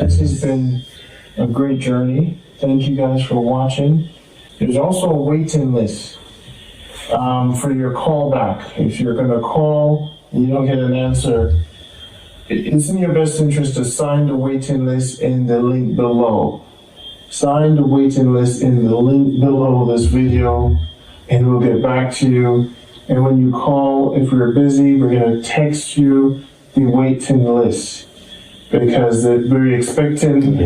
This has been a great journey. Thank you guys for watching. There's also a waiting list for your callback. If you're going to call and you don't get an answer, it's in your best interest to sign the waiting list in the link below. Sign the waiting list in the link below this video, and we'll get back to you. And when you call, if we're busy, we're going to text you the waiting list, because we're expecting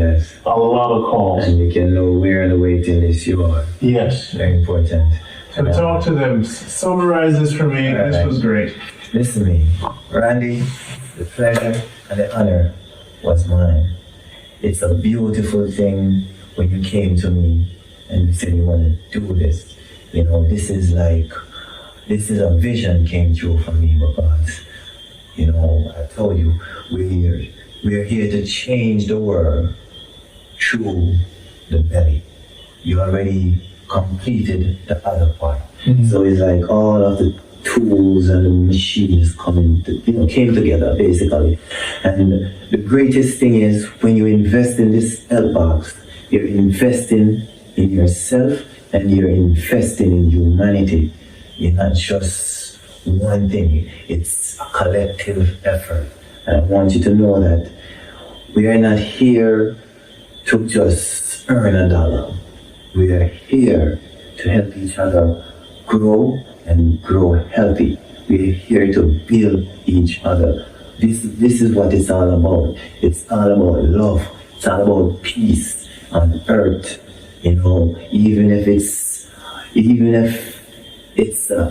a lot of calls. And you can know where in the waiting list you are. Yes. Very important. So talk to them. Summarize this for me. This was great. Listen to me. Randy, the pleasure and the honor was mine. It's a beautiful thing when you came to me and you said you want to do this. You know, this is a vision came true for me, because, you know, I told you, we're here to change the world through the belly. You already completed the other part. So it's like all of the tools and the machines came together basically. And the greatest thing is when you invest in this health box, you're investing in yourself and you're investing in humanity. It's not just one thing, it's a collective effort. And I want you to know that we are not here to just earn a dollar. We are here to help each other grow and grow healthy. We are here to build each other. This is what it's all about. It's all about love. It's all about peace on earth. You know, even if it's a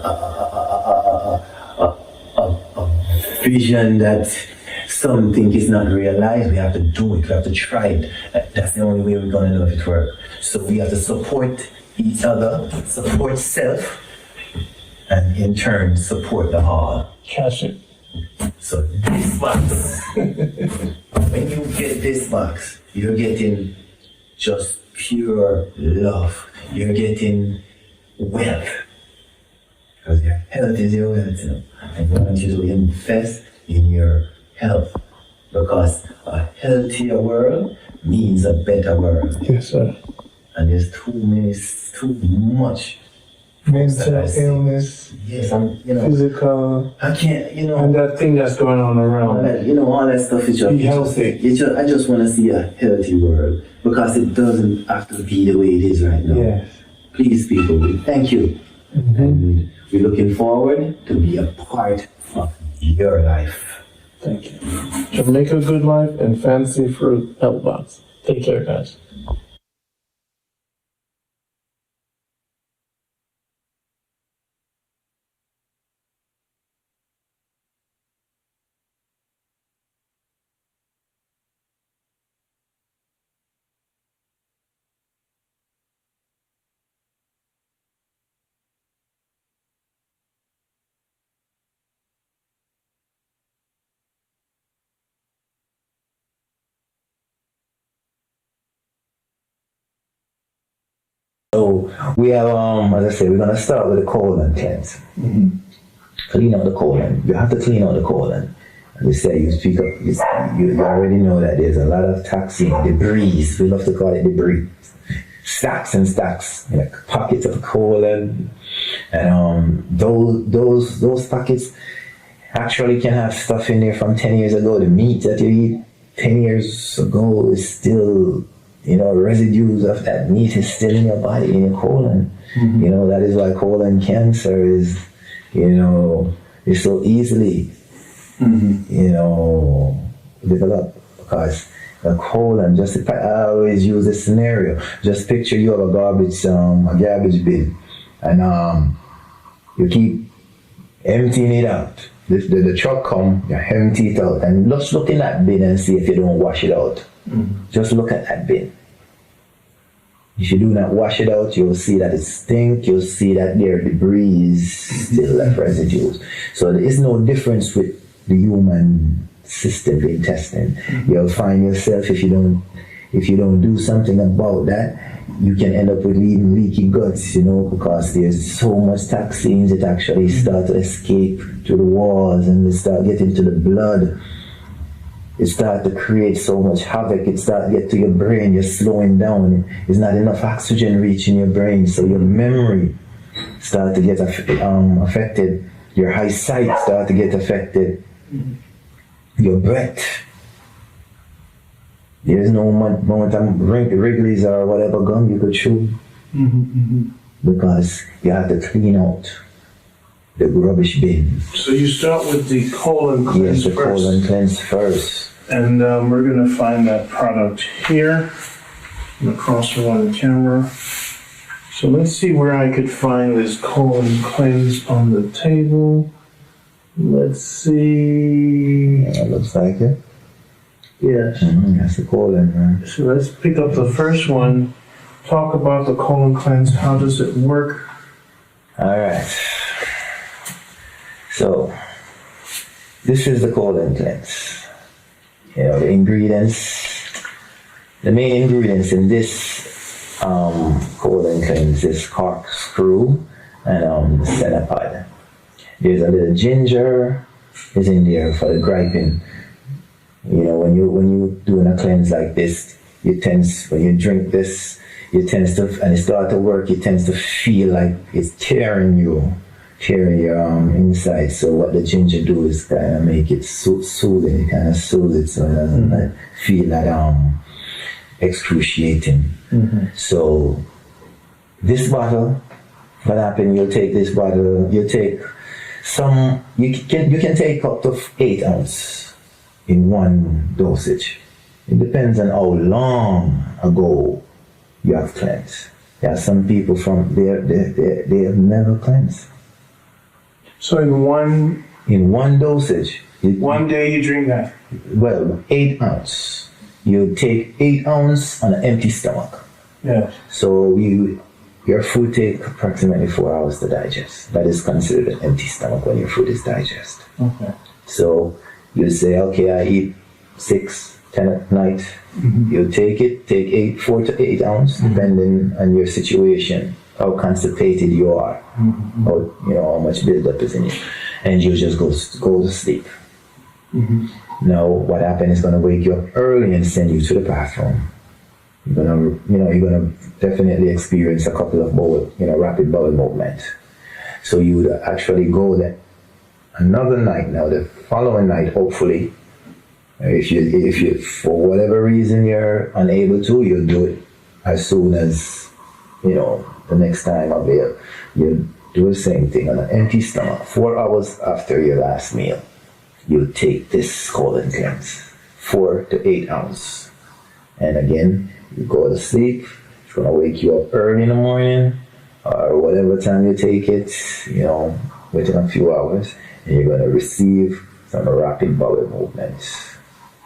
vision that some think is not realized, we have to do it, we have to try it. That's the only way we're going to know if it works. So we have to support each other, support self, and in turn support the whole. Catch it. So this box, when you get this box, you're getting just pure love. You're getting wealth. Because your health is your wealth, you know. And I want you to invest in your health. Because a healthier world means a better world. Yes, sir. And there's too much mental illness, physical. I can't, and that thing that's going on around. All that stuff is just be healthy. I just want to see a healthy world, because it doesn't have to be the way it is right now. Yes. Please, people, we thank you, and we're looking forward to be a part of your life. Thank you. Jamaica Good Life and Fancy Fruit Health Box. Take care, guys. So we have, as I said, we're gonna start with the colon cleanse. Clean out the colon. You have to clean out the colon. And you say you speak up. You already know that there's a lot of toxin, debris. We love to call it debris. Stacks and stacks, like pockets of the colon, and those pockets actually can have stuff in there from 10 years ago. The meat that you eat 10 years ago is still, residues of that meat is still in your body, in your colon. That is why colon cancer is, is so easily, developed, because the colon, I always use this scenario. Just picture you have a garbage bin, and you keep emptying it out. The truck come, you empty it out, and just look in that bin and see if you don't wash it out. Just look at that bin. If you do not wash it out, you'll see that it stinks. You'll see that there are debris still left, residues. So there is no difference with the human system, the intestine. You'll find yourself, if you don't do something about that, you can end up with leaky guts, because there's so much toxins that actually start to escape through the walls and they start getting to the blood. it starts to create so much havoc. It starts to get to your brain. You're slowing down. There's not enough oxygen reaching your brain, so your memory starts to get affected. Your eyesight starts to get affected. Your breath. There's no moment of Wrigley's or whatever gum you could chew. Because you have to clean out the rubbish bin. So you start with the colon cleanse Yes, the first. colon cleanse first. And we're going to find that product here. I'm across from the camera. So let's see where I could find this colon cleanse on the table. Let's see. That looks like it. Yes. That's the colon, right? So let's pick up the first one. Talk about the colon cleanse. How does it work? All right. So, this is the colon cleanse. You know, the ingredients, the main ingredients in this colon cleanse is corkscrew and Cenapod. There's a little ginger is in there for the griping. You know, when you doing a cleanse like this, when you drink this, and it start to work, it tends to feel like it's tearing your inside. So what the ginger do is kind of make it soothing, kind of soothe it so it doesn't like, feel that excruciating. So this bottle, what happens, you'll take this bottle, you can take up to 8 ounces in one dosage. It depends on how long ago you have cleansed. There are some people they have never cleansed. So in one dosage. one day you drink that? Well, 8 ounces. You take 8 ounces on an empty stomach. Yes. So your food takes approximately 4 hours to digest. That is considered an empty stomach when your food is digested. Okay. So you say, okay, I eat 6, 10 at night. You take 4 to 8 ounces, depending on your situation, how constipated you are, how much buildup is in you, and you just go to sleep. Now, what happens is going to wake you up early and send you to the bathroom. You're gonna definitely experience a couple of rapid bowel movement. So you would actually go there another night. Now, the following night, hopefully, if you for whatever reason you're unable to, you'll do it as soon as the next time available. You do the same thing on an empty stomach. 4 hours after your last meal, you take this colon cleanse, 4 to 8 ounces, and again you go to sleep. It's gonna wake you up early in the morning or whatever time you take it. Within a few hours, and you're gonna receive some rapid bowel movements.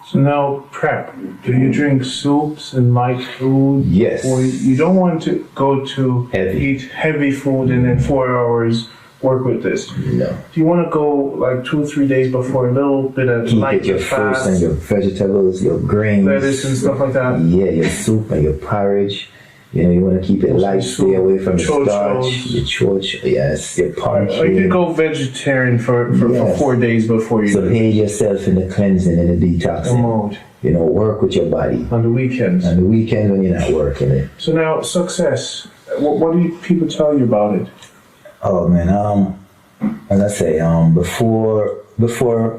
So now prep. Do you drink soups and light food? Yes. Or you don't want to go to eat heavy food and then 4 hours work with this? No. Do you want to go like 2 or 3 days before, a little bit of Keep light it your fruits and your vegetables, your grains, lettuce and stuff like that? Yeah, your soup and your porridge. You want to keep it light, stay away from the starch, your choch, yes, your punch. Or you could go vegetarian for 4 days before you So aid yourself in the cleansing and the detoxing. mode. Work with your body. On the weekends. On the weekend when you're not working it. So now, success. What do people tell you about it? Oh man, as I say, before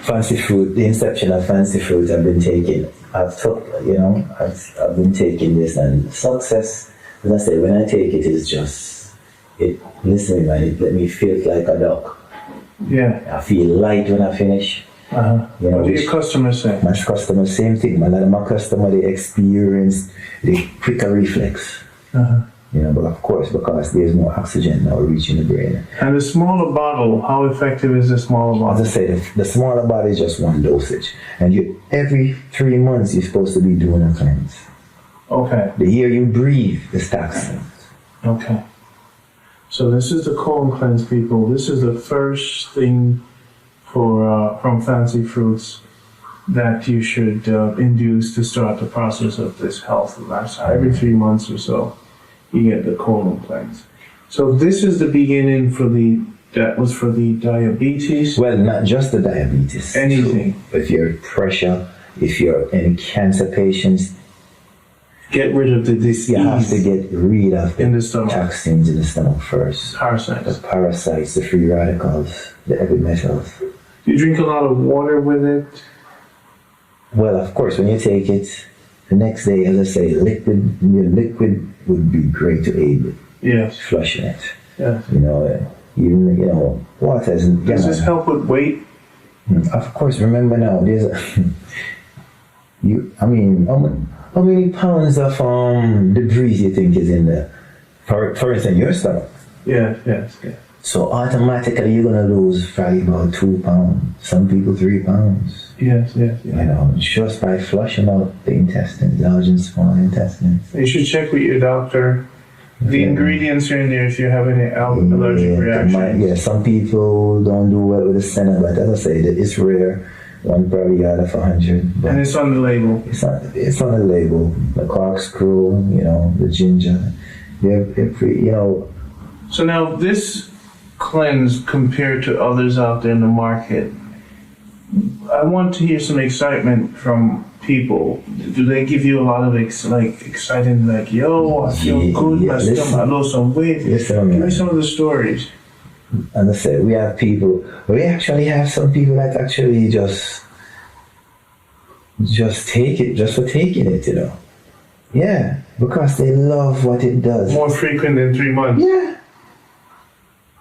Fancy Fruit, the inception of Fancy Fruit, I've been taking this, and success, as I say, when I take it, it's just, listen, man, it let me feel like a duck. Yeah. I feel light when I finish. What do your customers say? My customers, same thing. A lot of my customers, they experience the quicker reflex. But of course, because there's no oxygen now reaching the brain. And the smaller bottle, how effective is the smaller bottle? As I say, the smaller bottle is just one dosage. And every 3 months, you're supposed to be doing a cleanse. Okay. The air you breathe is toxins. Okay. So this is the colon cleanse, people. This is the first thing from Fancy Fruits that you should induce to start the process of this healthy lifestyle. Every 3 months or so, you get the colon cleanse. So this is the beginning for the that was for the diabetes. Well, not just the diabetes. Anything. So if you're pressure, if you're in cancer patients, Get rid of the disease. you have to get rid of In the stomach. toxins in the stomach first. Parasites. The parasites, the free radicals, the heavy metals. You drink a lot of water with it. Well, of course, when you take it, the next day, as I say, liquid would be great to aid with Yes. flushing it. Yes. Even water isn't. Does this help with weight? Of course, remember now, there's how many pounds of debris you think is in there? For instance, your stomach. Yes. So automatically you're gonna lose probably about 2 pounds. Some people 3 pounds. Yes. Just by flushing out the intestines, large and small intestines. You should check with your doctor. The ingredients are in there if you have any allergic reactions. Some people don't do well with the senna, but as I say, it's rare. One probably out of 100. But And it's on the label. it's on the label. The corkscrew, the ginger. They're pretty, So now this cleanse compared to others out there in the market, I want to hear some excitement from people. Do they give you a lot of exciting, like, yo, I feel good, my stomach, I lost some weight? Give me some of the stories. As I said, we actually have some people that actually just take it, just for taking it, Yeah, because they love what it does. More frequent than 3 months. Yeah.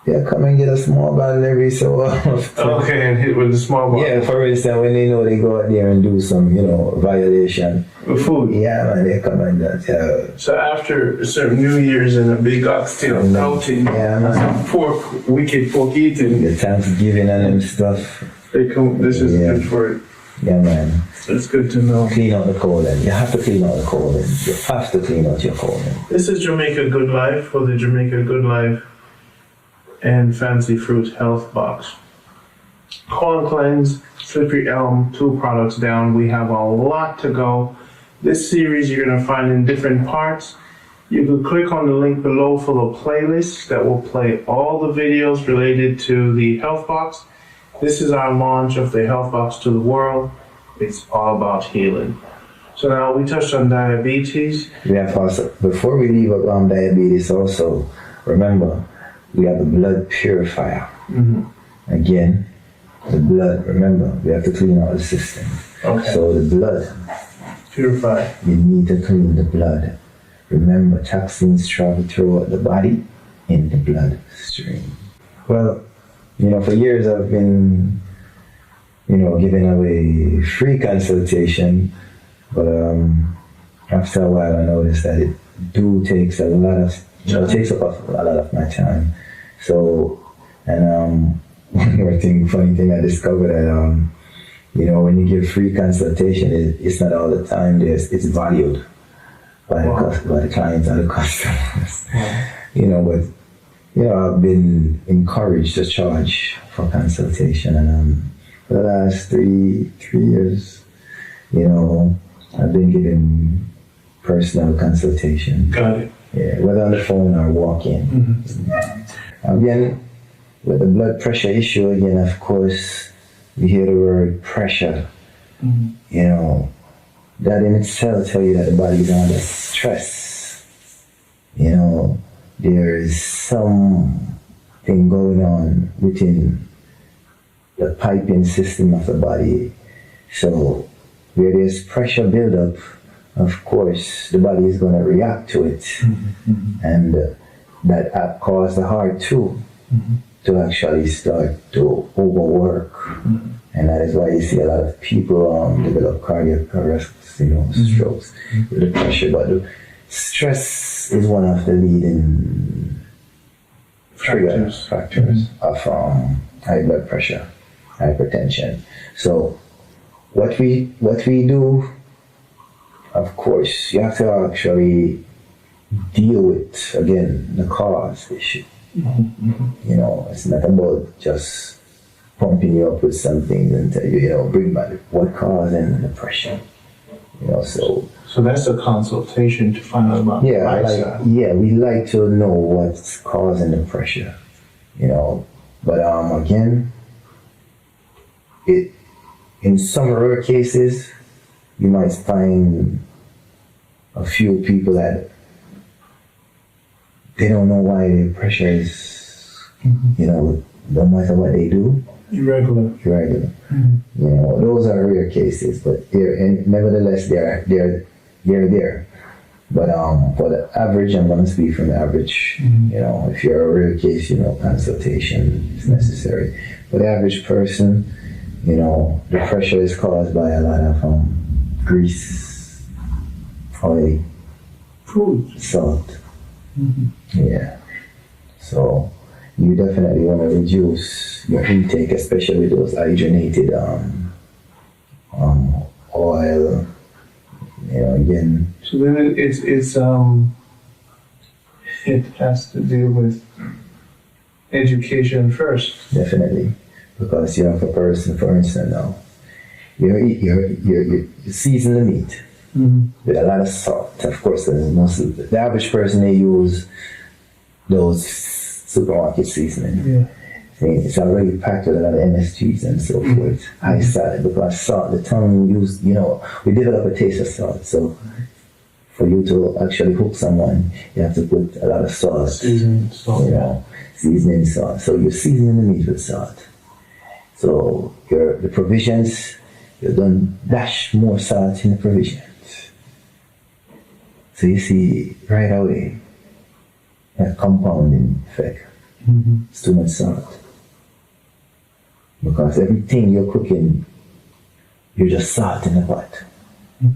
Yeah, come and get a small bottle every so often. Okay, and hit with the small bottle. Yeah, for instance, when they know they go out there and do some, violation. With food. Yeah, man, they come and that. So after certain New Year's and a big oxtail outing, Yeah, man. some wicked pork eating, The Thanksgiving and them stuff. they come. This is Yeah. good for it. Yeah, man. It's good to know. Clean out the colon. You have to clean out the colon. You have to clean out your colon. This is Jamaica Good Life for the Jamaica Good Life and Fancy Fruit Health Box. Colon Cleanse, Slippery Elm, 2 products down. We have a lot to go. This series you're going to find in different parts. You can click on the link below for the playlist that will play all the videos related to the Health Box. This is our launch of the Health Box to the world. It's all about healing. So now we touched on diabetes. We have also, before we leave up diabetes also, remember, we have the blood purifier. Again, the blood, remember, we have to clean out the system. Okay. So the blood, Purify. you need to clean the blood. Remember, toxins travel throughout the body in the bloodstream. Well, for years I've been, giving away free consultation, but after a while I noticed that it takes a lot of, it takes up a lot of my time. So, and one more thing, funny thing I discovered that, when you give free consultation, it's not all the time. It's valued by the clients and the customers. But I've been encouraged to charge for consultation, and for the last three years, I've been giving personal consultation. Got it. Yeah, whether on the phone or walk-in. Again, with the blood pressure issue, again, of course, you hear the word pressure. That in itself tell you that the body is under stress. There is something going on within the piping system of the body. So where there's pressure buildup, of course, the body is going to react to it. And that cause the heart too to actually start to overwork. And that is why you see a lot of people develop cardiac arrests, strokes with the pressure. But the stress is one of the leading factors of high blood pressure, hypertension. So what we do, of course, you have to actually deal with, again, the cause issue. It's not about just pumping you up with some things and tell you, bring back what causing the pressure. So that's a consultation to find out about we like to know what's causing the pressure. But again, it in some rare cases, you might find a few people that they don't know why their pressure is, no matter what they do, Irregular. You know, those are rare cases, but nevertheless they're there. But for the average, I'm going to speak from the average. You know, if you're a rare case, consultation is necessary. For the average person, the pressure is caused by a lot of grease, oil, Food. salt. Yeah. So you definitely want to reduce your intake, especially those hydrogenated oil. Again. So then it has to deal with education first. Definitely, because you have a person, for instance, now you season the meat with a lot of salt. Of course, the average person, they use those supermarket seasoning. Yeah. It's already packed with a lot of MSGs and so forth. High salt, because salt, the tongue used, we develop a taste of salt. So for you to actually hook someone, you have to put a lot of salt. Seasoning salt. Seasoning salt. So you're seasoning the meat with salt. So the provisions, you don't dash more salt in the provisions. So you see right away a compounding effect. It's too much salt. Because everything you're cooking, you're just salting the pot.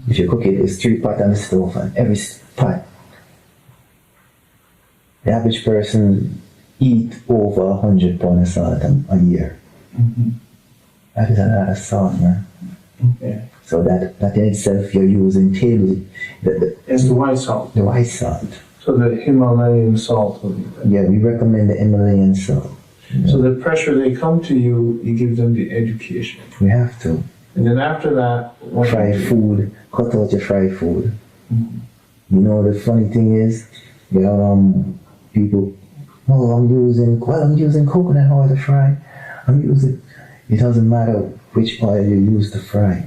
If you cook it, it's 3 pots on the stove, and every pot, the average person eat over 100 pounds of salt a year. That is a lot of salt, man. Yeah. So that in itself, you're using table. It's the white salt. The white salt. So the Himalayan salt. Yeah, we recommend the Himalayan salt. So the pressure they come to you, you give them the education. We have to. And then after that, Fried food, cut out your fried food. The funny thing is, people, I'm using coconut oil to fry. It doesn't matter which oil you use to fry.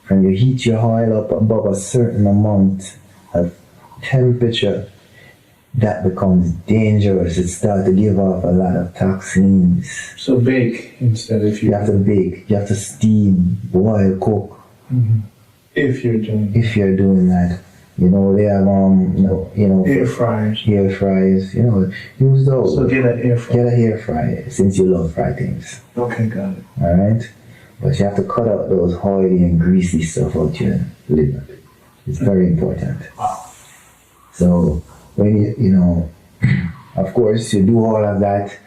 When you heat your oil up above a certain amount of temperature, that becomes dangerous. It starts to give off a lot of toxins. So bake instead if you have to bake, you have to steam, boil, cook. If you're doing that. They have air fryers. Air fryers, use those. So get an air fryer. Get an air fryer, since you love fried things. Okay, got it. Alright? But you have to cut out those oily and greasy stuff out your liver. It's very important. Wow. So when of course you do all of that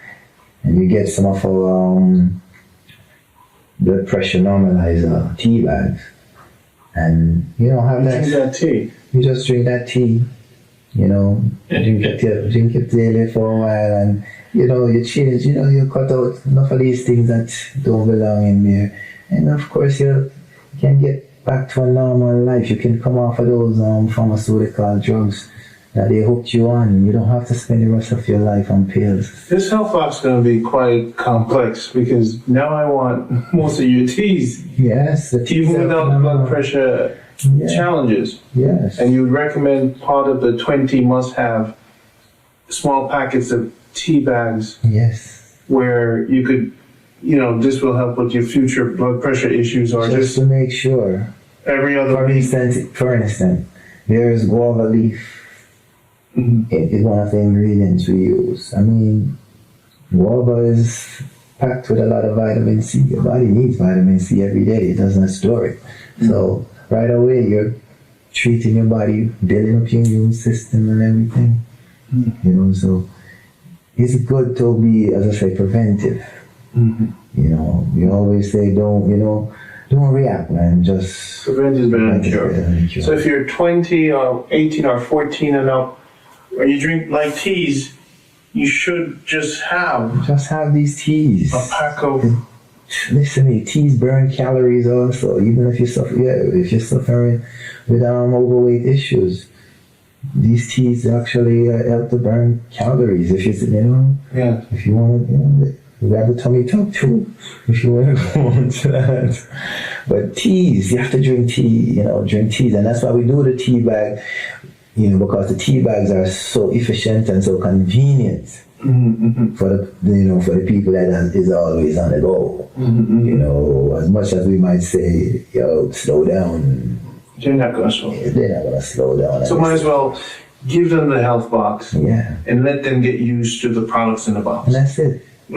and you get some of our blood pressure normalizer tea bags, and have that. Drink that tea. You just drink that tea, drink it daily for a while, and you change, you cut out enough of these things that don't belong in there, and of course you can get back to a normal life. You can come off of those pharmaceutical drugs that they hooked you on. You don't have to spend the rest of your life on pills. This health box is going to be quite complex, because now I want most of your teas. Yes, the teas. Even without blood pressure challenges. Yes. And you would recommend part of the 20 must have small packets of tea bags. Yes. Where you could, this will help with your future blood pressure issues, or just to make sure. Every other for instance, there is guava leaf. It's one of the ingredients we use. Guava is packed with a lot of vitamin C. Your body needs vitamin C every day. It doesn't store it. So right away you're treating your body, building up your immune system and everything. So it's good to be, as I say, preventive. We always say don't react, man. Just prevent is better than cure. So if you're 20 or 18 or 14 and up, or you drink like teas, you should just have these teas. A pack of. Listen to me, teas burn calories also. Even if you're suffering with overweight issues, these teas actually help to burn calories. If you want to, We have the tummy tuck too, if you want to go into that. But teas, you have to drink tea, drink teas. And that's why we do the tea bag, because the tea bags are so efficient and so convenient for for the people that is always on the go. As much as we might say, slow down. They're not going to slow down. They're not going to slow down. So might as well give them the health box and let them get used to the products in the box. And that's it. I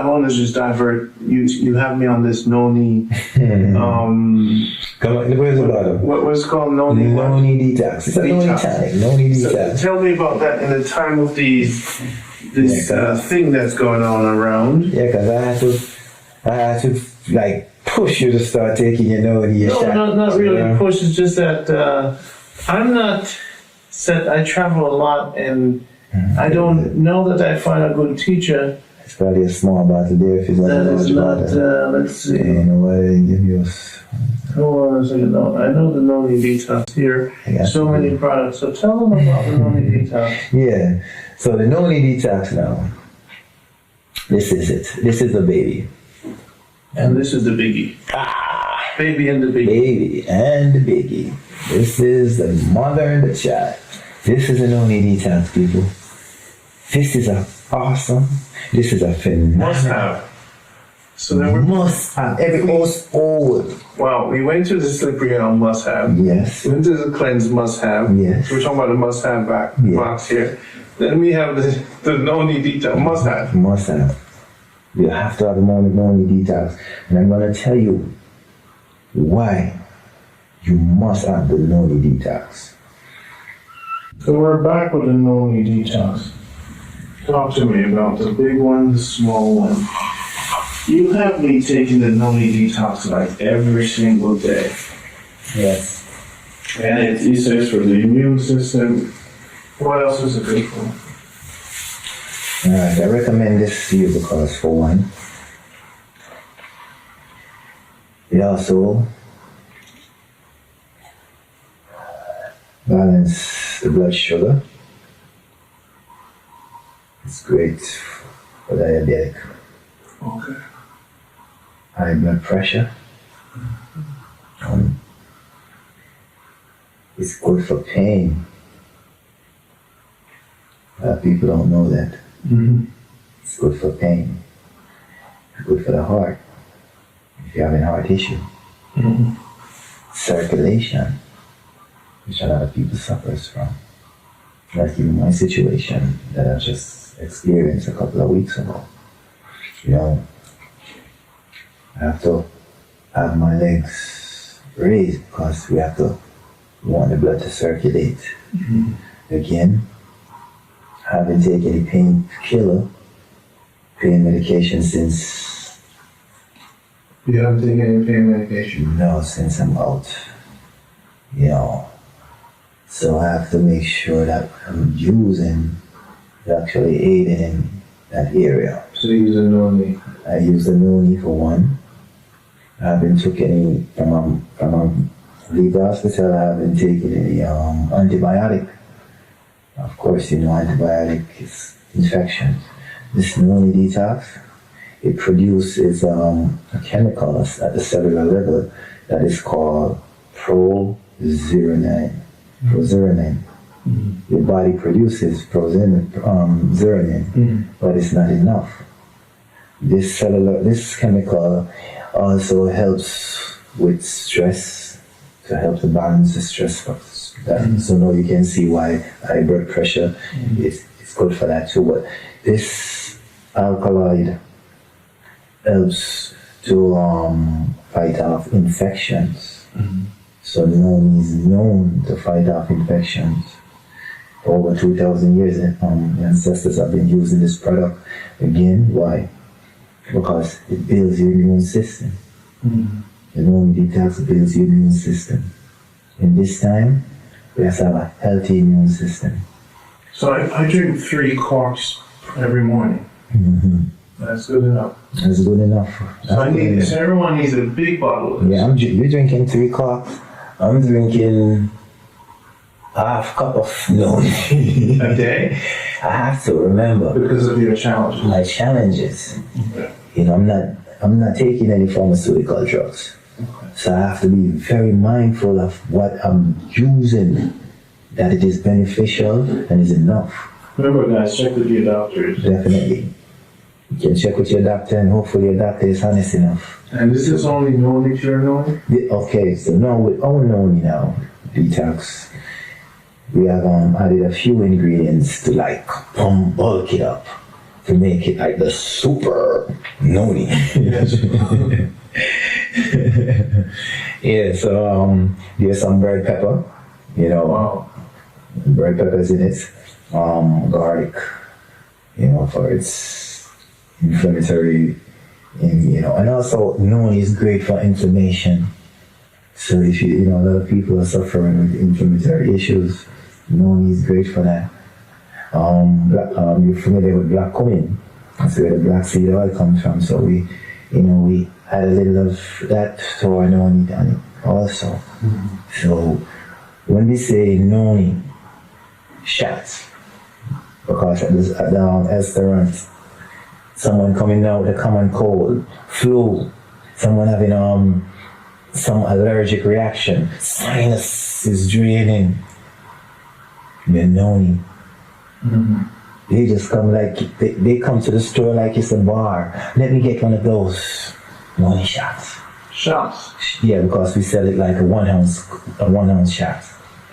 want to just divert. You have me on this noni. Come on, where's the bottom? What's it called? Noni detox. It's a noni tonic. Noni detox. So tell me about that in the time of this thing that's going on around. Yeah, because I had to like push you to start taking your noni. No, not really push. It's just that I'm not set. I travel a lot, and I don't know that I find a good teacher. It's probably a small bottle there if it's not a large bottle. Let's see. You know what I didn't give you? Hold on a second. No, I know the noni detox here. So many products. So tell them about the noni detox. Yeah. So the noni detox now. This is it. This is the baby. And this is the biggie. Baby and the biggie. Baby and the biggie. This is the mother and the child. This is the noni detox, people. This is awesome. This is a phenomenal. Must have. So then we must have. Every old. Wow, we went to the slippery elm must have. Yes. We went to the cleanse must have. Yes. So we're talking about the must have box here. Then we have the noni detox must have. Must have. You have to have the noni detox. And I'm going to tell you why you must have the noni detox. So we're back with the noni detox. Talk to me about the big one, the small one. You have me taking the noni detox like every single day. Yes. And it's says for the immune system. What else is it good for? Alright, I recommend this to you because for one, it also balance the blood sugar. It's great for diabetic. Okay. High blood pressure. It's good for pain. A lot of people don't know that. It's good for pain. It's good for the heart. If you're having heart issue. Circulation, which a lot of people suffers from. Like even my situation that I just experienced a couple of weeks ago. I have to have my legs raised because we want the blood to circulate. Again, I haven't taken any pain medication since. You haven't taken any pain medication? No, since I'm out. So I have to make sure that I'm actually aiding in that area. So you use a noni? I use the noni for one. I haven't taken any, from leave the hospital, I haven't taken any antibiotic. Of course, antibiotic is infection. This noni detox, it produces a chemical at the cellular level that is called prozeronine. Your body produces prozeronine, but it's not enough. This chemical also helps with stress, to help to balance the stress factors. So now you can see why high blood pressure is good for that too. But this alkaloid helps to fight off infections. So noni is known to fight off infections. For over 2,000 years, the ancestors have been using this product. Again, why? Because it builds your immune system. The noni detox builds your immune system. In this time, we have to have a healthy immune system. So I drink 3 corks every morning. That's good enough. That's good enough. So everyone needs a big bottle of this. Yeah, you're drinking 3 corks. I'm drinking half cup of noni A day? I have to remember Because of your challenges. my challenges. Okay. You know, I'm not taking any pharmaceutical drugs. So I have to be very mindful of what I'm using, that it is beneficial and is enough. Remember, guys, check with your doctors. Definitely. You can check with your doctor, and hopefully your doctor is honest enough. And this is only noni you're knowing? Okay, so now with our noni now, detox, we have added a few ingredients to like bulk it up, to make it like the super noni. Yes. Yeah, so there's some red pepper, you know, Wow. red peppers in it, garlic, you know, for its inflammatory, you know, and also noni is great for inflammation. So if you know, a lot of people are suffering with inflammatory issues, noni is great for that. You're familiar with black cumin. That's where the black seed oil comes from. So we add a little of that to our noni on it also. Mm-hmm. So when we say noni shots, because at the restaurant, someone coming out with a common cold, flu, someone having some allergic reaction, sinus is draining, the noni. Mm-hmm. They just come like, they come to the store like it's a bar. Let me get one of those noni shots. Shots? Yeah, because we sell it like a one ounce shot.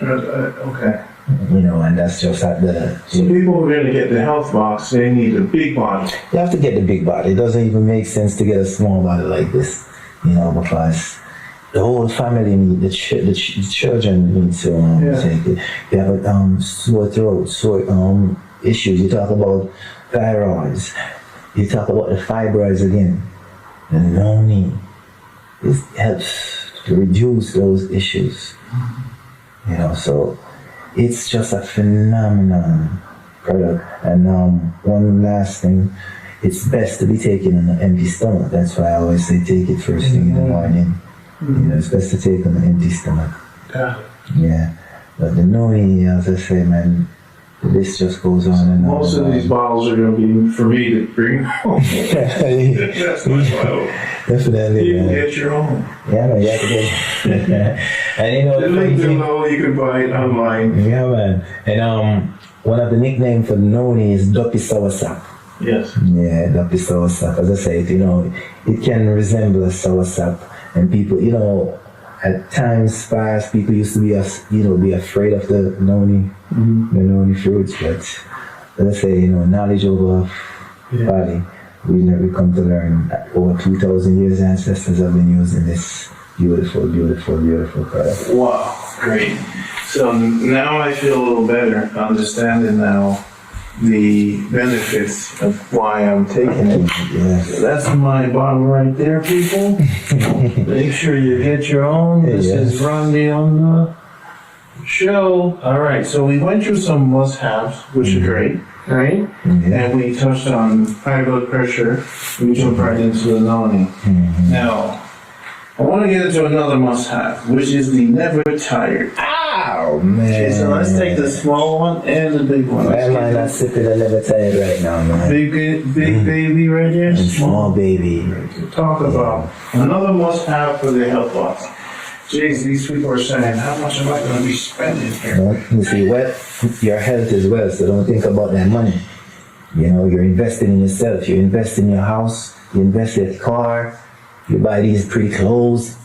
Okay. You know, and that's just at the... So people who are going to get the health box, they need a big bottle. You have to get the big bottle. It doesn't even make sense to get a small bottle like this, you know, because the whole family need, the children need to take it. You have a sore throat, sore issues. You talk about thyroids. You talk about the fibroids again. The noni, it helps to reduce those issues. You know, so it's just a phenomenal product. And one last thing, it's best to be taken on an empty stomach. That's why I always say take it first thing in the morning. You know, it's best to take on an empty stomach. Yeah. Yeah. But the noni, as I say, man, the list just goes on and on. Most of these bottles are going to be for me to bring home. That's my goal. Definitely. You can get your own. Yeah, man, you have to get and you know, the link below, you can buy it online. Yeah, man. And one of the nicknames for noni is Duppy Soursop. Yes. Yeah, Duppy Soursop. As I say, you know, it can resemble a soursop. And people, you know, at times past, people used to be afraid of the noni, the noni fruits. But let's say, you know, knowledge over body, we come to learn over 2,000 years ancestors have been using this beautiful, beautiful, beautiful product. Wow, great. So now I feel a little better understanding now the benefits of why I'm taking it. Yes. That's my bottle right there, people. Make sure you get your own. This is Randy on the show. All right, so we went through some must-haves, which are great, right? And we touched on high blood pressure. We jumped right into the noni. Now, I want to get into another must-have, which is the never tired. Oh, man. Okay, so let's take the small one and the big one. Why am I not sipping a never tired right now, man? Big baby right here. And small baby. Talk about another must-have for the health box. Jeez, these people are saying, how much am I going to be spending here? Well, you see, your health is well, so don't think about that money. You know, you're investing in yourself. You invest in your house. You invest in your car. You buy these pretty clothes.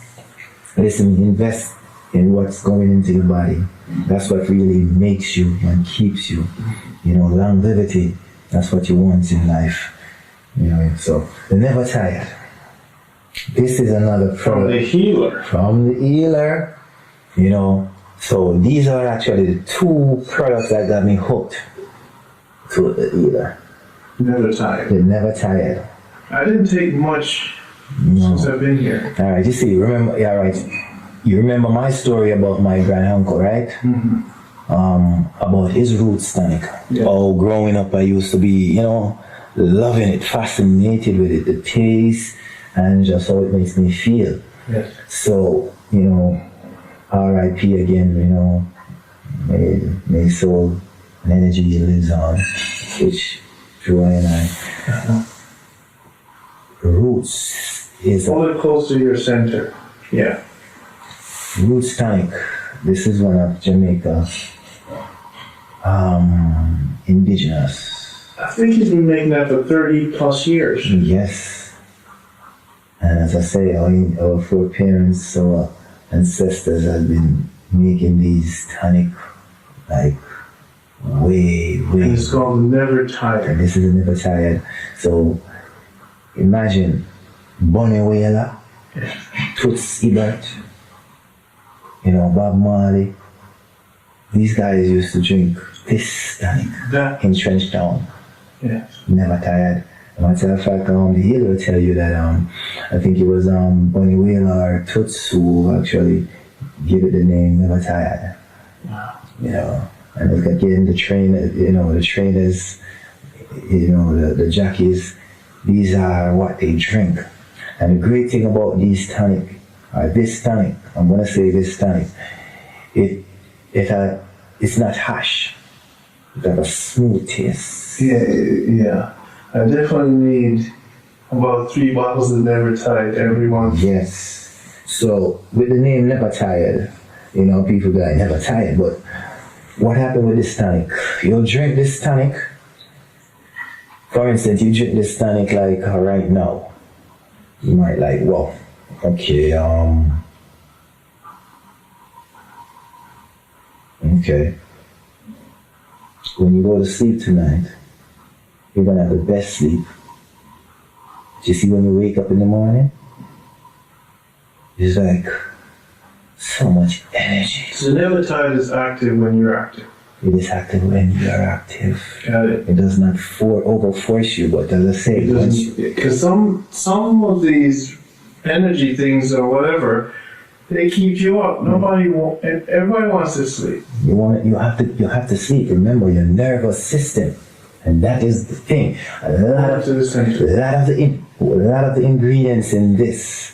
Listen, invest in what's going into your body. That's what really makes you and keeps you. You know, longevity. That's what you want in life. You know, so they're never tired. This is another product. From the healer. From the healer. You know, so these are actually the two products that got me hooked to the healer. Never tired. They're never tired. I didn't take much since I've been here. All right, you see, remember, yeah, right. You remember my story about my granduncle, right? About his roots tonic. Yeah. Oh, growing up, I used to be, you know, loving it, fascinated with it, the taste, and just how it makes me feel. Yes. So, you know, R.I.P. again, you know, may my soul and energy lives on, which Joy and I. Roots is a Hold it close to your center. Yeah. Roots tonic. This is one of Jamaica indigenous. I think he's been making that for 30 plus years. Yes. And as I say, our foreparents, our ancestors have been making these tonic like way. And it's called Never Tired. And this is Never Tired. So imagine Bonnie Whaler, Toots Ebert, Bob Marley. These guys used to drink this tonic in Trenchtown. Yes. Never Tired. Matter of fact, the Hill will tell you that I think it was Bonnie Whaler or Toots who actually gave it the name Never Tired. Wow. And look again, the trainers, the jockeys, these are what they drink. And the great thing about this tonic, I'm gonna say this tonic, it's not harsh. It has a smooth taste. Yeah. I definitely need about 3 bottles of Never Tired every month. Yes. So with the name Never Tired, people be like Never Tired, but what happened with this tonic? You'll drink this tonic. For instance, you drink this tonic like right now. You might like, well, okay, okay. When you go to sleep tonight, you're gonna have the best sleep. You see, when you wake up in the morning, it's like so much energy. So Never Tired is active when you're active. It is active when you are active. Got it. It does not overforce you, but as I say, because some of these energy things or whatever, they keep you up. Everybody wants to sleep. You have to sleep. Remember your nervous system. And that is the thing. A lot of the ingredients in this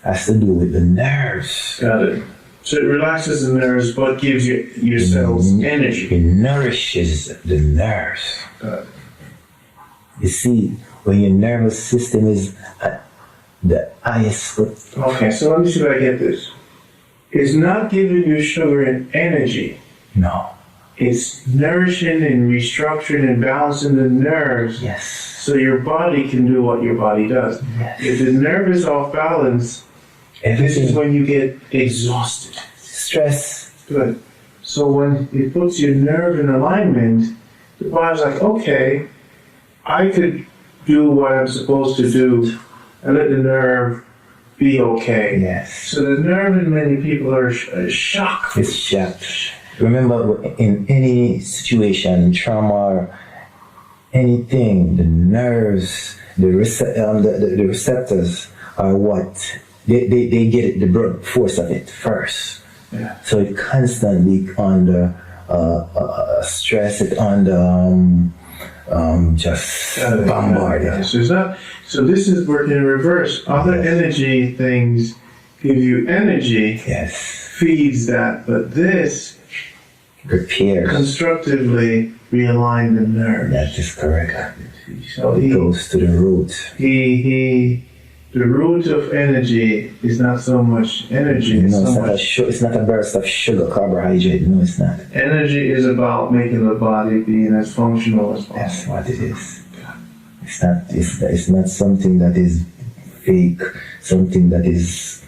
has to do with the nerves. Got it. So it relaxes the nerves, but gives your cells energy. It nourishes the nerves. Got it. You see, when your nervous system is at the highest. Okay, so let me see if I get this. It's not giving you sugar and energy. No. It's nourishing and restructuring and balancing the nerves. Yes. So your body can do what your body does. Yes. If the nerve is off balance, this is when you get exhausted. Stress. Good. So when it puts your nerve in alignment, the body's like, okay, I could do what I'm supposed to do and let the nerve be okay. Yes. So the nerve in many people are shocked. It's shocked. Remember, in any situation, trauma, or anything, the nerves, the receptors are what they get it, the blood force of it first. Yeah. So it constantly under stress, it under just bombarded. So this is working in reverse. Other energy things give you energy. Yes. Feeds that, but this repairs. Constructively realign the nerves. That is correct. So it goes to the root. The root of energy is not so much energy. It's not a burst of sugar, carbohydrate. No, it's not. Energy is about making the body being as functional as possible. That's what it is. It's not something that is fake. Something that is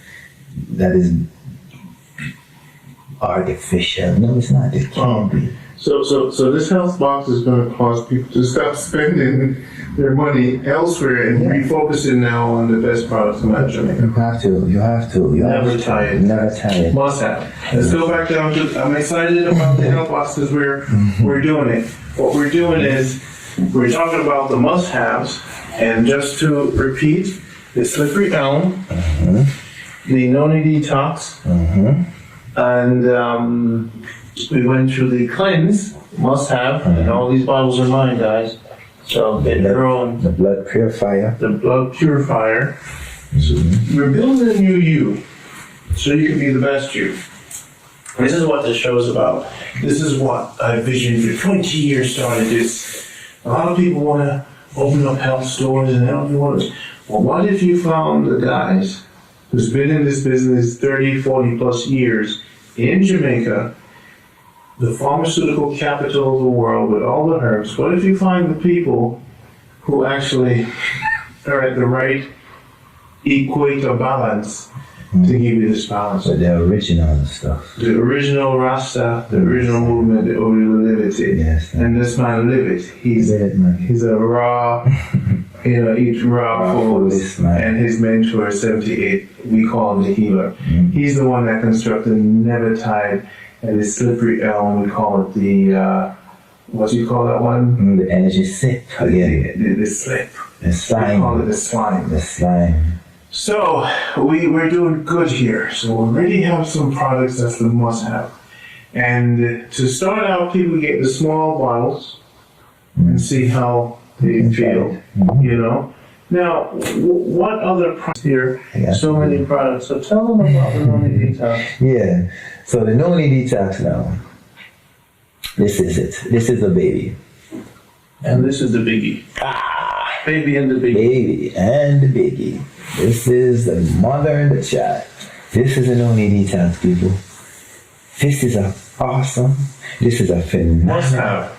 artificial. No, it's not. It can't be. So this health box is going to cause people to stop spending their money elsewhere and refocusing now on the best products in Jamaica. You have to. Never tired. Never tired. Must have. Let's go back down to. I'm excited about the health box because we're doing it. What we're doing is we're talking about the must-haves, and just to repeat, the slippery elm, the noni detox, and we went through the cleanse, must-have, and all these bottles are mine, guys. So get your own. The blood purifier. The blood purifier. So we're building a new you, so you can be the best you. This is what the show's about. This is what I envisioned for 20 years started this. A lot of people want to open up health stores and health stores. Well, what if you found the guys who's been in this business 30, 40 plus years in Jamaica, the pharmaceutical capital of the world with all the herbs? What if you find the people who actually are at the right equator balance to give you this balance? So the original stuff. The original Rasta, the original movement, the original liberty. Yes. And this man live it. He's a raw, eat raw foods. And his mentor, 78, we call him the healer. He's the one that constructed Never Tide and the Slippery Elm. We call it the, what do you call that one? The energy sip again. The slip. The slime. We call it the slime. The slime. So we're doing good here. So we already have some products that's the must-have. And to start out, people get the small bottles and see how they feel. Now, what other products here? So many products. So tell them about the Noni Detox. Yeah. So the Noni Detox now. This is it. This is the baby. And this is the biggie. Baby and the biggie. Baby and the biggie. This is the mother and the child. This is a Noni Detox, people. This is awesome. This is a phenomenal. Must have.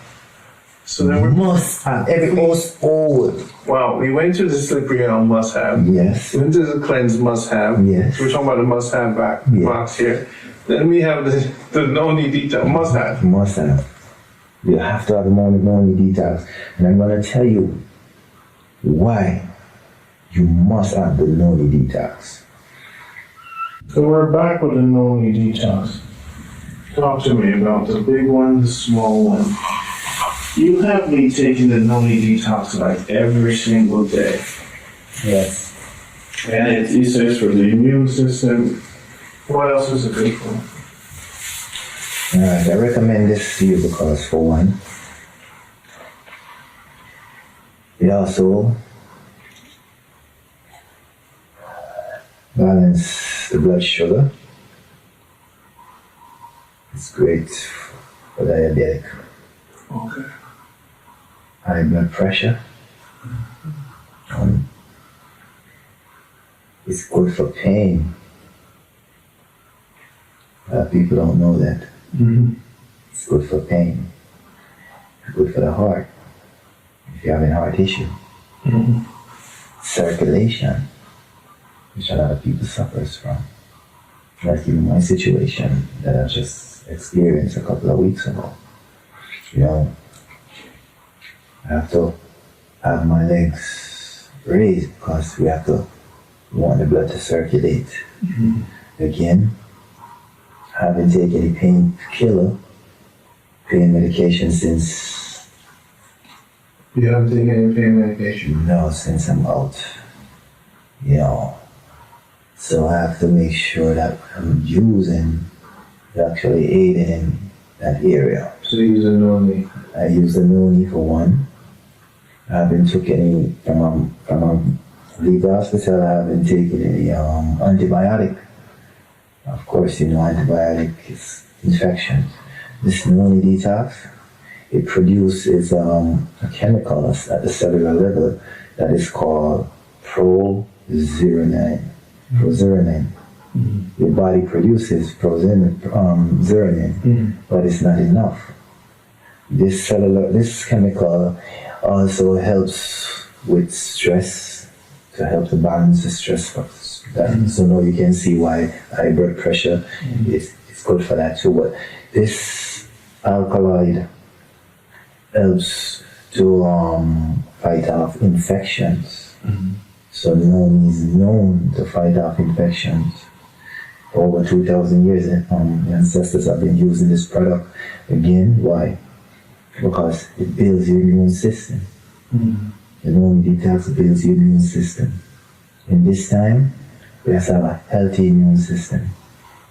So then we must have. Every old. Well, we went to the Slippery Elm must have. Yes. We went to the Cleanse must have. Yes. So we're talking about the must have box here. Then we have the Noni Detox must have. Must have. You have to have the Noni Detox. And I'm going to tell you why you must have the Noni Detox. So we're back with the Noni Detox. Talk to me about the big one, the small one. You have me taking the Noni Detox like every single day. Yes. And it says for the immune system. What else is it good for? Alright, I recommend this to you because for one, it also balance the blood sugar. It's great for diabetic. Okay. High blood pressure. It's good for pain. A lot of people don't know that. It's good for pain. It's good for the heart. If you're having heart issue. Circulation, which a lot of people suffers from. Like even my situation that I just experienced a couple of weeks ago. I have to have my legs raised because we want the blood to circulate. Again, I haven't taken any painkiller, pain medication since. You haven't taken any pain medication? No, since I'm out. So I have to make sure that I'm using, actually aiding in that area. So you use the Noni? I use the Noni for one. I haven't taken any, from leave the hospital, I haven't taken any antibiotic. Of course, antibiotic is infection. This Noni Detox, it produces a chemical at the cellular level that is called prozeronine. Your body produces prozeronine, but it's not enough. This chemical also helps with stress, to help to balance the stress factors. So now you can see why high blood pressure is good for that too. But this alkaloid helps to fight off infections. So Noni is known to fight off infections. For over 2,000 years, the ancestors have been using this product. Again, why? Because it builds your immune system. The Noni Detox builds your immune system. In this time, we have to have a healthy immune system.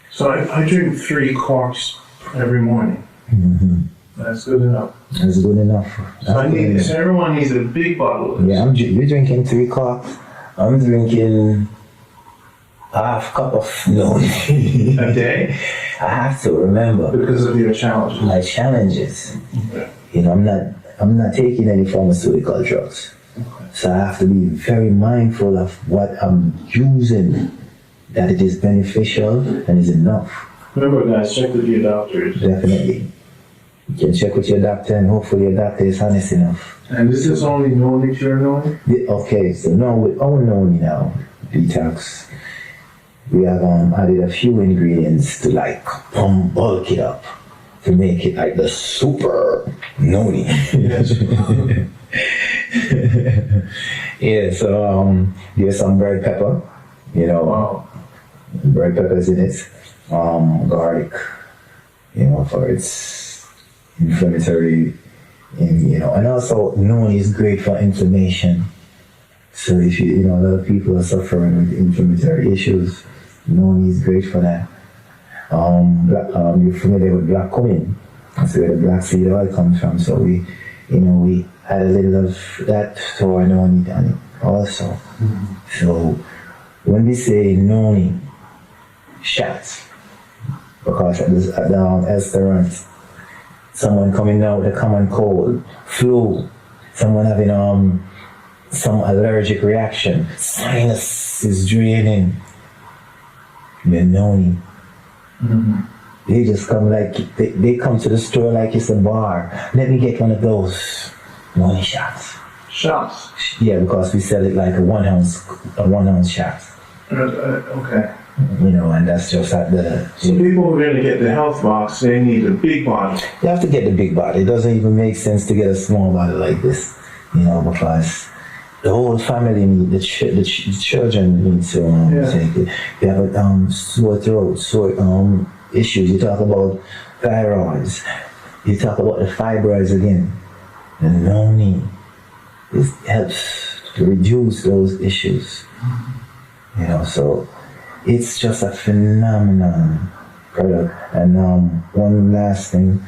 So I drink 3 corks every morning. That's good enough. That's good enough. So everyone needs a big bottle of this. Yeah, you're drinking 3 cups. I'm drinking half cup of Noni a day. I have to remember because of your challenges. my challenges. You know, I'm not taking any pharmaceutical drugs. So I have to be very mindful of what I'm using, that it is beneficial and is enough. Remember, guys, check with your doctors. Definitely. You can check with your doctor, and hopefully your doctor is honest enough. And this is only noni you're knowing? Okay, so now with our noni now, detox, we have added a few ingredients to like bulk it up, to make it like the super noni. Yes. Yeah, so there's some red pepper, you know, Wow. red peppers in it, garlic, you know, for its inflammatory, you know, and also noni is great for inflammation. So if you know, a lot of people are suffering with inflammatory issues, noni is great for that. You're familiar with black cumin. That's where the black seed oil comes from. So we add a little of that to our noni on it also. Mm-hmm. So when we say noni shots, because at the restaurant, someone coming down with a common cold, flu, someone having some allergic reaction, sinus is draining, the noni. Mm-hmm. They just come like, they come to the store like it's a bar. Let me get one of those noni shots. Shots? Yeah, because we sell it like a one ounce shot. Okay. You know, and that's just at the... So people who are going to get the health box, they need a big bottle. You have to get the big bottle. It doesn't even make sense to get a small bottle like this, you know, because the whole family need, the children need to take it. You have a sore throat, issues. You talk about thyroids. You talk about the fibroids again. The noni helps to reduce those issues. You know, so it's just a phenomenal product. And one last thing,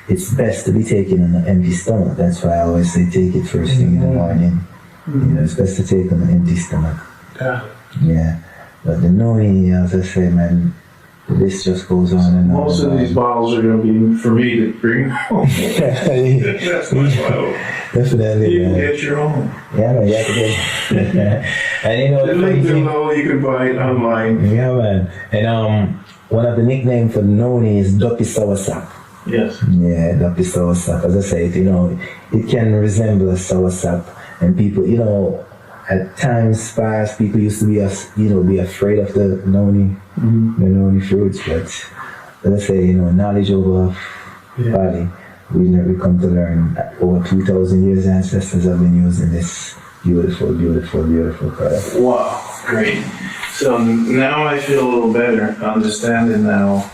it's best to be taken on an empty stomach. That's why I always say take it first thing in the morning. You know, it's best to take on an empty stomach. Yeah. But the noni, as I say, man, this just goes on and on. Most of these bottles are going to be for me to bring home. That's my motto. Definitely. You can get your own. Yeah, man, you have to get and you know, the link below, you can buy it online. Yeah, man. And one of the nicknames for noni is Duppy Soursop. Yes. Yeah, Duppy Soursop. As I say, you know, it can resemble a soursop. And people, you know, at times past, people used to be afraid of the noni, the noni fruits. But let's say, you know, knowledge over body, we come to learn that over 2,000 years ancestors have been using this beautiful, beautiful, beautiful product. Wow, great. So now I feel a little better understanding now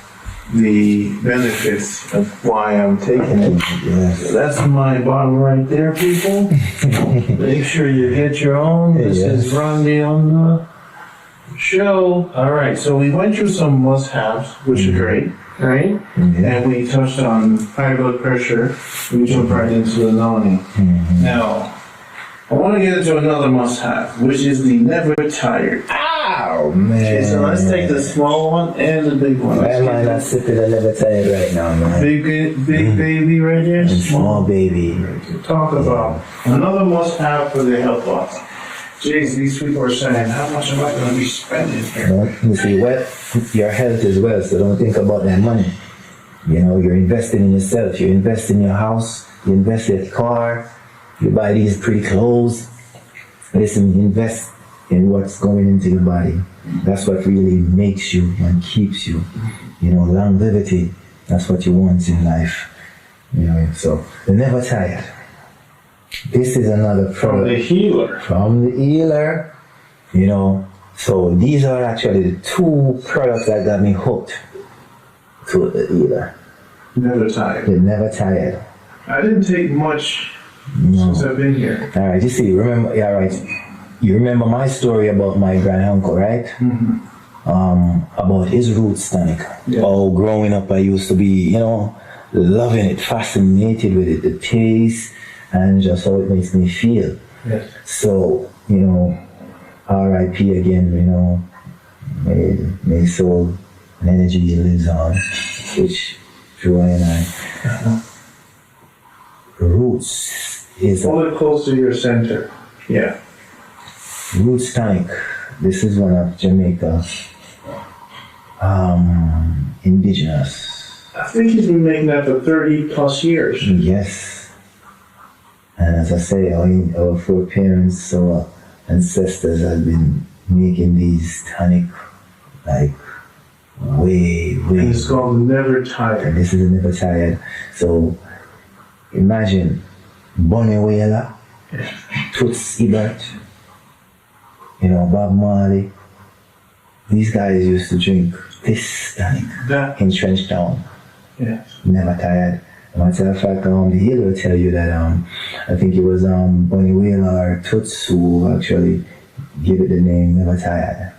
the benefits of why I'm taking it. Yes. So that's my bottle right there, people. Make sure you get your own. This is Randy on the show. All right, so we went through some must-haves, which are great, right? Mm-hmm. And we touched on high blood pressure. We jumped right into the noni. Mm-hmm. Now, I want to get into another must-have, which is the never tired. Oh, man. Okay, so let's take the small one and the big one. Why am I not sipping a never tired right now, man? Big baby right here. And small baby. Talk about another must-have for the health box. Jeez, these people are saying, how much am I going to be spending here? Well, you see, your health as well, so don't think about that money. You know, you're investing in yourself. You invest in your house. You invest in your car. You buy these pretty clothes. Listen, invest in what's going into your body. That's what really makes you and keeps you. You know, longevity. That's what you want in life. You know, so you're never tired. This is another product. From the healer. From the healer. You know, so these are actually the two products that got me hooked to the healer. Never tired. You're never tired. I didn't take much since I've been here. All right, you see, remember, yeah, right. You remember my story about my granduncle, right? Mm-hmm. About his roots tonic. Yeah. Oh, growing up, I used to be, you know, loving it, fascinated with it, the taste, and just how it makes me feel. Yes. So, you know, R.I.P. again, you know, may soul and energy lives on. which Joy and I. Roots is Hold it close to your center. Yeah. Roots tonic. This is one of Jamaica's indigenous. I think he's been making that for 30 plus years. Yes. And as I say, our foreparents, our ancestors have been making these tonic like way. And it's called Never Tired. And this is Never Tired. So imagine Bonnie Whaler, Toots Ebert, Bob Marley. These guys used to drink this tonic in Trenchtown. Yes. Never Tired. Matter of fact, the Hill will tell you that I think it was Bonnie Whaler or Toots who actually gave it the name Never Tired.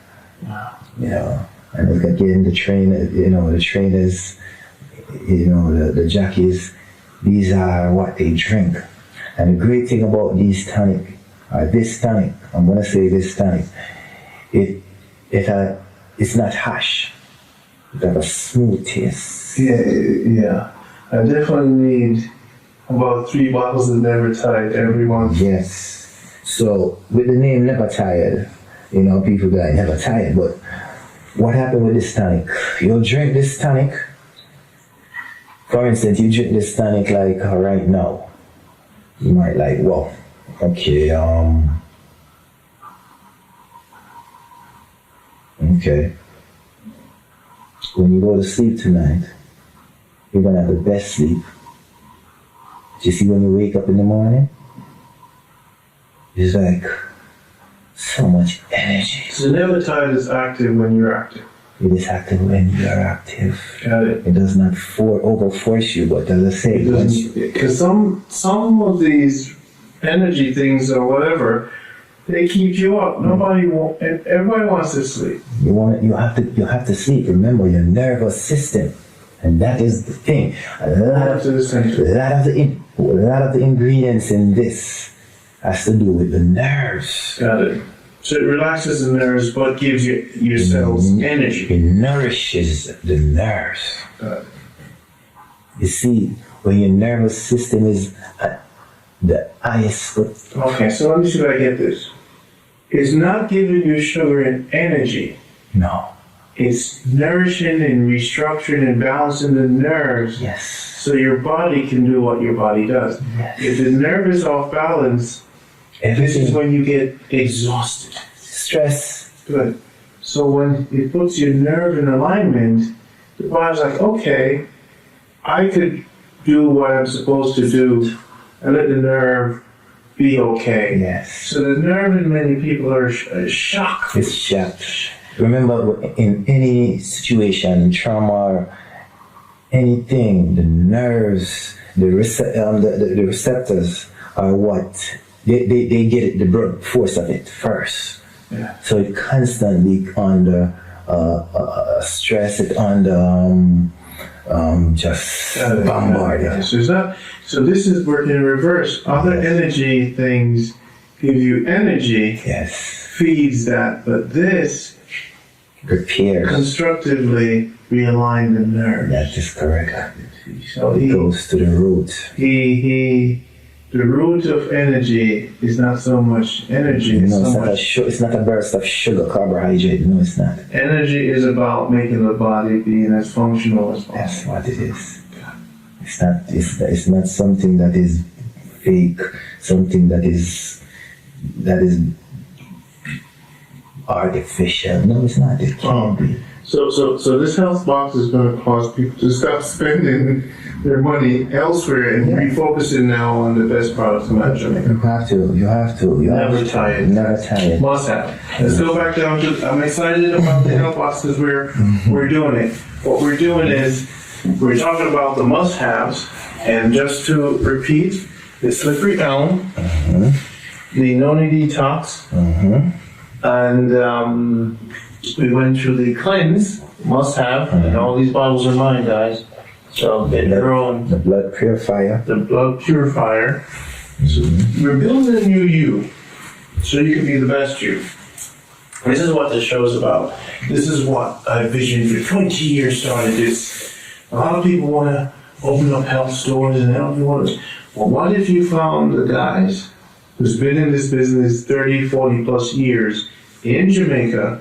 Wow. And again, the trainers, the jockeys, these are what they drink. And the great thing about this tonic, I'm gonna say this tonic, it's not harsh. It has a smooth taste. Yeah. I definitely need about 3 bottles of Never Tired every month. Yes. So with the name Never Tired, people go like Never Tired, but what happened with this tonic? You'll drink this tonic. For instance, you drink this tonic like right now. You might like, well, okay, okay. When you go to sleep tonight, you're gonna have the best sleep. But you see when you wake up in the morning, it's like so much energy. So Never Tired is active when you're active. It is active when you are active. Got it. It does not overforce you, but as I say, because some of these energy things or whatever, they keep you up. Everybody wants to sleep. You have to sleep. Remember your nervous system, and that is the thing. A lot of the ingredients in this has to do with the nerves. Got it. So it relaxes the nerves, but gives your cells energy. It nourishes the nerves. Got it. You see, when your nervous system is at the highest. Okay, so let me see if I get this. It's not giving you sugar and energy. No. It's nourishing and restructuring and balancing the nerves. Yes. So your body can do what your body does. Yes. If the nerve is off balance, this is when you get exhausted. Stress. Good. So when it puts your nerve in alignment, the body's like, okay, I could do what I'm supposed to do and let the nerve be okay. Yes. So the nerve in many people are shocked. It's shocked. Remember, in any situation, trauma, or anything, the nerves, the receptors are what they get it, the blood force of it first. Yeah. So it constantly under stress, it under just bombarded. So this is working in reverse. Other energy things give you energy. Yes. Feeds that, but this prepares. Constructively realign the nerves. That is correct. So it goes to the root. The root of energy is not so much energy. It's not a burst of sugar, carbohydrate. No, it's not. Energy is about making the body being as functional as possible. That's what it is. It's not something that is fake, something that is artificial. No, it's not. It can't be. So this health box is going to cause people to stop spending their money elsewhere and refocusing now on the best products in Jamaica. You have to. Never tired. Never tired. Must have. Let's go back down to. I'm excited about the health box because we're doing it. What we're doing is we're talking about the must-haves, and just to repeat, the slippery elm, the noni detox, and we went through the cleanse, must-have, and all these bottles are mine, guys. So get your own. The blood purifier. The blood purifier. So we're building a new you, so you can be the best you. This is what this show is about. This is what I visioned for 20 years started this A lot of people want to open up health stores and health stores. Well, what if you found the guys who's been in this business 30, 40 plus years in Jamaica,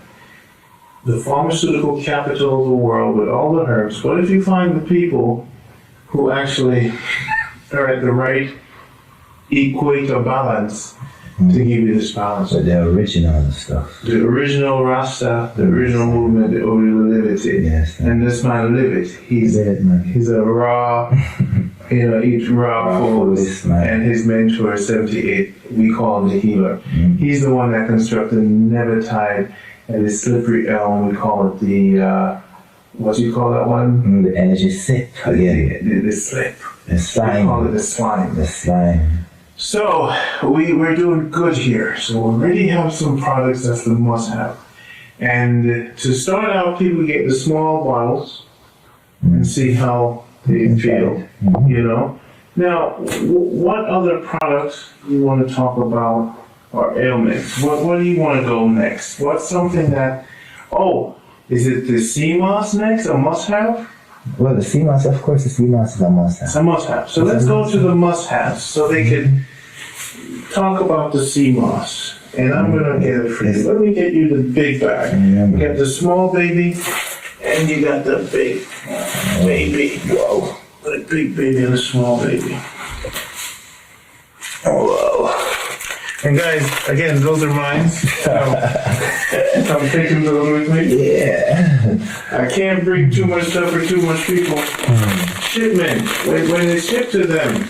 the pharmaceutical capital of the world with all the herbs? What if you find the people who actually are at the right equator balance to give you this balance? But the original stuff. The original Rasta, the original movement, the original liberty. Yes. And this man live it. He's a raw, eats raw foods. And his mentor, 78, we call him the healer. He's the one that constructed Never Tide and the slippery elm. We call it the, what do you call that one? The energy sip again. The slip. The slime. We call it the slime. The slime. So we're doing good here. So we already have some products that's the must-have. And to start out, people get the small bottles and see how they feel, Now, what other products you want to talk about or ailments? What do you want to go next? What's something that, is it the sea moss next, a must-have? Well, the sea moss, of course, the sea moss is a must-have. It's a must-have. So let's go to the must-haves so they can talk about the sea moss. And I'm going to get it for you. Let me get you the big bag. You got the small baby and you got the big baby. Whoa. The big baby and the small baby. Whoa. And guys, again, those are mine. I'm taking those with me. Yeah. I can't bring too much stuff for too much people. Shipment, when they ship to them,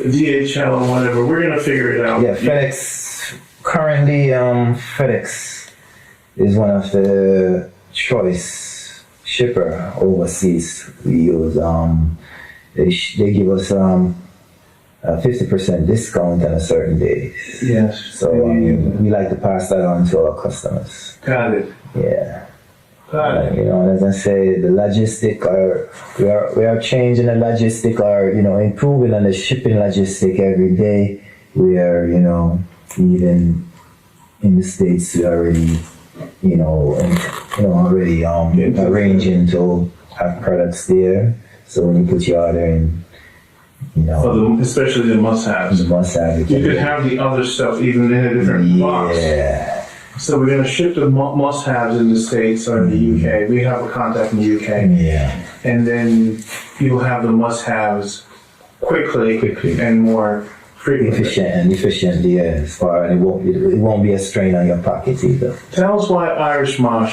DHL or whatever, we're gonna figure it out. Yeah, FedEx. Currently, FedEx is one of the choice shipper overseas. We use they give us a 50% discount on a certain day. Yes. So we like to pass that on to our customers. Got it. Yeah. Got it. As I say, the logistic we are changing the logistic improving on the shipping logistic every day. We are, even in the States, we already, already arranging to have products there. So when you put your order in, especially the must-haves. the must-have. You could have the other stuff even in a different box. Yeah. So we're going to ship the must-haves in the States or in the UK. We have a contact in the UK. Yeah. And then you'll have the must-haves quickly and more frequently. Efficiently, as far, and it won't be a strain on your pockets either. Tell us why Irish moss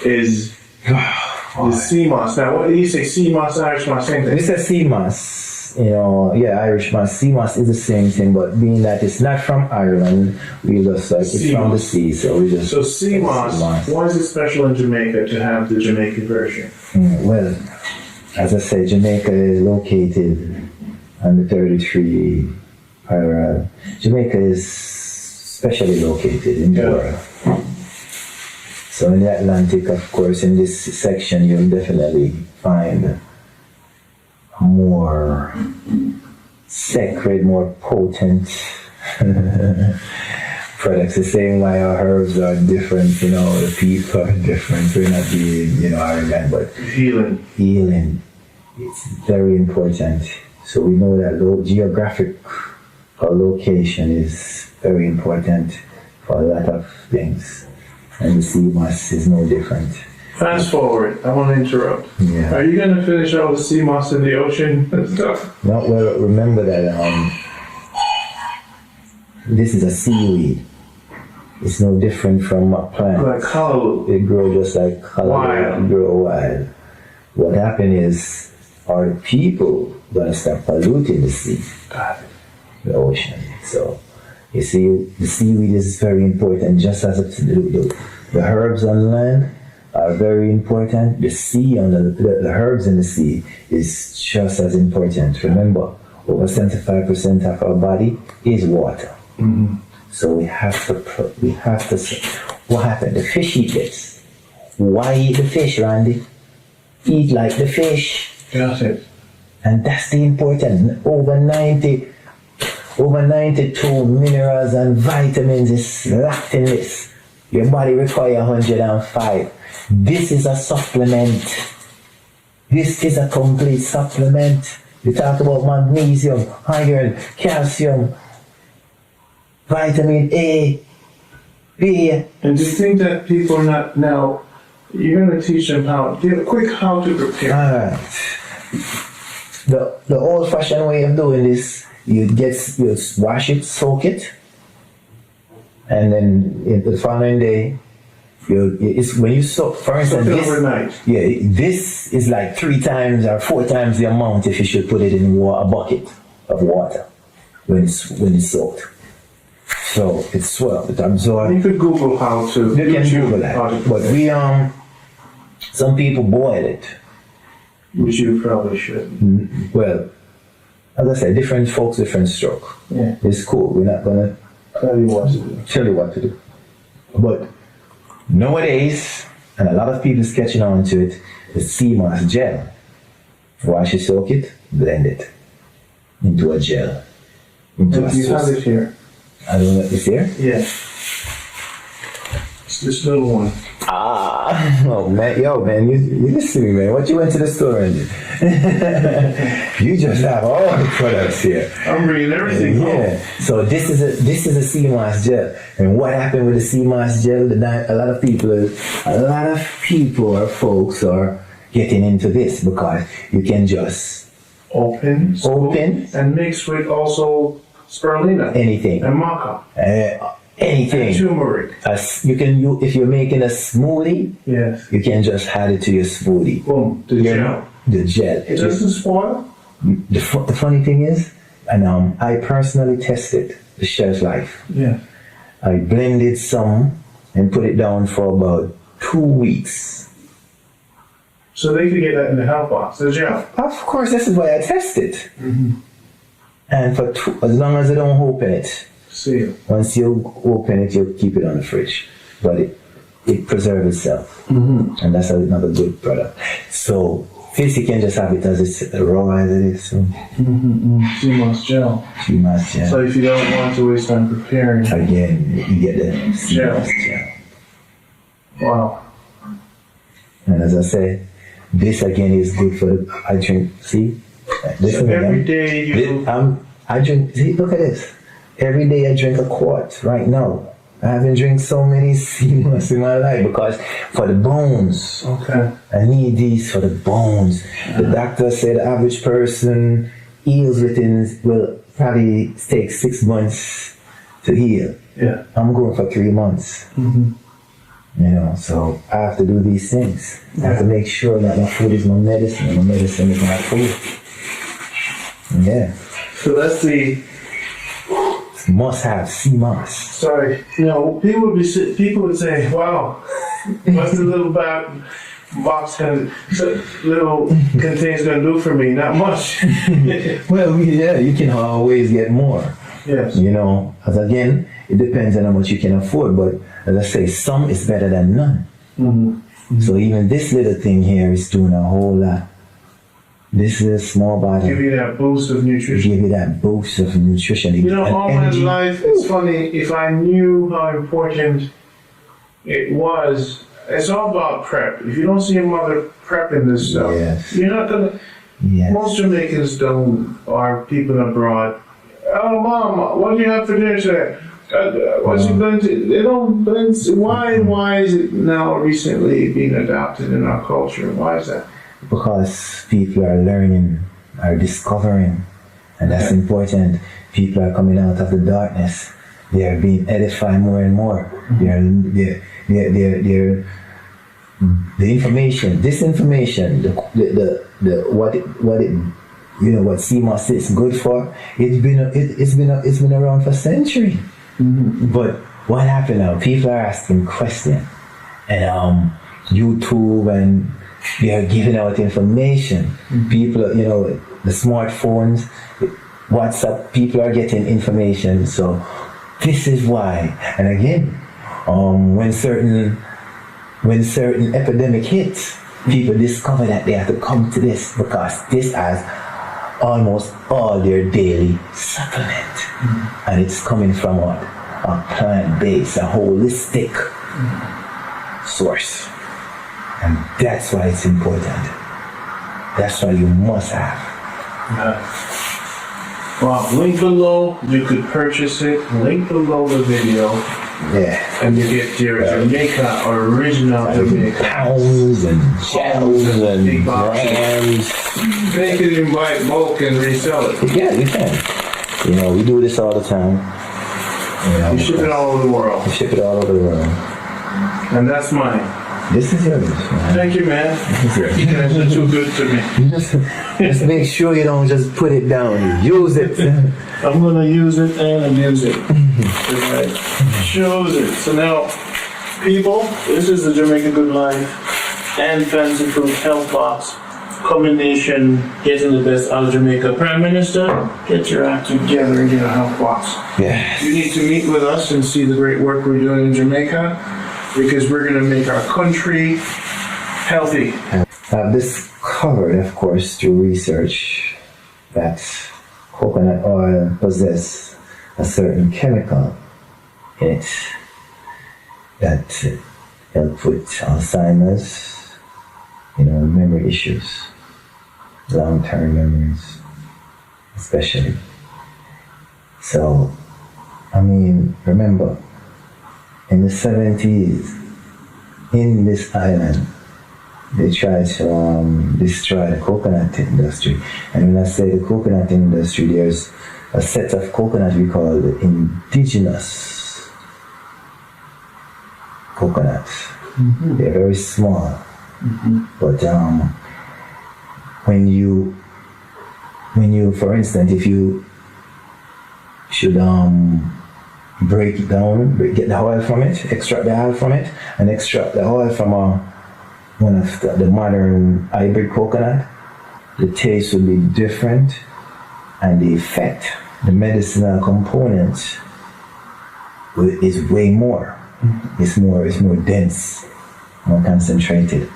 is the sea moss. Now, what do you say? Sea moss, Irish moss, same thing. This is sea moss. Irish moss. Sea moss is the same thing, but being that it's not from Ireland, we just it's from the sea, so we just. So sea moss. Why is it special in Jamaica to have the Jamaican version? Well, as I said, Jamaica is located on the 33 parallel. Jamaica is specially located in the world. So in the Atlantic, of course, in this section, you'll definitely find more sacred, more potent products. The same way our herbs are different, the people are different. We're not being, arrogant, but healing. It's very important. So we know that geographic location is very important for a lot of things. And the sea moss is no different. Fast forward, I want to interrupt. Yeah. Are you going to finish all the sea moss in the ocean and stuff? No, well, remember that this is a seaweed. It's no different from a plant. Like callaloo. It grows just like callaloo. It grow wild. What happened is, our people gonna start polluting the sea, the ocean. So, you see, the seaweed is very important, just as the herbs on land are very important. The sea the herbs in the sea is just as important. Remember, over 75% of our body is water. Mm-hmm. So we have to, what happened? The fish eat this. Why eat the fish, Randy? Eat like the fish. Got it. And that's the important. Over 92 minerals and vitamins is locked in this. Your body requires 105. This is a supplement. This is a complete supplement. We talk about magnesium, iron, calcium, vitamin A, B. And do you think that people are not now? You're going to teach them give a quick how to prepare. Alright. The old-fashioned way of doing this, you wash it, soak it, and then the following day, it's when you soak. For instance, overnight. This is like 3 times or 4 times the amount if you should put it in a bucket of water when it's soaked. So it's swell, it absorbs. You could Google how to. You can Google that. But we some people boil it. Which you probably should. Well, as I said, different folks, different stroke. Yeah. It's cool. We're not gonna Tell you what to do. tell you what to do. But nowadays, and a lot of people is catching on to it, the sea moss gel. Wash it, soak it, blend it into a gel. Into a You have sauce. it here. I don't know if it's here. Yeah. It's this little one. Oh man, you listen to me, man. What you went to the store and did? You just have all the products here. I'm bringing everything home. Yeah. So this is a sea moss gel, and what happened with the sea moss gel? A lot of people or folks are getting into this because you can just Open. Open. And mix with also spirulina. anything, And maca. anything. And turmeric. If you're making a smoothie, Yes. you can just add it to your smoothie. Boom. The gel. The gel. It doesn't spoil. The funny thing is, and I personally tested the shelf life. Yeah. I blended some and put it down for about 2 weeks. So they could get that in the health box. The gel. Of course, this is why I test it. Mm-hmm. And as long as I don't open it, See. once you open it, you keep it on the fridge. But it preserves itself. Mm-hmm. And that's another good product. So this you can just have it as it's raw as it is. So Sea moss gel. you must So if you don't want to waste time preparing. again, you get the Gel. gel. Wow. And as I said, this again is good for I drink. See, this So every day you. I drink. See, look at this. Every day I drink a quart. Right now, I haven't drank so many sea moss in my life because for the bones. Okay. I need these for the bones. The doctor said the average person heals will probably take 6 months to heal. Yeah. I'm going for 3 months. Mm-hmm. So I have to do these things. I have to make sure that my food is my medicine and my medicine is my food. Yeah. So that's the. Must have sea moss. Sorry. People would say, "Wow, what's the little box little contains going to do for me? Not much." Well, yeah, you can always get more. Yes. As again, it depends on how much you can afford, but as I say, some is better than none. Mm-hmm. So even this little thing here is doing a whole lot. This is a small bottle. Give you that boost of nutrition. Give you that boost of nutrition. All energy. my life, it's funny, if I knew how important it was, it's all about prep. If you don't see your mother prepping this stuff, Yes. you're not going to. Yes. Most Jamaicans don't, or people abroad. Oh, Mom, what do you have for dinner today? What's you going to? They don't. Why is it now recently being adopted in our culture? Why is that? Because people are learning, are discovering, and that's important. People are coming out of the darkness. They are being edified more and more. They're the information, this information, what CMOS is good for. It's been around for centuries. Mm-hmm. But what happened now? People are asking questions, and YouTube and they are giving out information. Mm-hmm. People, the smartphones, WhatsApp, people are getting information. So this is why. And again, when certain epidemic hits, people discover that they have to come to this because this has almost all their daily supplement. Mm-hmm. And it's coming from a plant base, a holistic source. And that's why it's important. That's why you must have. Well, link below, you could purchase it. Link below the video. Yeah. And you get your Jamaica original Jamaica. Pounds and shells and big boxes. grams. They can even buy it bulk and resell it. Yeah, you can. You know, we do this all the time. You know, You ship it all over the world. we ship it all over the world. And that's mine. This is yours, man. Thank you, man. This is yours. You guys are too good to me. You just make sure you don't just put it down. Use it. I'm gonna use it and abuse it. Right. Choose it. So now, people, this is the Jamaica Good Life and Fancy Fruit Health Box combination, getting the best out of Jamaica. Prime Minister, get your act together and get a health box. Yes. You need to meet with us and see the great work we're doing in Jamaica, because we're gonna make our country healthy. I've discovered, of course, through research, that coconut oil possesses a certain chemical in it that helps with Alzheimer's, memory issues, long-term memories, especially. So, remember, in the 70s, in this island, they tried to destroy the coconut industry. And when I say the coconut industry, there's a set of coconut we call the indigenous coconuts. Mm-hmm. They're very small. Mm-hmm. But when you, for instance, if you should break it down, get the oil from it, extract the oil from it, and extract the oil from one of the modern hybrid coconut, the taste will be different, and the effect, the medicinal component, is way more. Mm-hmm. It's more dense, more concentrated,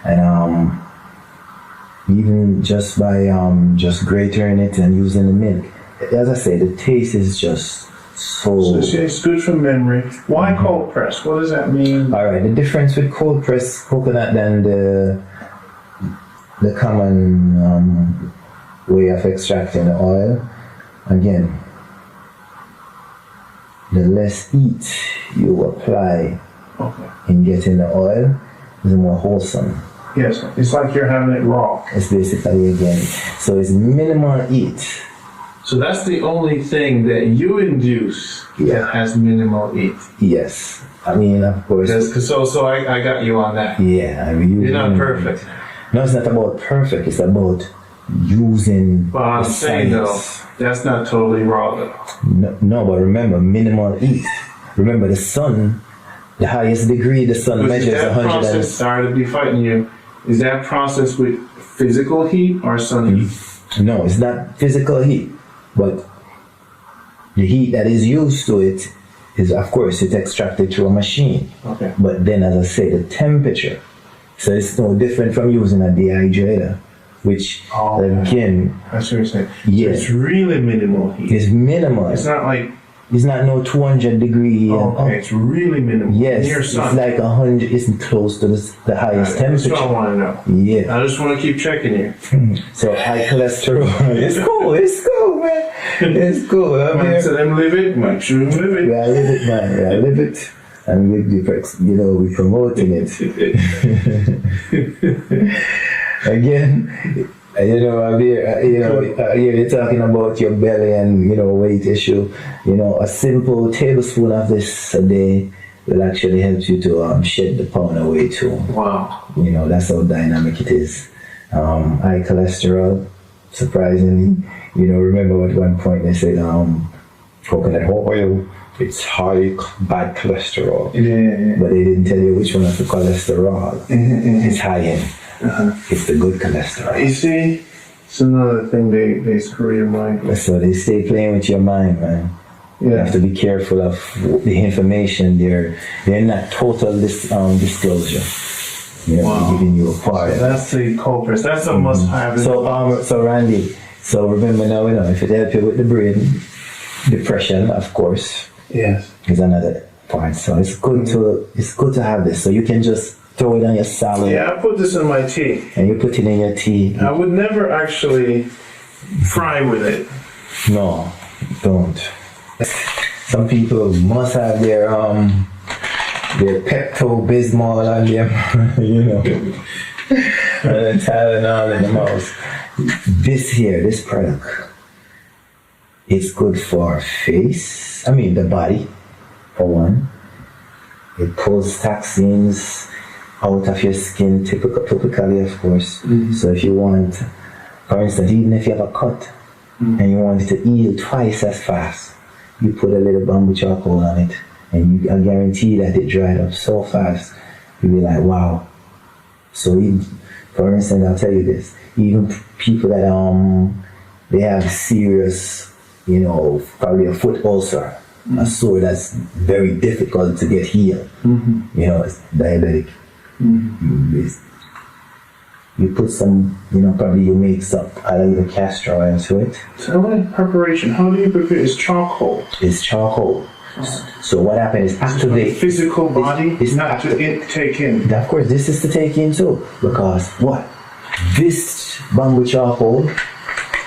and even just by just grating it and using the milk, as I say, the taste is just so it's good for memory. Why cold press? What does that mean? All right, the difference with cold pressed coconut than the common way of extracting the oil, again, the less heat you apply in getting the oil, the more wholesome. Yes, it's like you're having it raw. It's basically, again, so it's minimal heat. So that's the only thing that you induce that has minimal heat. Yes. Of course. So I got you on that. Yeah. You're not perfect. No, it's not about perfect. It's about using But I'm saying though, that's not totally raw though. No, but remember, minimal heat. Remember, the sun, the highest degree the sun measures 100. Sorry to be fighting you. Is that process with physical heat or sun heat? No, it's not physical heat. But the heat that is used to it is, of course, it's extracted through a machine. Okay. But then, as I say, the temperature. So it's no different from using a dehydrator, which, again... That's what you're saying. Yes. So it's really minimal heat. It's minimal. It's not like... It's not no 200 degree. It's really minimal. Yes, Near sun. it's like 100. It's close to the highest temperature. That's what I want to know. Yeah. I just want to keep checking you. So high cholesterol. It's cool, man. It's cool. So them live it, make sure you live it. Yeah, I live it, man. Yeah, I live it. And we promoting it. Again, I'm here, you're talking about your belly and, weight issue. A simple tablespoon of this a day will actually help you to shed the pound away too. Wow. That's how dynamic it is. High cholesterol, surprisingly. Remember at one point they said coconut oil, it's high bad cholesterol. Yeah. But they didn't tell you which one of the cholesterol is high in. It's the good cholesterol. You see, it's another thing they screw your mind. So they stay playing with your mind, man. Yeah. You have to be careful of the information. They're not total disclosure. They're giving you a part. So that's the culprit. That's a must-have. So Randy. So remember now, if it helps you with the brain, depression, of course. Yes. Is another part. So it's good to have this. So you can just throw it on your salad. Yeah, I put this in my tea. And you put it in your tea. I would never actually fry with it. No, don't. Some people must have their Pepto-Bismol on them, you know, and Tylenol in the mouth. This product, it's good for the body, for one. It pulls toxins out of your skin, typically, of course. So if you want, for instance, even if you have a cut and you want it to heal twice as fast, you put a little bamboo charcoal on it, and I guarantee that it dried up so fast, you'll be like, wow. So even, for instance, I'll tell you this, even people that they have serious, probably a foot ulcer, a sore that's very difficult to get healed, it's diabetic. You put some, probably you mix up a little castor oil to it. So what preparation? How do you prepare? It's charcoal. It's charcoal. So what happens is after the physical body, it's not to take in. Of course, this is to take in too, because what? This bamboo charcoal,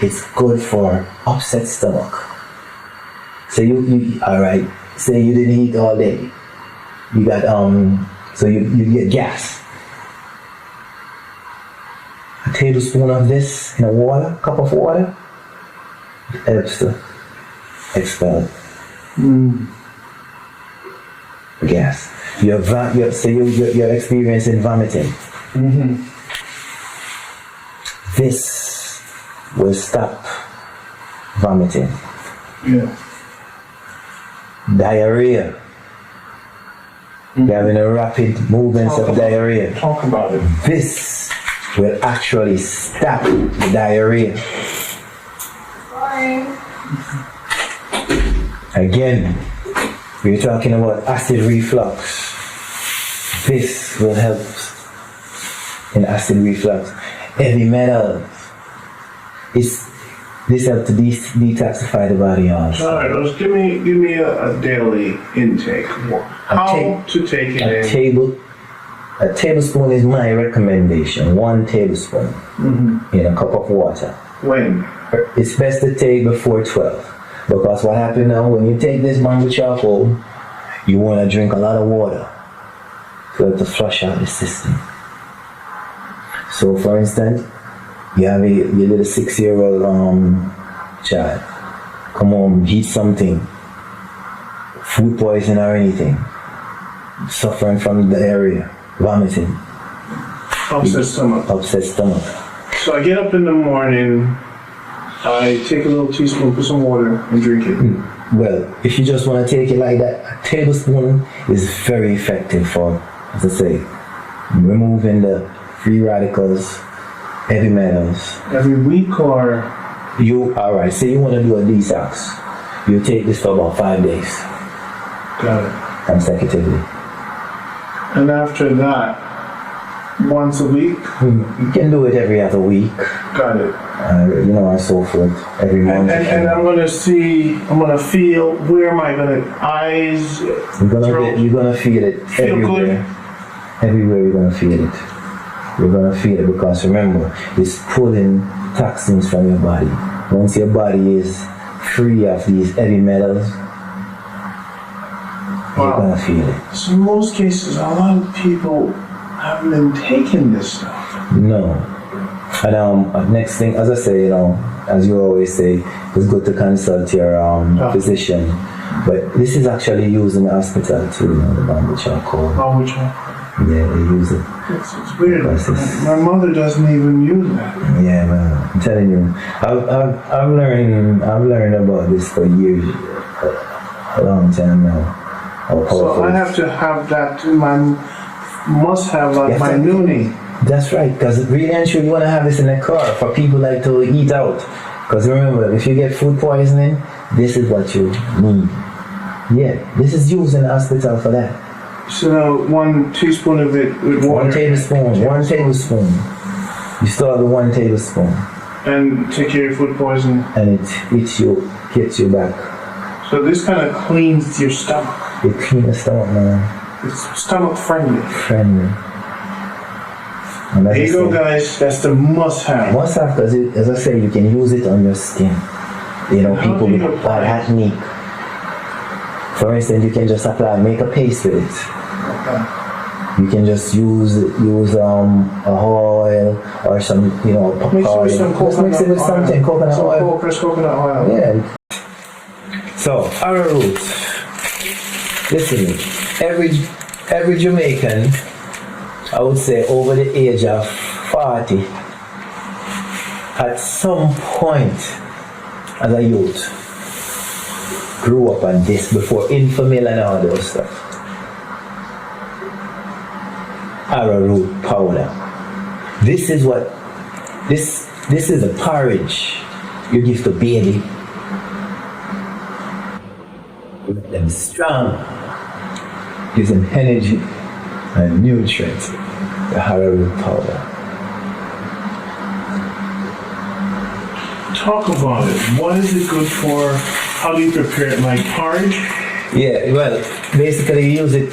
it's good for upset stomach. So you all right? Say you didn't eat all day. You got so you get gas. A tablespoon of this in a cup of water, helps to expel gas. You're experiencing vomiting. This will stop vomiting. Yeah. Diarrhea. You're having a rapid movements of diarrhea. Talk about it. This will actually stop the diarrhea. Again, we're talking about acid reflux. This will help in acid reflux. Heavy metals. This helps to detoxify the body also. All right, let's give me a daily intake. How to take it in? A tablespoon is my recommendation. 1 tablespoon in a cup of water. When? It's best to take before 12. Because what happens now, when you take this bamboo charcoal, you want to drink a lot of water to flush out the system. So for instance, you have your little 6-year-old child. Come home, eat something. Food poisoning or anything. Suffering from the area. Vomiting. Upset stomach. Upset stomach. So I get up in the morning, I take a little teaspoon, put some water, and drink it. Well, if you just want to take it like that, a tablespoon is very effective for, as I say, removing the free radicals, heavy metals. Every week or? Alright, say you want to do a detox. You take this for about 5 days. Got it. Consecutively. And after that, once a week? You can do it every other week. Got it. And so forth. Every month. And I'm gonna feel, where am I gonna, eyes, throat? You're gonna feel it everywhere. Good? Everywhere you're gonna feel it. You're gonna feel it because remember, it's pulling toxins from your body. Once your body is free of these heavy metals, you're gonna feel it. So in most cases, a lot of people haven't been taking this stuff. No. And next thing, as I say, as you always say, it's good to consult your physician. But this is actually used in the hospital too, the bamboo charcoal. Bamboo charcoal. Yeah, they use it. It's weird. My mother doesn't even use that. Yeah, man. I'm telling you, I've learned about this for years, a long time now. So I have to have that in my must-have, like my noonie. That's right, because really and truly you want to have this in a car for people like to eat out. Because remember, if you get food poisoning, this is what you need. Yeah, this is used in the hospital for that. So now 1 teaspoon of it with water. 1 tablespoon. 1 tablespoon. You start with 1 tablespoon. And take care of food poisoning. And it gets you back. So this kind of cleans your stomach. It clean the stomach, man. It's stomach friendly. Friendly. And There you go, guys. That's the must-have. Must have, because as I say, you can use it on your skin. You know, How people do you with apply bad acne. For instance, you can just apply, make a paste with it. Okay. You can just use a oil or some, Mix it with some just mix it with something, coconut some oil. fresh coconut oil. Yeah. So arrowroot. Listen, every Jamaican, I would say over the age of 40, at some point as a youth, grew up on this before Infamil and all those stuff. Arrowroot powder. This is what this is the porridge you give to baby. Make them strong. Gives them energy and nutrients. The arrowroot powder. Talk about it. What is it good for? How do you prepare it? Like porridge? Yeah, well, basically you use it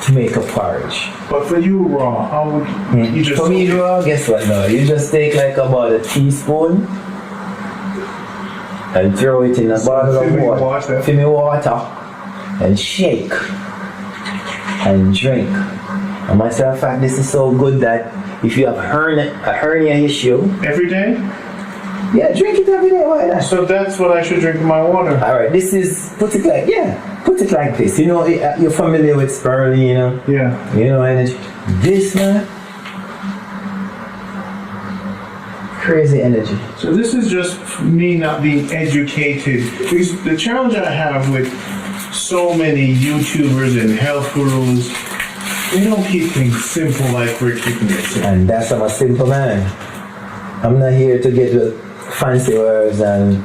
to make a porridge. But for you, raw, how would you just... For me, raw, guess what now? You just take like about a teaspoon and throw it in a bottle of water. Fill me water and shake and drink. And matter of fact, this is so good that if you have a hernia issue... Every day? Yeah, drink it every day. Why not? So that's what I should drink in my water. Alright, this is, put it like this. You know, you're familiar with spirulina. Yeah. You know, energy. This, man, crazy energy. So this is just me not being educated. Because the challenge I have with so many YouTubers and health gurus, they don't keep things simple like we're keeping it simple. And that's I'm a simple man. I'm not here to get the fancy words, and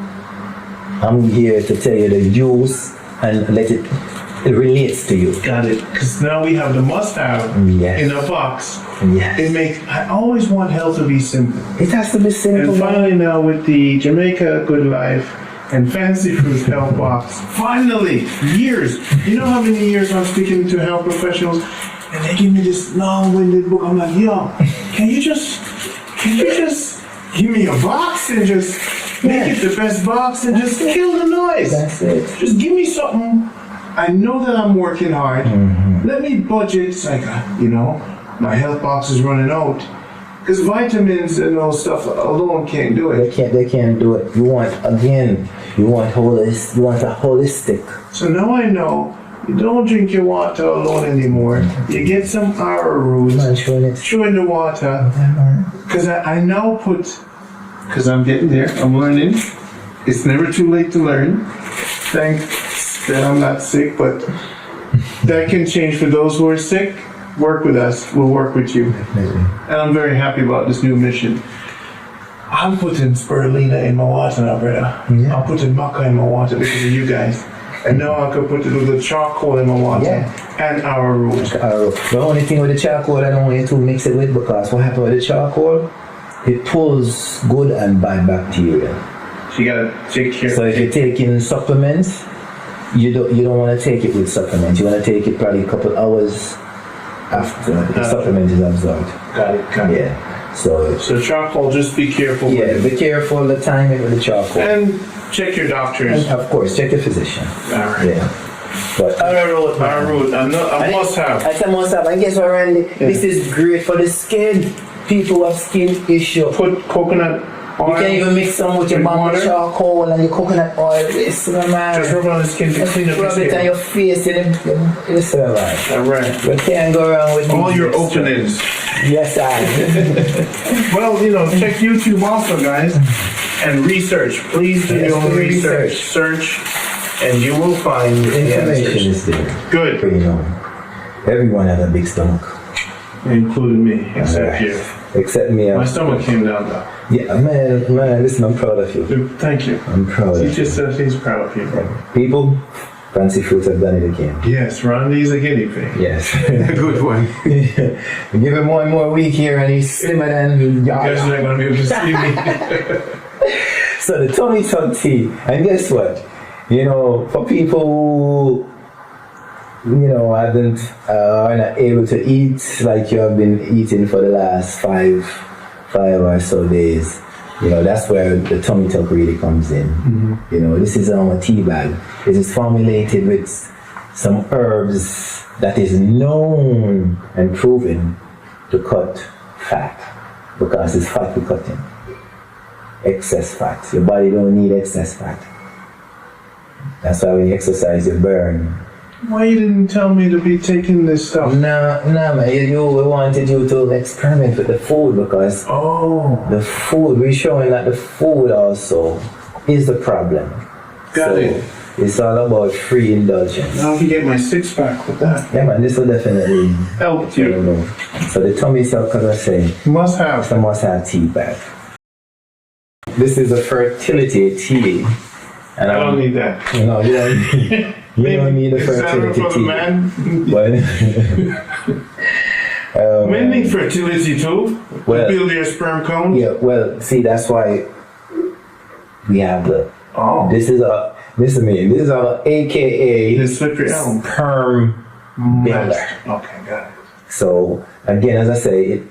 I'm here to tell you the use and let it relates to you. Got it. Because now we have the must-have Yes. in a box. Yes. I always want health to be simple. It has to be simple. And finally now with the Jamaica Good Life and Fancy Fruit Health Box, finally, years. You know how many years I'm speaking to health professionals and they give me this long-winded book. I'm like, yo, can you just give me a box and just make it the best box and just kill the noise? That's it. Just give me something. I know that I'm working hard. Let me budget. It's like, my health box is running out. Because vitamins and all stuff alone can't do it. They can't do it. You want a holistic. So now I know you don't drink your water alone anymore. You get some arrowroot, throw in the water. Because I now because I'm getting there, I'm learning. It's never too late to learn. Thanks that I'm not sick, but that can change for those who are sick. Work with us, we'll work with you. And I'm very happy about this new mission. I'm putting spirulina in my water now, brother. Yeah. I'm putting maca in my water because of you guys. And now I can put a little charcoal in my water and arrowroot. The only thing with the charcoal I don't want you to mix it with, because what happens with the charcoal, it pulls good and bad bacteria. So you gotta take care. So if you're taking supplements, you don't want to take it with supplements. You want to take it probably a couple hours after the supplement is absorbed. Got it. Yeah. So charcoal, just be careful with it. be careful the timing with the charcoal. And check your doctors. And of course, check your physician. Alright. Yeah. But Arrowroot, I must have. I said must have. And guess what, Randy? This is great for the skin. People who have skin issue. Put coconut oil. You can even mix some with your bamboo charcoal and your coconut oil. Listen, man. Just rub it on the skin to clean up your Rub it skin. on your face. Listen, man. Alright. You can't go around with All these your extra- openings. Yes, I. Well, check YouTube also, guys, and research. Please do your own research. Search, and you will find The information is there. Good, You know, everyone has a big stomach. including me, except you. Except me. My stomach came down though. Yeah, man, listen, I'm proud of you. Thank you. I'm proud He of you. just said he's proud of you. People, Fancy Fruits have done it again. Yes, Randy's a guinea pig. Yes. Good one. Give him one more week here and he's slimmer than You guys are not going to be able to see me. So the tummy tuck tea, and guess what? For people I haven't, are not able to eat like you have been eating for the last five or so days, that's where the tummy tuck really comes in. This is a tea bag. It is formulated with some herbs that is known and proven to cut fat, because it's fat we're cutting. Excess fat. Your body don't need excess fat. That's why when you exercise, you burn. Why you didn't tell me to be taking this stuff? No, man. We wanted you to experiment with the food, because the food, we're showing that the food also is the problem. Got it. It's all about free indulgence. Now I can get my six-pack with that. Yeah, man, this will definitely help you. So the tummy tuck, as I say, Must have. it's a must-have tea bag. This is a fertility tea. And I don't need that. No, you don't need, you don't need a fertility for tea. the man? Men need fertility too. Well, to build their sperm cones. Yeah, well, see, that's why we have this is our AKA The slippery elm. sperm builder. Okay, got it. So again, as I say,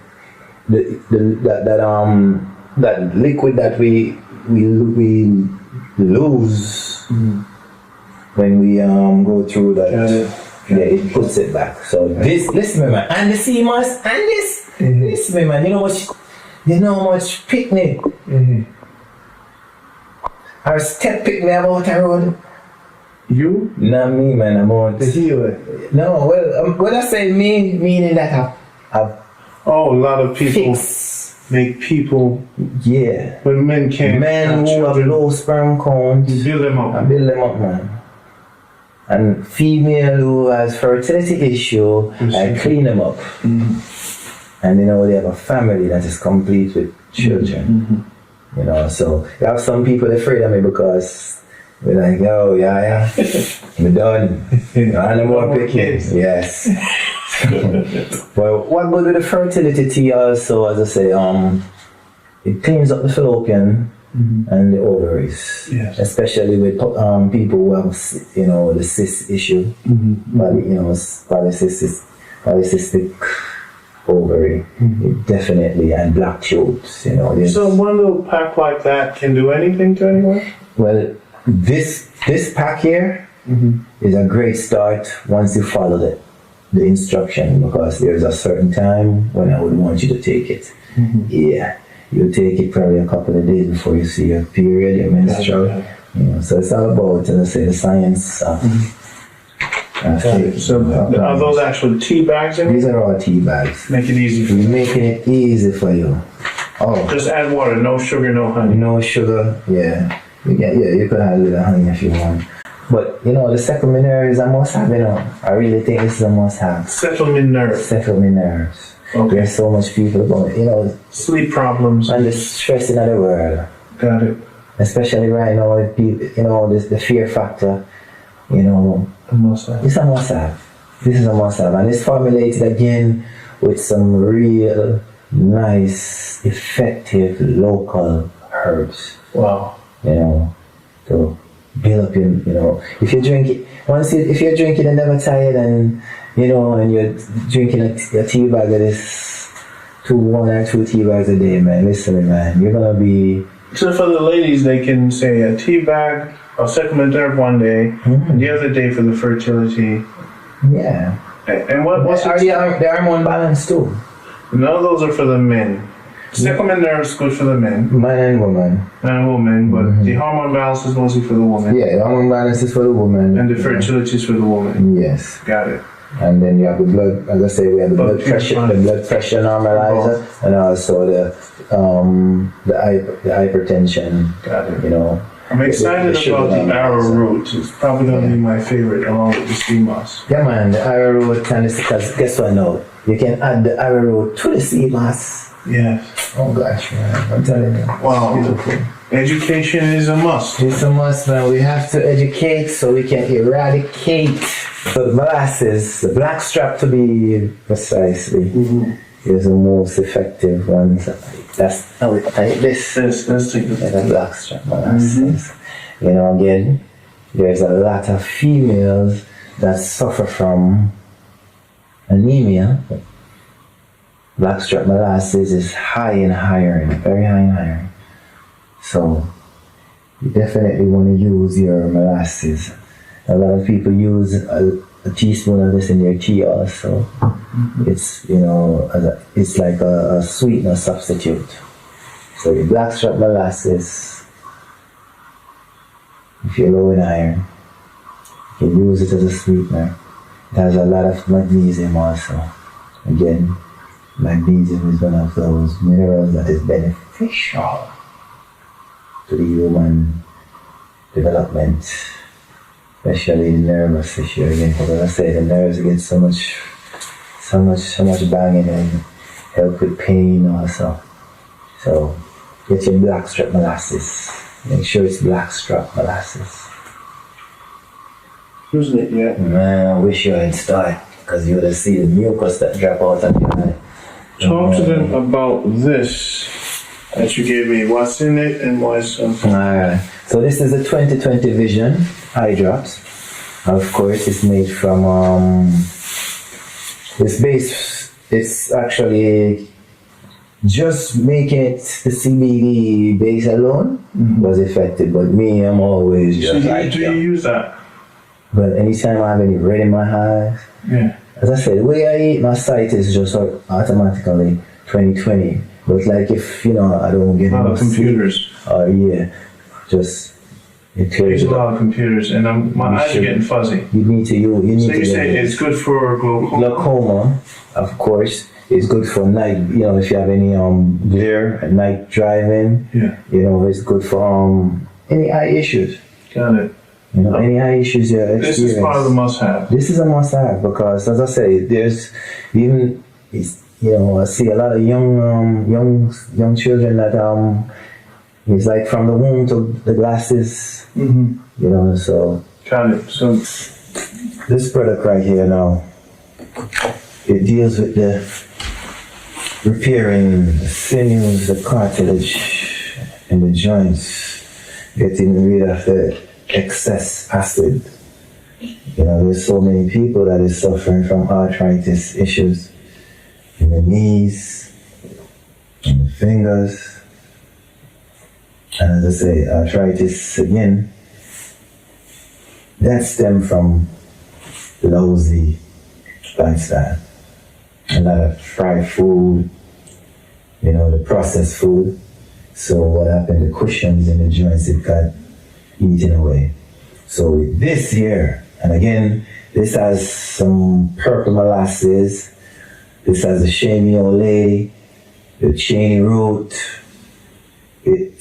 that liquid that we lose when we go through that, it puts it back. So listen, man, and the sea moss, and this, listen, man, you know how much picnic. Our step pick me about the road. You? Not me, man. About the healer. No, well, when I say me, meaning that I've a lot of people make people. Yeah. But men can't. Men who have low sperm counts. Build them up. I build them up, man. And female who has fertility issue, I clean them up. And they have a family that is complete with children. So you have some people afraid of me because we're like, oh yeah, we're done. No more picking. Yes. Well, what good with the fertility tea also, as I say, it cleans up the fallopian and the ovaries, especially with people who have, the cyst issue, polycystic ovary, definitely, and black tubes, So one little pack like that can do anything to anyone? Well, this pack here is a great start once you follow the instruction, because there's a certain time when I would want you to take it. Yeah, you take it probably a couple of days before you see your period, your menstrual. So it's all about, as I say, the science. So are those actual tea bags in These are all tea bags. Make it easy for you. We're making it easy for you. Just add water, no sugar, no honey. No sugar, yeah. You can add a little honey if you want. But the settlement nerves, I must have, I really think this is a must have. Settlement nerves. Settlement nerves. Okay. There's so much people going, sleep problems. And the stress in the world. Got it. Especially right now, with people, the fear factor, A must have. It's a must have. This is a must have. And it's formulated again with some real nice, effective local herbs. Wow. To build up your, if you drink it, if you're drinking and never tired and you're drinking a tea bag of this, 1 or 2 tea bags a day, man, listen, man, you're gonna be. So for the ladies, they can say a tea bag of settlement herb one day, and the other day for the fertility. Yeah. And what's the hormone balance too? No, those are for the men. Settlement nerve is good for the men. Man and woman. Man and woman, but the hormone balance is mostly for the woman. Yeah, the hormone balance is for the woman. And the fertility is for the woman. Yes. Got it. And then you have the blood, as I say, we have the blood pressure normalizer, and also the hypertension. Got it. I'm excited about the arrowroot. It's probably going to be my favorite along with the sea moss. Yeah, man, the arrowroot, because guess what now? You can add the arrowroot to the sea moss. Yes. Oh gosh, man, I'm telling you. Wow. Beautiful. Education is a must. It's a must, man. We have to educate so we can eradicate the molasses, the blackstrap to be precisely. Is the most effective one. That's how it like this. Let's take this. The blackstrap molasses. Again, there's a lot of females that suffer from anemia, blackstrap molasses is high in iron, very high in iron. So you definitely want to use your molasses. A lot of people use a teaspoon of this in their tea also. It's, it's like a sweetener substitute. So your blackstrap molasses, if you're low in iron, you can use it as a sweetener. It has a lot of magnesium also. Again, magnesium is one of those minerals that is beneficial to the human development, especially the nervous tissue. Again, because as I say, the nerves get so much banging and help with pain also. So get your blackstrap molasses. Make sure it's blackstrap molasses. Using it yet? Man, I wish you had started, because you would have seen the mucus that drop out of your eye. Talk to them about this that you gave me. What's in it and what's Alright. So this is a 2020 Vision eye drops. Of course, it's made from it's actually just making it the CBD base alone was effective, but me, I'm always just do you use that? But anytime I have any red in my eyes, Yeah. as I said, the way I eat, my sight is just automatically 20/20. But like if, I don't get A lot of computers. just it I clears use a it up. lot of computers and my eyes are getting fuzzy. You need to So you say it's good for glaucoma, of course. It's good for night, if you have any glare at night driving. Yeah. It's good for any eye issues. Got it. Any eye issues you experience. This is part of the must-have. This is a must-have because, as I say, there's even I see a lot of young children that it's like from the womb to the glasses. So. Got it. So This product right here now, it deals with the repairing the sinews, the cartilage, and the joints, getting rid of the excess acid. There's so many people that is suffering from arthritis issues in the knees, in the fingers, and as I say, arthritis again, that stems from lousy lifestyle. A lot of fried food, the processed food. So what happened, the cushions in the joints, it got eaten away. So with this here, and again, this has some purple molasses, this has the shamey old lady, the cheney root. It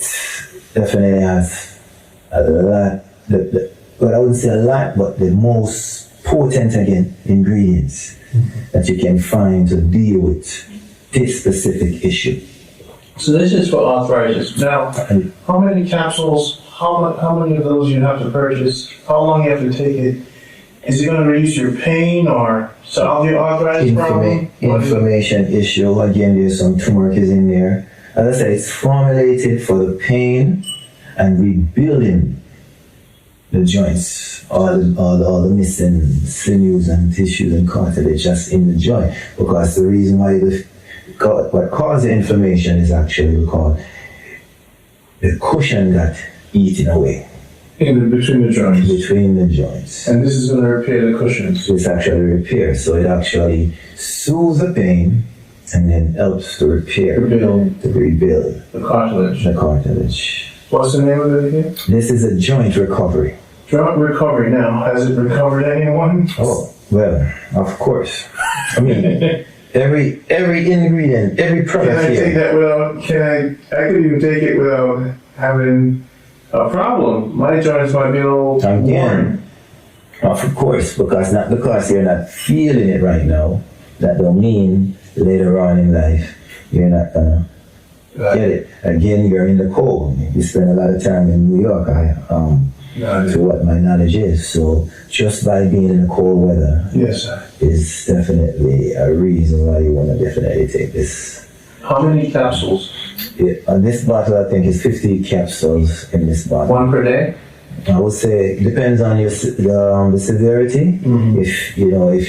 definitely has a lot, but I wouldn't say a lot, but the most potent, again, ingredients that you can find to deal with this specific issue. So this is for arthritis. Now, how many capsules, how many of those you have to purchase, how long you have to take it? Is it going to reduce your pain or solve your arthritis problem? Inflammation issue, again, there's some turmeric is in there. As I said, it's formulated for the pain and rebuilding the joints, all the missing sinews and tissues and cartilage just in the joint. Because the reason why what causes the inflammation is actually because the cushion got eaten away. Between the joints. Between the joints. And this is going to repair the cushions. It's actually repair, so it actually soothes the pain and then helps to rebuild the cartilage. The cartilage. What's the name of it again? This is a joint recovery. Joint recovery. Now, has it recovered anyone? Oh, well, of course. I mean, every ingredient, every product Can I here. take that without? I could even take it without having a problem. My joints might be a little worn. Of course, because you're not feeling it right now. That don't mean later on in life you're not gonna get it. Again, you're in the cold. You spend a lot of time in New York. To what my knowledge is. So just by being in the cold weather, yes, sir, is definitely a reason why you want to definitely take this. How many capsules? On this bottle, I think is 50 capsules in this bottle. One per day? I would say it depends on the severity. If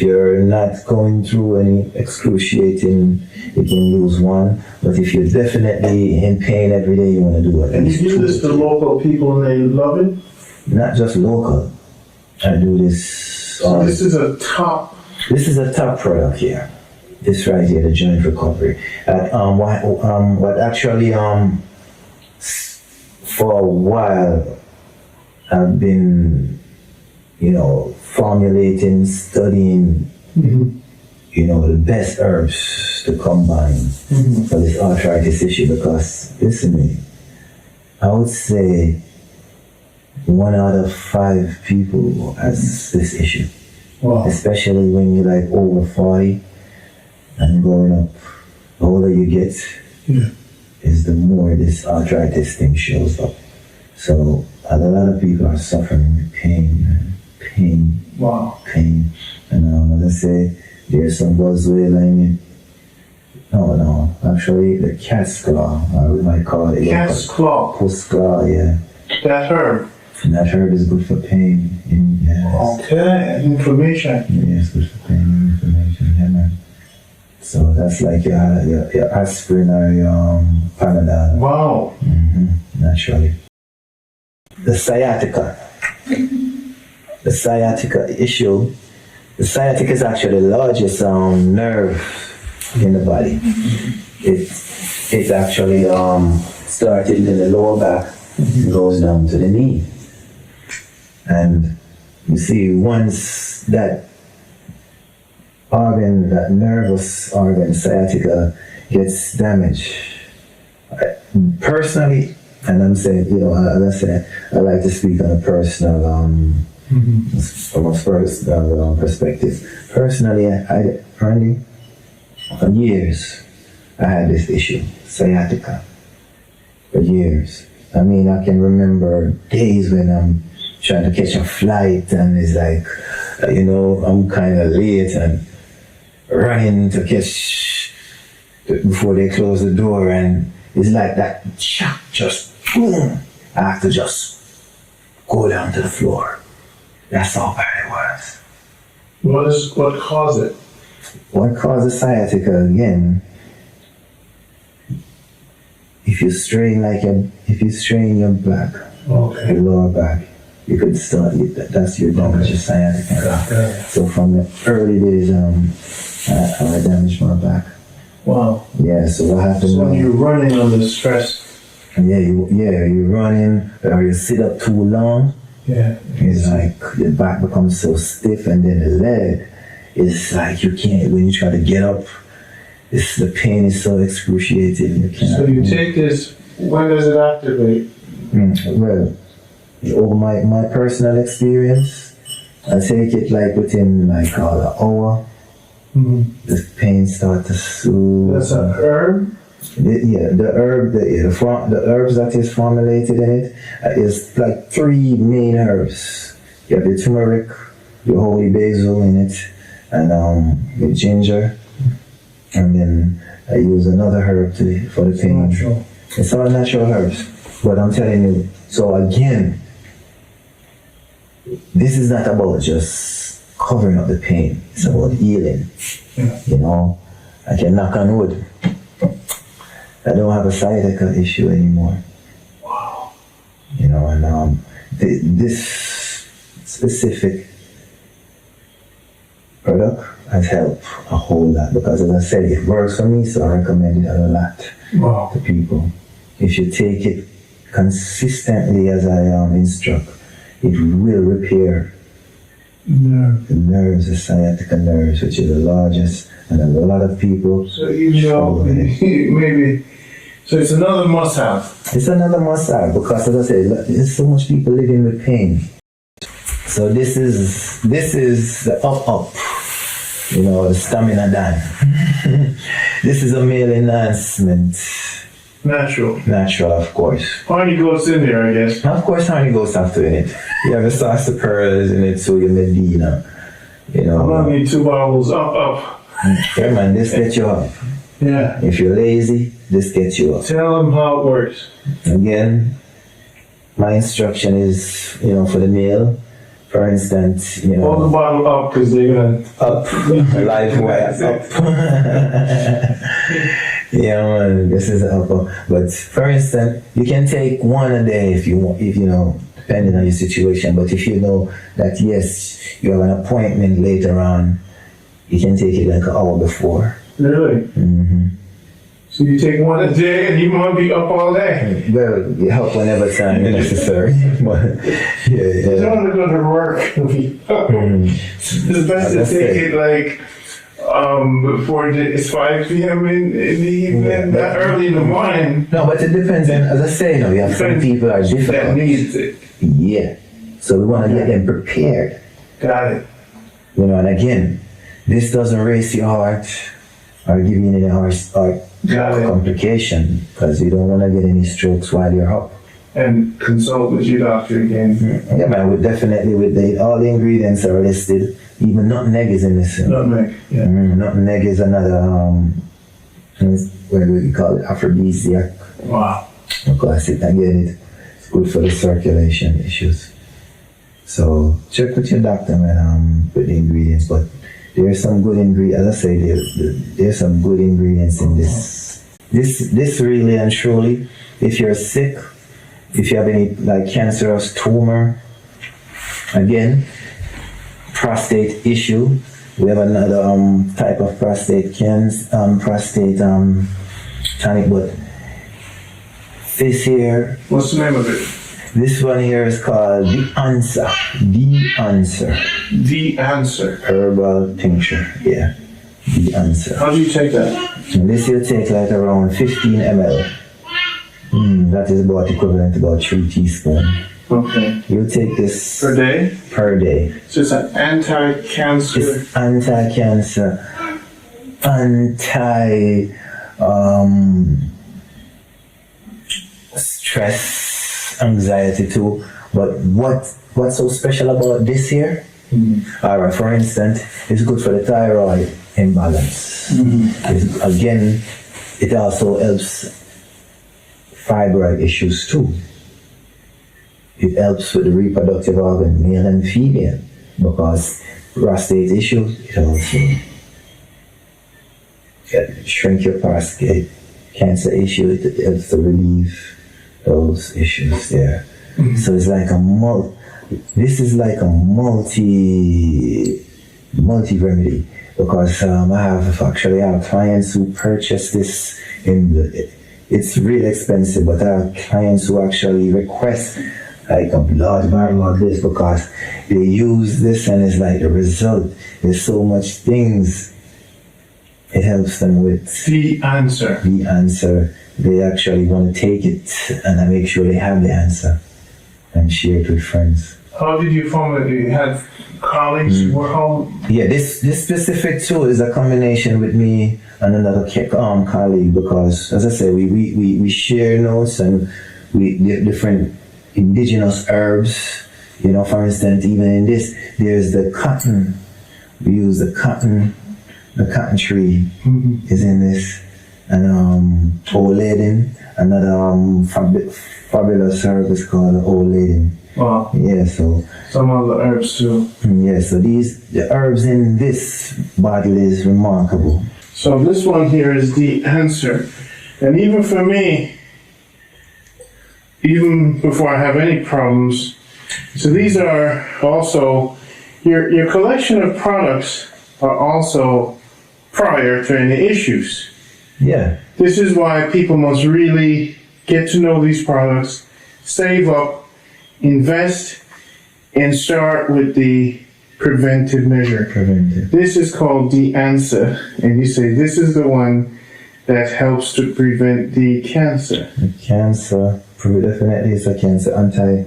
you're not going through any excruciating, you can use one. But if you're definitely in pain every day, you want to do it. And you do this to local people and they love it? Not just local. I do this. So this is a top. This is a top product here. This right here, the joint recovery. What actually for a while I've been, formulating, studying, the best herbs to combine for this arthritis issue. Because listen to me, I would say 1 out of 5 people has this issue. Wow. Especially when you're like over 40 and growing up. The older you get, is the more this arthritis thing shows up. So a lot of people are suffering with pain. Wow. Pain. And as I say, there's some buzzwell in it. No, actually the cat's claw, I might call it. Cat's claw. Puss claw, yeah. That herb. And that herb is good for pain. Yes. Okay, inflammation. Yeah, it's good for pain and inflammation, yeah, man. So that's like your aspirin or your Panadol. Wow. Naturally. The sciatica. The sciatica issue. The sciatica is actually the largest nerve in the body. It actually started in the lower back, goes down to the knee. And you see, once that organ, that nervous organ, sciatica, gets damaged, personally, and I'm saying, as I said, I like to speak on a personal, from a personal perspective. Personally, Randy, for years, I had this issue, sciatica, for years. I mean, I can remember days when I'm trying to catch a flight and it's like, I'm kind of late and running to catch before they close the door, and it's like that shock, just boom. I have to just go down to the floor. That's how bad it was. What caused it? What causes sciatica again? If you strain your back, your lower back, you could start that's your damage, your sciatica. So from the early days, I damaged my back. Wow. Yeah. So what happened? So when you're running under stress. You're running, or you sit up too long. Yeah. It's like the back becomes so stiff, and then the leg is like you can't. When you try to get up, the pain is so excruciating. You can't. So you take this. When does it activate? Well, over my personal experience, I take it like within like an hour. The pain starts to soothe. That's an herb? The herb, the herbs that is formulated in it is like 3 main herbs. You have the turmeric, your holy basil in it, and the ginger, and then I use another herb for the pain. Natural. It's all natural herbs, but I'm telling you. So again, this is not about just covering up the pain. It's about healing. Yeah. I can knock on wood. I don't have a sciatica issue anymore. Wow. And this specific product has helped a whole lot because, as I said, it works for me, so I recommend it a lot to people. If you take it consistently as I instruct, it will repair the nerves, the sciatica nerves, which is the largest, and a lot of people. So maybe. So it's another must-have. It's another must-have because, as I said, there's so much people living with pain. So this is the up, the stamina done. This is a meal enhancement. Natural, of course. Honey goes in there, I guess. Of course, honey goes after in it. You have a sauce of pearls in it, so you Medina. I'm gonna need 2 bottles up. Yeah, man, this gets you up. Yeah. If you're lazy, this gets you up. Tell them how it works. Again, my instruction is, for the male, for instance, Hold the bottle up because they're gonna. up, live wire up. Yeah, man, this is up. But for instance, you can take one a day if you want, depending on your situation. But if you know that yes, you have an appointment later on, you can take it like an hour before. Really? Mm-hmm. So you take one a day and you want to be up all day? Well, you help whenever time necessary. But You don't yeah. want to go to work. It's best to take it like before it's 5 p.m. in the evening, not early in the morning. No, but it depends on, as I say, you have some people are That difficult. needs it. Yeah. So we want to get them prepared. Got it. And again, this doesn't race your heart or give you any heart Got it. complication because you don't want to get any strokes while you're up. And consult with your doctor again. Yeah, man, all the ingredients are listed. Even nutmeg is in this. Nutmeg. Yeah. Nutmeg is another, what do we call it, aphrodisiac. Wow. Because it's good for the circulation issues. So check with your doctor, man, with the ingredients. But there's some good ingredients. As I say, there's some good ingredients in this. This really and truly, if you're sick, if you have any like cancerous tumor, again, prostate issue. We have another type of prostate tonic, but this here. What's the name of it? This one here is called The Answer. The Answer. The Answer. Herbal tincture. Yeah. The Answer. How do you take that? And this will take like around 15 ml. That is about equivalent to about 3 teaspoons. Okay. You take this Per day? per day. So it's an anti-cancer. It's anti-cancer, stress, anxiety too. But what's so special about this here? Alright, for instance, it's good for the thyroid imbalance. Again, it also helps fibroid issues too. It helps with the reproductive organ, male and female, because prostate issues, it also shrink your prostate. Cancer issue, it helps to relieve those issues there. So it's like this is like a multi remedy, because I have clients who purchase this it's really expensive, but I have clients who actually request like a large bottle of this because they use this and it's like the result. There's so much things it helps them with. The Answer. The Answer. They actually want to take it and I make sure they have the answer and share it with friends. How did you form it? You had colleagues who were home? Yeah, this specific tool is a combination with me and another colleague, because as I say, we share notes and we different indigenous herbs. For instance, even in this, there's the cotton. We use the cotton tree is in this, and old lady, another fabulous herb is called old lady. Wow. Yeah, so Some other herbs too. yeah, so the herbs in this bottle is remarkable. So this one here is The Answer. And even for me, even before I have any problems, so these are also, your collection of products are also prior to any issues. Yeah. This is why people must really get to know these products, save up, invest, and start with the preventive measure. Preventive. This is called The Answer, and you say this is the one that helps to prevent the cancer. The cancer, definitely is a cancer, anti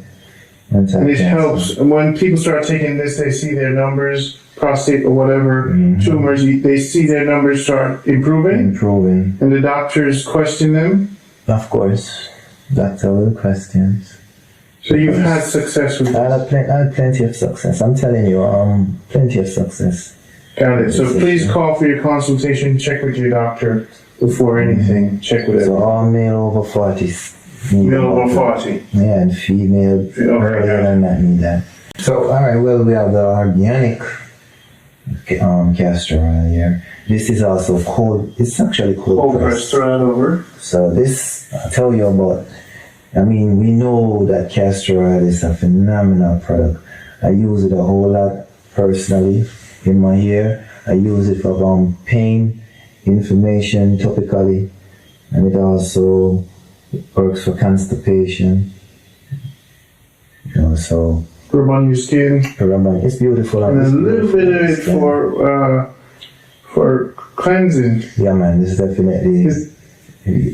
And it helps, when people start taking this, they see their numbers, prostate or whatever, tumors, they see their numbers start improving, and the doctors question them. Of course, that's all the questions. So you've had success with I this. had plenty of success. I'm telling you, plenty of success. Got it. So please call for your consultation, check with your doctor before anything, check with So it. all male over 40s, Male over 40. Yeah, and female earlier than that need that. So, alright, well, we have the organic castor oil here. This is also cold, it's actually cold pressed. Right over. So this, I'll tell you about, I mean, we know that castor oil is a phenomenal product. I use it a whole lot personally in my hair. I use it for pain, inflammation, topically, and it also works for constipation. You know, so Rub on your skin. it's beautiful. And a little bit of it for cleansing. Yeah, man, this is definitely.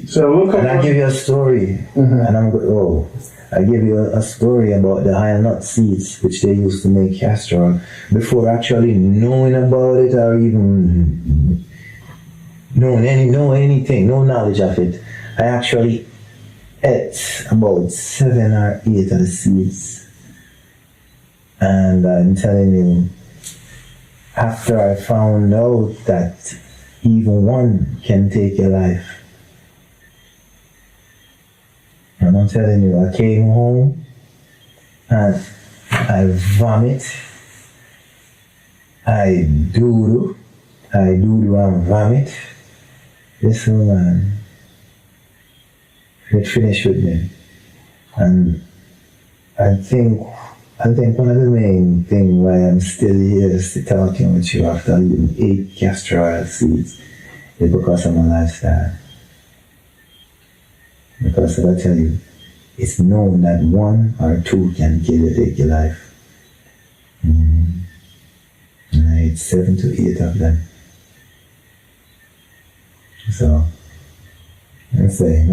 So look and I give you a story, and I give you a story about the high nut seeds which they used to make castor oil before actually knowing about it or even knowing anything, no knowledge of it. I actually ate about 7 or 8 of the seeds, and I'm telling you, after I found out that even one can take your life. And I'm telling you, I came home and I vomit, I doodle and vomit. This woman, it finished with me. And I think one of the main things why I'm still here, still talking with you after eating 8 castor oil seeds is because of my lifestyle. Because I tell you, it's known that 1 or 2 can take your life. And I ate 7 to 8 of them. So, let's say,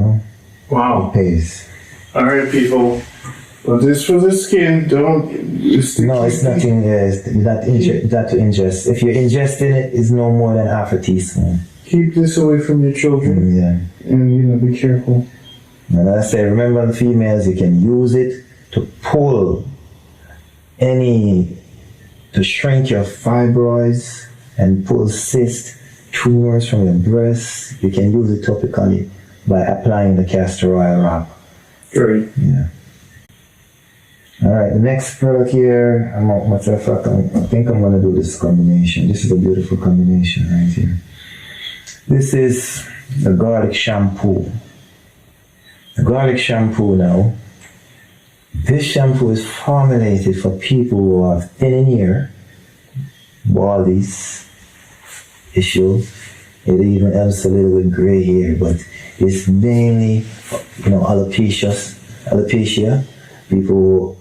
Wow. it pays. Alright, people. Well, this for the skin. Don't. No, it's nothing. It's not to ingest. If you're ingesting it, it's no more than half a teaspoon. Keep this away from your children. Yeah. And be careful. And I say, remember the females, you can use it to pull to shrink your fibroids and pull cysts, tumors from your breasts. You can use it topically by applying the castor oil wrap. Great. Yeah. All right, the next product here, I think I'm going to do this combination. This is a beautiful combination right here. This is the garlic shampoo. The garlic shampoo now, this shampoo is formulated for people who have thinning hair, baldies issue. It even helps a little with gray hair, but it's mainly, alopecia, people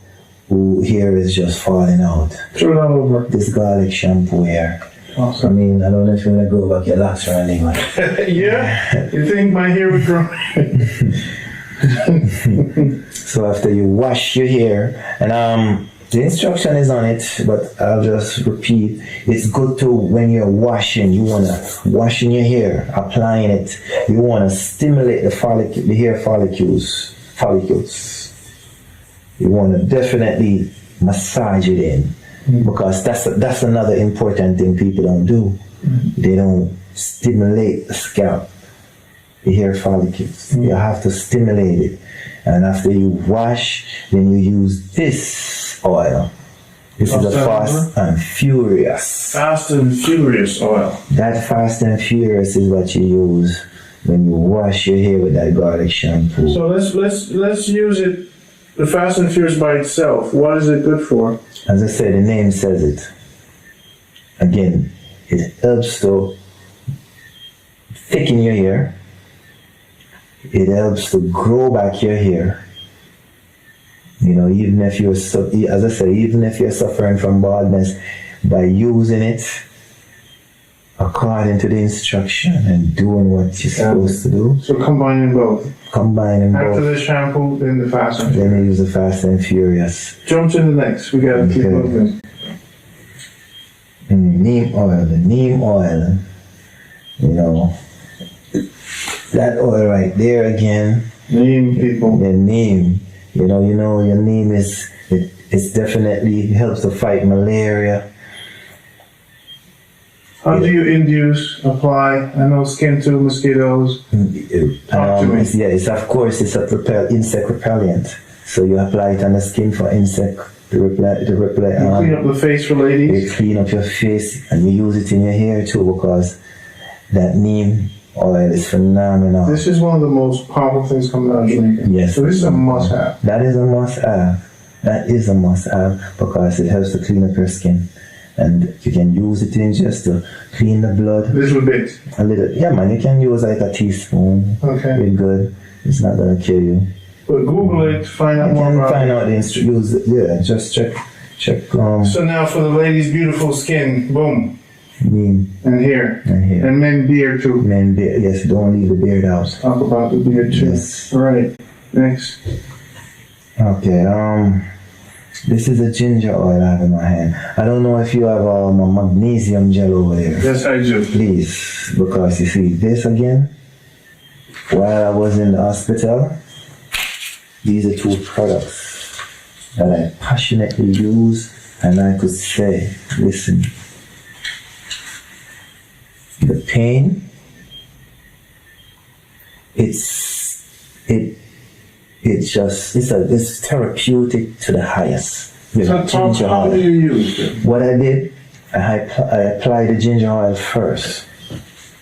who hair is just falling out. Throw it all over. This garlic shampoo here. Awesome. I mean, I don't know if you want to grow back your locks or anything. Yeah? You think my hair would grow? So after you wash your hair, and the instruction is on it, but I'll just repeat, it's good to, when you're washing, you want to washing your hair, applying it, you want to stimulate the hair follicles. You want to definitely massage it in, because that's another important thing people don't do. They don't stimulate the scalp, the hair follicles. You have to stimulate it. And after you wash, then you use this oil. This is a Fast and Furious. Fast and Furious oil. That Fast and Furious is what you use when you wash your hair with that garlic shampoo. So let's use it, the Fast and Furious by itself. What is it good for? As I said, the name says it. Again, it helps to thicken your hair. It helps to grow back your hair. Even if as I said, even if you're suffering from baldness, by using it according to the instruction and doing what you're supposed to do. So combining both. After the shampoo, then the Fast and Furious. Then you use the Fast and Furious. Jump to the next. We gotta keep moving. Neem oil. The neem oil. That oil right there again. Neem, people. Your neem. Your neem it's definitely helps to fight malaria. How do you induce, apply? I know skin to mosquitoes. Talk to me. It's of course it's a insect repellent. So you apply it on the skin for insect to repel. You clean up the face for ladies. You clean up your face and you use it in your hair too, because that neem oil is phenomenal. This is one of the most powerful things coming out of Jamaica. Yes. So this is a must-have. That is a must-have. That is a must-have because it helps to clean up your skin. And you can use it in just to clean the blood. Little bit. A little, yeah man, you can use like a teaspoon. Okay. It's good. It's not gonna kill you. But Google it, find out You more can about find it. out the use it, yeah, just check So now for the ladies' beautiful skin, boom. neem And here. and here. And men beard too. Men beard, yes, don't leave the beard out. Talk about the beard too. Yes. All right. Next. Okay, this is a ginger oil I have in my hand. I don't know if you have a magnesium gel over there. Yes, I do. Please, because you see, this again, while I was in the hospital, these are two products that I passionately use, and I could say, listen, the pain, it's therapeutic to the highest. So Ginger how oil. do you use it? What I did, I applied the ginger oil first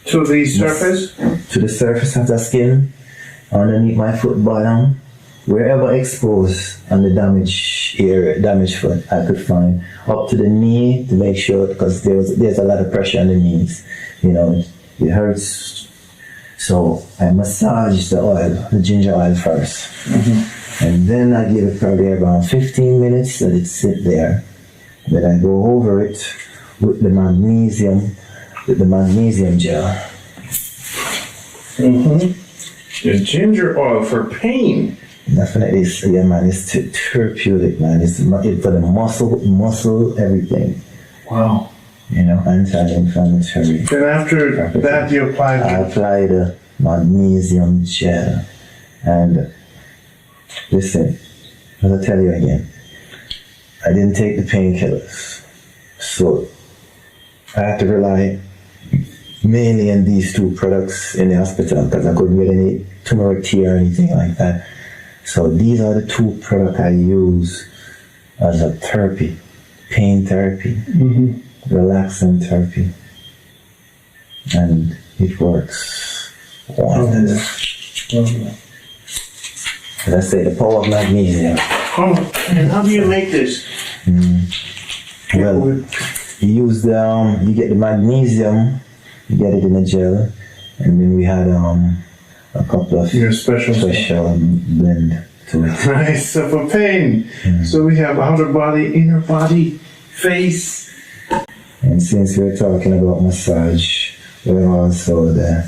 To the surface? to the surface of the skin, underneath my foot bottom, wherever exposed on the damaged foot I could find, up to the knee to make sure, because there's a lot of pressure on the knees, it hurts. So I massaged the ginger oil first. And then I give it probably around 15 minutes, let it sit there. Then I go over it with the magnesium gel. The ginger oil for pain. Definitely, yeah, man. It's therapeutic, man. It's for the muscle, everything. Wow. Anti-inflammatory. Then after that you apply I apply the magnesium gel, and listen, as I tell you again, I didn't take the painkillers, so I had to rely mainly on these two products in the hospital because I couldn't get any turmeric tea or anything like that. So these are the two products I use as a therapy, pain therapy, relaxing therapy, and it works wonders. As I say, the power of magnesium. And how do you make this? Well, you use you get the magnesium, you get it in a gel, and then we had a couple of Your special blend to it. Nice. So for pain, so we have outer body, inner body, face. And since we're talking about massage, we're also the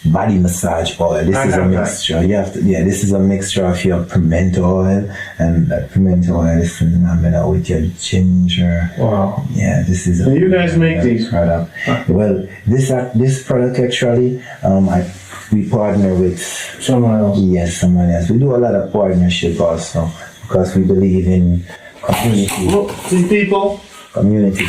body massage oil. This is a mixture. This is a mixture of your pimento oil, and that pimento oil is phenomenal with your ginger. Wow. Yeah, this is. You guys make these product. Well, this product actually, we partner with someone else. Yes, someone else. We do a lot of partnership also because we believe in community. Look, see people. Community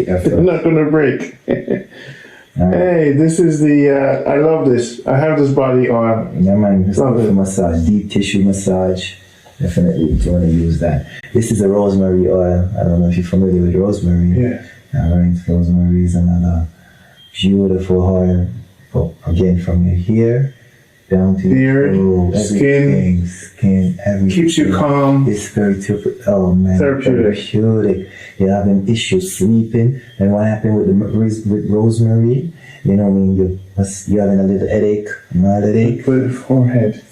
effort. They're not gonna break. Hey, this is I love this. I have this body oil. Yeah, man, it's good for massage, deep tissue massage. Definitely, you want to use that. This is a rosemary oil. I don't know if you're familiar with rosemary. Yeah. Alright, rosemary is another beautiful oil. Again, from your hair down to beard, your skin, everything. Keeps you calm. It's very therapeutic. You're having issues sleeping, and what happened with rosemary? You know, when you're having a little headache, mild headache. Put it forehead.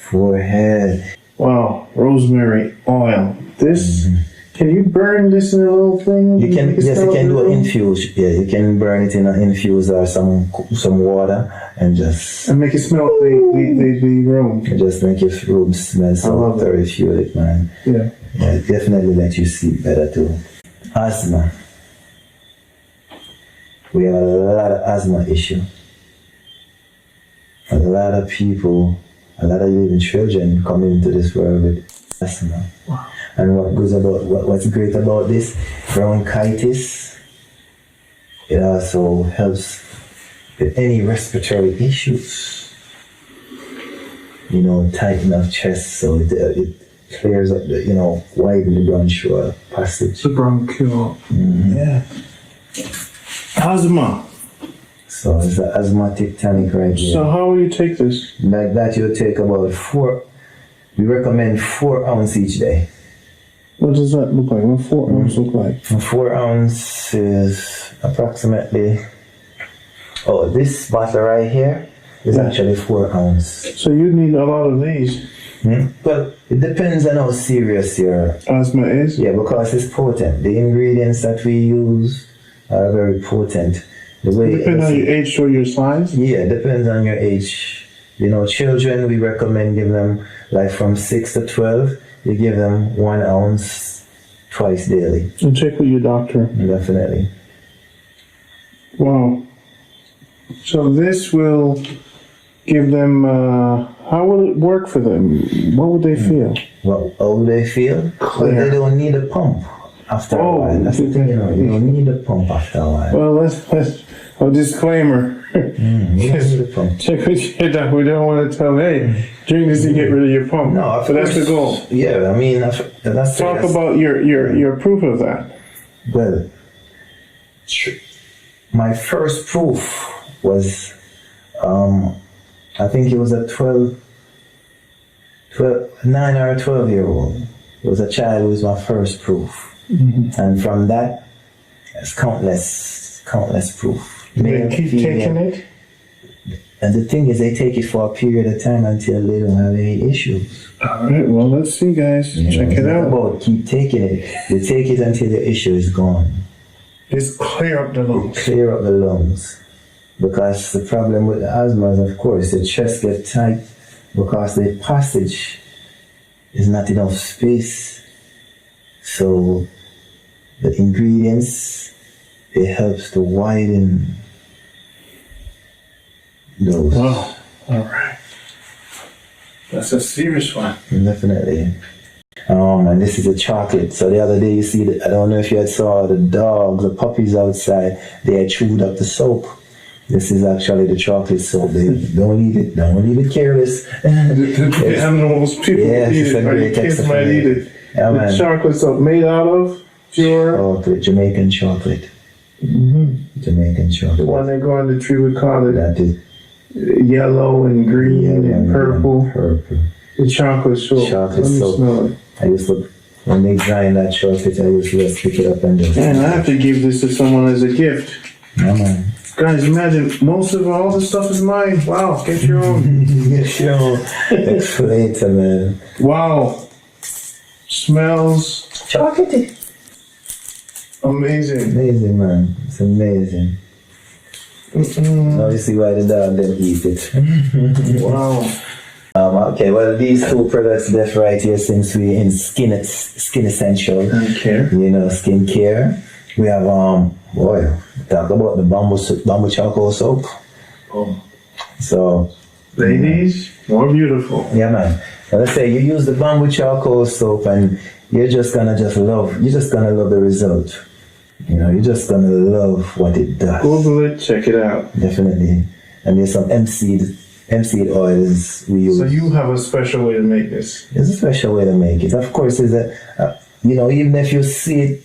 Wow, rosemary oil. This. Can you burn this in a little thing? You can do an infuse. Yeah, you can burn it in an infuse or some water and make it smell the room. Just make your room smell so therapeutic, man. Yeah. Yeah, it definitely let you sleep better too. Asthma. We have a lot of asthma issue. A lot of people, a lot of even children come into this world with asthma. Wow. And what's great about this bronchitis, It also helps with any respiratory issues. You know, tighten up chest, so it clears up the, you know, widen the bronchial passage. The bronchial. Yeah. Asthma. So it's an asthmatic tonic right here. So how will you take this? Like that, you'll take about 4. We recommend 4 ounces each day. What does that look like? What 4 ounces look like? 4 ounces is approximately. Oh, this bottle right here is actually 4 ounces. So you need a lot of these. Well, it depends on how serious your Asthma is? yeah, because it's potent. The ingredients that we use are very potent. The way Depends on your age or your size? yeah, depends on your age. You know, children, we recommend give them like from 6 to 12. You give them 1 ounce twice daily. And check with your doctor. Definitely. Wow. So this will give them, how will it work for them? What would they feel? Well, how do they feel? Clear. Well, they don't need a pump after a while. That's the thing, you know. You don't need a pump after a while. Well, let's a disclaimer. You don't need a pump. Check with your doctor. We don't want to tell, hey, drink this to get rid of your pump. No, but that's the goal. Yeah, I mean, that's Talk about your proof of that. Well, my first proof was, I think it was a 9 or 12-year-old. It was a child who was my first proof. And from that, there's countless proof. They keep taking it? And the thing is, they take it for a period of time until they don't have any issues. All right, well, let's see, guys. Check it out. About keep taking it. They take it until the issue is gone. Just clear up the lungs. Clear up the lungs. Because the problem with the asthma is, of course, the chest gets tight because the passage is not enough space. So the ingredients, it helps to widen those. Wow. All right. That's a serious one. Definitely. And this is a chocolate. So the other day, you see, I don't know if you had saw the dogs, the puppies outside, they had chewed up the soap. This is actually the chocolate soap. They don't eat it. Don't leave it careless. The animals, people eat it, or your kids might eat it. Yeah, the man. chocolate soap made out of pure. Chocolate, Jamaican chocolate. Jamaican The chocolate. one they go on the tree, we call it That is yellow and green and purple. Purple. The chocolate soap. Chocolate Let me soap. smell it. I used to, when they grind that chocolate, I used to just pick it up and just. Man, I have to give this to someone as a gift. Yeah, man. Guys, imagine most of all the stuff is mine. Wow, get your own. Get your own exfoliator, man. Wow. Smells Chocolatey. amazing. Amazing, man. It's amazing. Now you see why the dog didn't eat it. Wow. Okay, well, these 2 products left right here, since we in skin essential, Okay. you know, skincare. We have boy, talk about the bamboo charcoal soap. Oh. So, Ladies, more beautiful. yeah, man. Now, let's say you use the bamboo charcoal soap, and you're just gonna love the result. You know, you're just gonna love what it does. Google it, check it out. Definitely. And there's some MC'd oils we use. So you have a special way to make this. There's a special way to make it. Of course, you know, even if you see it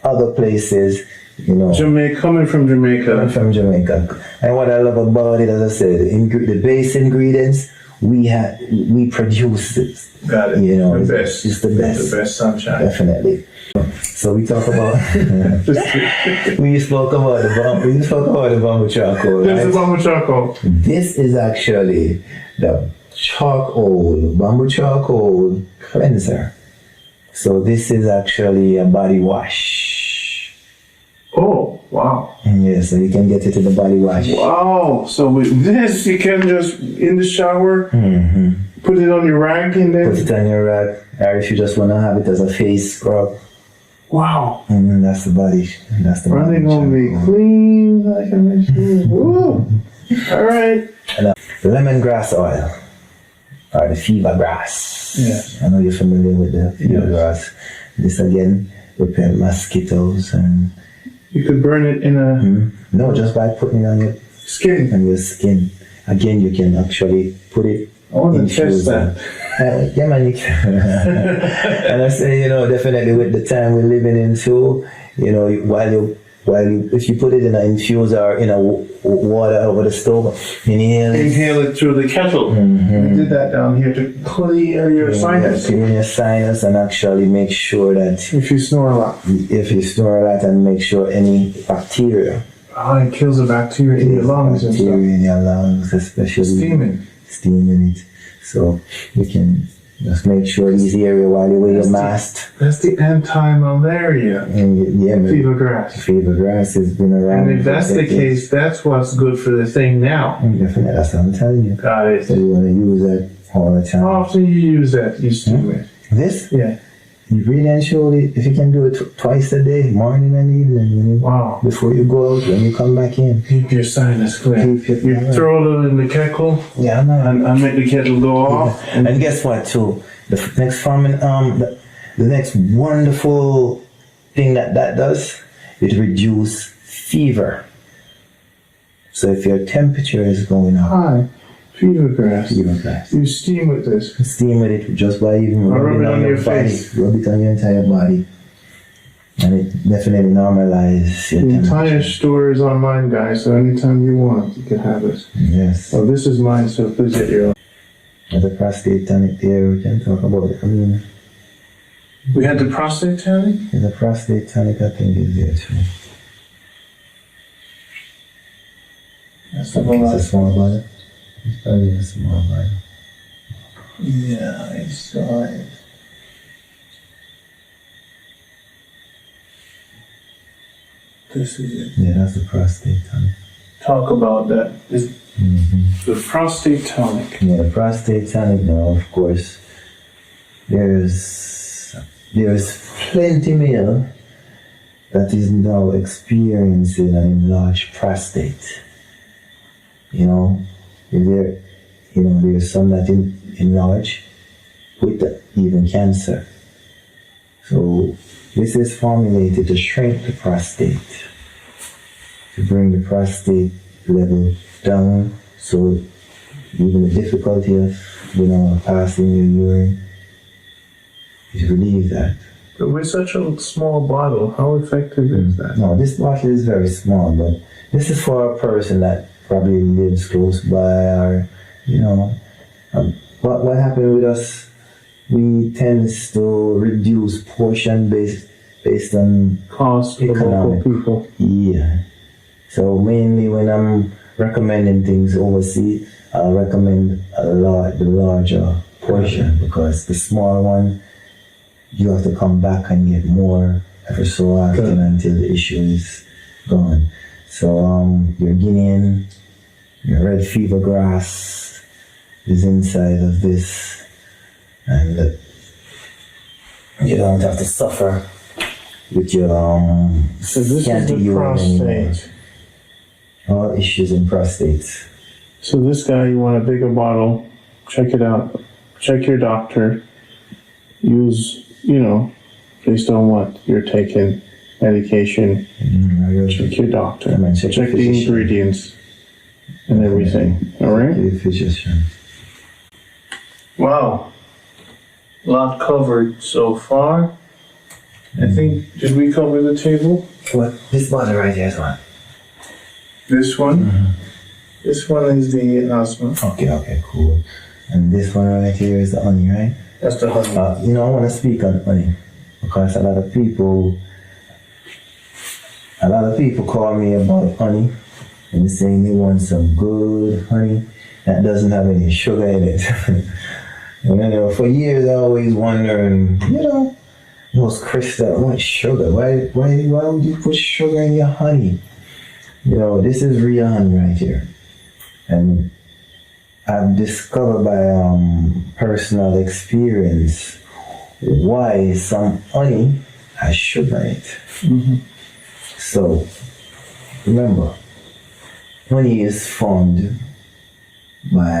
other places, you know. Coming from Jamaica. I'm from Jamaica. And what I love about it, as I said, the base ingredients, we produce it. Got it. You know, The best. It's the best. The best sunshine. Definitely. So we talk about we spoke about the bamboo charcoal. This is Right? bamboo charcoal. This is actually the bamboo charcoal cleanser. So this is actually a body wash. Oh, wow. Yeah, so you can get it in the body wash. Wow. So with this, you can just, in the shower, put it on your rag and Put then... it on your rag, or if you just want to have it as a face scrub, Wow. and that's the body. That's the body. Running gonna be charcoal. clean like a machine. Woo. All right. And, lemongrass oil, or the fever grass. Yes. I know you're familiar with the fever Yes. grass. This again repel mosquitoes and You could burn it in a No, just by putting it skin. on your skin. Again, you can actually put it I want in to test that. yeah, man, you can. And I say, definitely with the time we're living in too, if you put it in an infuser or in a water over the stove, Inhale it through the kettle. We did that down here to clear your sinus. Clear your sinus and actually make sure that If you snore a lot. and make sure any bacteria. Oh, it kills the bacteria in your lungs and stuff. Bacteria in your lungs, especially steaming it. So you can just make sure these areas while you wear your mask. That's the anti-malaria. Fever grass. Fever grass has been around. And if that's the case, that's what's good for the thing now. Definitely, that's what I'm telling you. Got it. So you want to use that all the time. How often you use that? You steam it? This? Yeah. You really and surely, if you can do it twice a day, morning and evening, Wow. before you go out, when you come back in. Keep your sinus clear. You throw a little in the kettle. Yeah, man. And make the kettle go off. Yeah. And guess what, too? The next the next wonderful thing that does, it reduce fever. So if your temperature is going up, Hi. Fever grass. Fever grass. You steam with this. Steam with it just by even rub it on your body. face. Rub it on your entire body. And it definitely normalizes your The temperature. entire store is online, guys, so anytime you want, you can have it. Yes. Oh, this is mine, so please get your own. There's a prostate tonic there, we can talk about it. We had the prostate tonic? There's a prostate tonic, I think, is there too. That's the It's a one. small bottle. It's probably a small bottle. Yeah, I saw it. This is it. Yeah, that's the prostate tonic. Talk about that. This, Mm-hmm. the prostate tonic. Yeah, the prostate tonic now, of course, there's plenty male that is now experiencing an enlarged prostate. There's some that enlarge with even cancer. So this is formulated to shrink the prostate, to bring the prostate level down, so even the difficulty of passing your urine is relieved that. But with such a small bottle, how effective is that? No, this bottle is very small, but this is for a person that probably lives close by, or what happened with us, we tend to reduce portion based on Cost for local people. Yeah. So mainly when I'm recommending things overseas, I'll recommend the larger portion, because the small one, you have to come back and get more every so often until the issue is gone. So your Guinean, your red fever grass is inside of this, and you don't have to suffer with your So this can't is the urine anymore. prostate. All issues in prostates. So this guy, you want a bigger bottle, check it out. Check your doctor. Use, based on what you're taking, medication. Check your doctor. Check the ingredients and everything. All right? Your physician. Wow. Lot covered so far. I think, did we cover the table? What? This bottle right here is one. This one? This one is the asthma. Okay, cool. And this one right here is the honey, right? That's the honey. I want to speak on honey, because a lot of people call me about honey and saying they want some good honey that doesn't have any sugar in it. And for years I always wondered, those crystals, what sugar? Why would you put sugar in your honey? This is real honey right here. And I've discovered by personal experience why some honey has sugar in it. Mm-hmm. So, remember, honey is formed by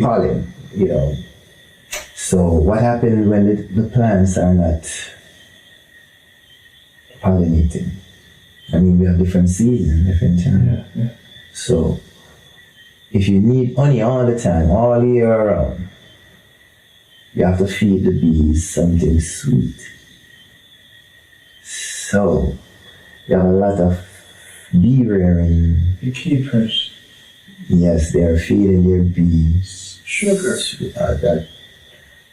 pollen, So what happens when the plants are not pollinating. I mean, we have different seasons, different time. Yeah. So, if you need honey all the time, all year round, you have to feed the bees something sweet. So, you have a lot of bee rearing. The keepers. Yes, they are feeding their bees Sugar.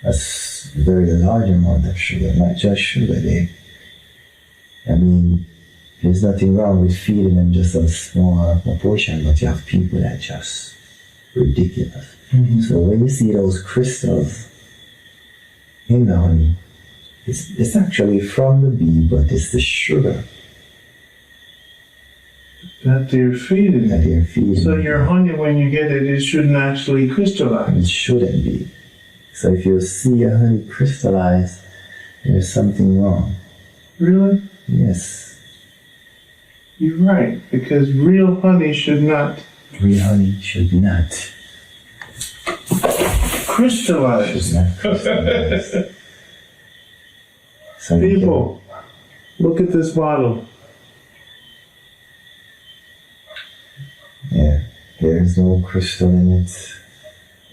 That's a very large amount of sugar, not just sugar. I mean, there's nothing wrong with feeding them just a small proportion, but you have people that just ridiculous. So when you see those crystals in the honey, it's actually from the bee, but it's the sugar That they're feeding. that they're feeding. So your honey, when you get it, it shouldn't actually crystallize. It shouldn't be. So if you see a honey crystallize, there's something wrong. Really? Yes. You're right, because real honey should not Real honey should not. crystallize. Should not crystallize. So you People, look at this bottle. yeah, there's no crystal in it.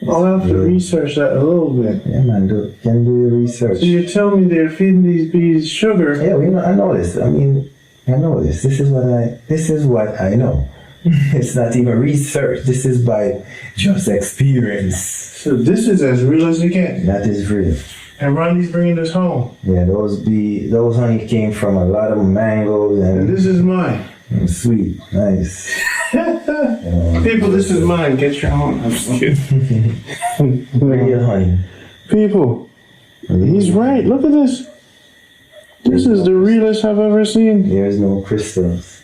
I'll have to research that a little bit. Yeah, man, can do your research. So you tell me they're feeding these bees sugar. Yeah, I know this. I mean, I know this. This is what I know. It's not even research. This is by just experience. So this is as real as it gets. That is real. And Ronnie's bringing this home. Yeah, those honey came from a lot of mangoes And and this is mine. sweet, nice. People, this is mine. Get your own. I'm just kidding. Real honey. People, he's right. Look at this. This is the realest I've ever seen. There's no crystals.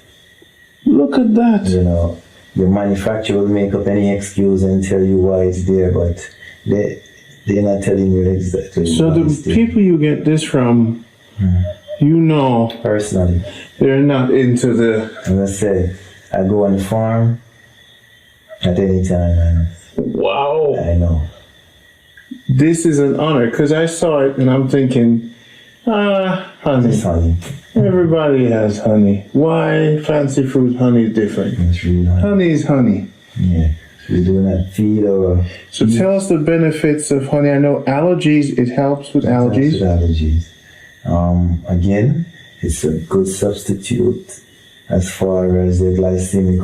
Look at that. You know, the manufacturer will make up any excuse and tell you why it's there, but they're not telling you exactly. So why the it's there. people you get this from, you know, Personally, they're not into the. as I said, I go on the farm at any time, and Wow. I know. This is an honor because I saw it and I'm thinking, honey. It's honey. Everybody has honey. Why fancy fruit honey is different? It's real honey. Honey is honey. Yeah. We do not feed or So tell us the benefits of honey. I know allergies, it helps with allergies. allergies. Again, it's a good substitute as far as the glycemic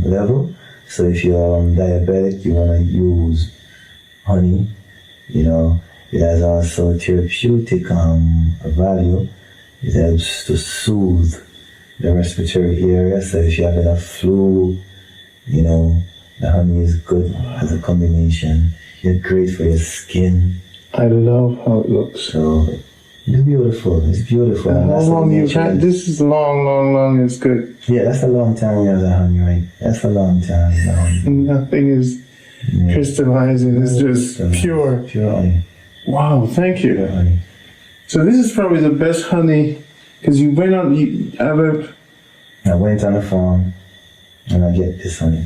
level. So if you're diabetic, you want to use honey. You know, it has also therapeutic value. It helps to soothe the respiratory area. So if you have enough flu, you know, the honey is good as a combination. It's great for your skin. I love how it looks. So it's beautiful. It's beautiful. And And how that's long the you've nature. had this is long, it's good. Yeah, that's a long time we have the honey, right? That's a long time. The honey. Nothing is Yeah. crystallizing, it's just Crystallized. pure. Pure honey. Wow, thank Pure you. honey. So this is probably the best honey because you went on you have a I went on the farm and I get this honey.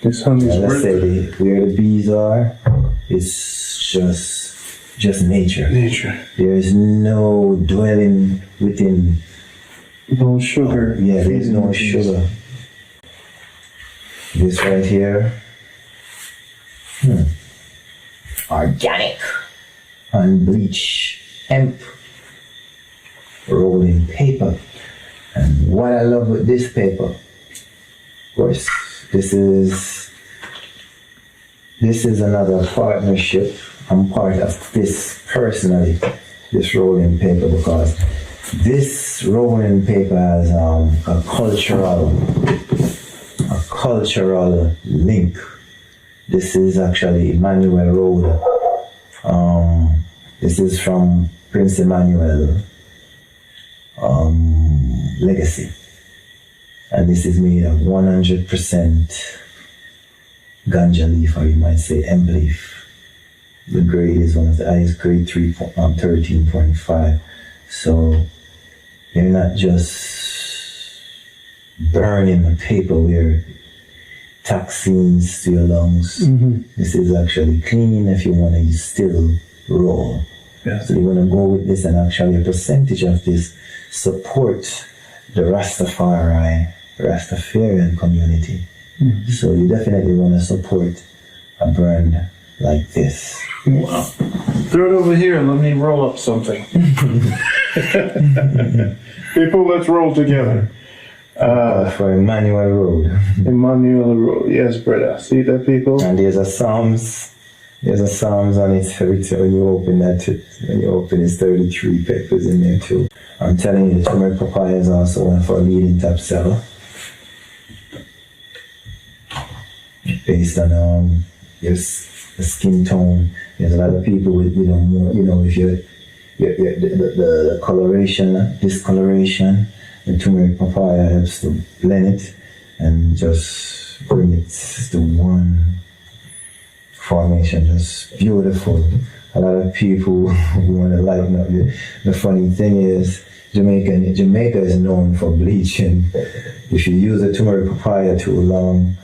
this honey's As I worth say, where the bees are, it's just nature. nature. There is no dwelling within. No sugar. Yeah, there's no sugar. This right here, organic, unbleached hemp, rolling paper. And what I love with this paper, of course, this is another partnership. I'm part of this personally, this rolling paper, because this rolling paper has a cultural link. This is actually Emmanuel Road. This is from Prince Emmanuel legacy, and this is made of 100% ganja leaf, or you might say hemp leaf. The grade is one of the highest grade, 13.5. So you're not just burning the paper where toxins to your lungs. This is actually clean if you want to still roll. Yeah. So you want to go with this, and actually a percentage of this support the Rastafarian community. So you definitely want to support a brand like this. Wow. Throw it over here and let me roll up something. People, let's roll together. For Emmanuel Road. Emmanuel Road. Yes, brother. See that, people? And there's a Psalms on it. Every time when you open it's 33 peppers in there too. I'm telling you, turmeric papaya is also one of our leading top seller. Based on the skin tone. There's a lot of people with if the coloration, discoloration, the turmeric papaya helps to blend it and just bring it to one formation, just beautiful. A lot of people want to lighten up. The funny thing is, Jamaica is known for bleaching. If you use the turmeric papaya too long,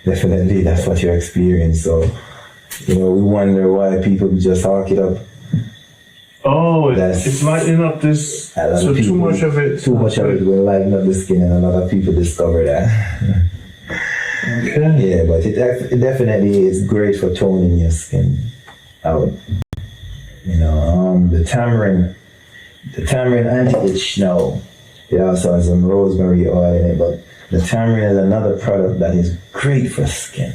definitely that's what you experience. So, we wonder why people just hawk it up. Oh, it's lightening up this. So too much of it will lighten up the skin, and a lot of people discover that. Okay. Yeah, but it definitely is great for toning your skin out. The tamarind anti-itch now. It also has some rosemary oil in it, but the tamarind is another product that is great for skin.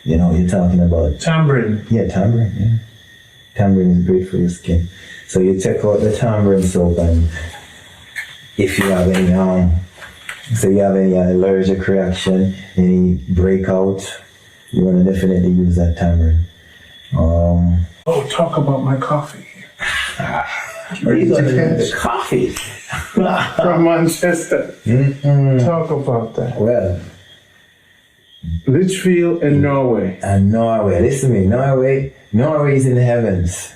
You're talking about tamarind. Yeah, tamarind. Yeah, tamarind is great for your skin. So you take out the tamarind soap, and if you have any allergic reaction, any breakout, you want to definitely use that tamarind. Talk about my coffee. Are you going to get the coffee? From Manchester. Talk about that. Well, Litchfield and Norway. And Norway. Listen to me. Norway is in the heavens.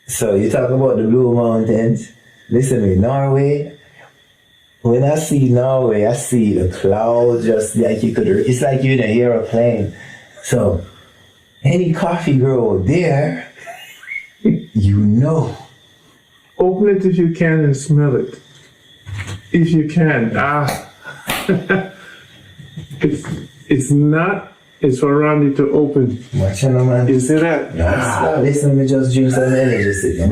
So you talk about the Blue Mountains. Listen to me. Norway. When I see Norway, I see the clouds just like it's like you're in an aeroplane. So any coffee grow there, Open it if you can and smell it. If you can. It's for Randy to open. Watch out, man. You see that? No, listen, me just drink some energy. Sit down.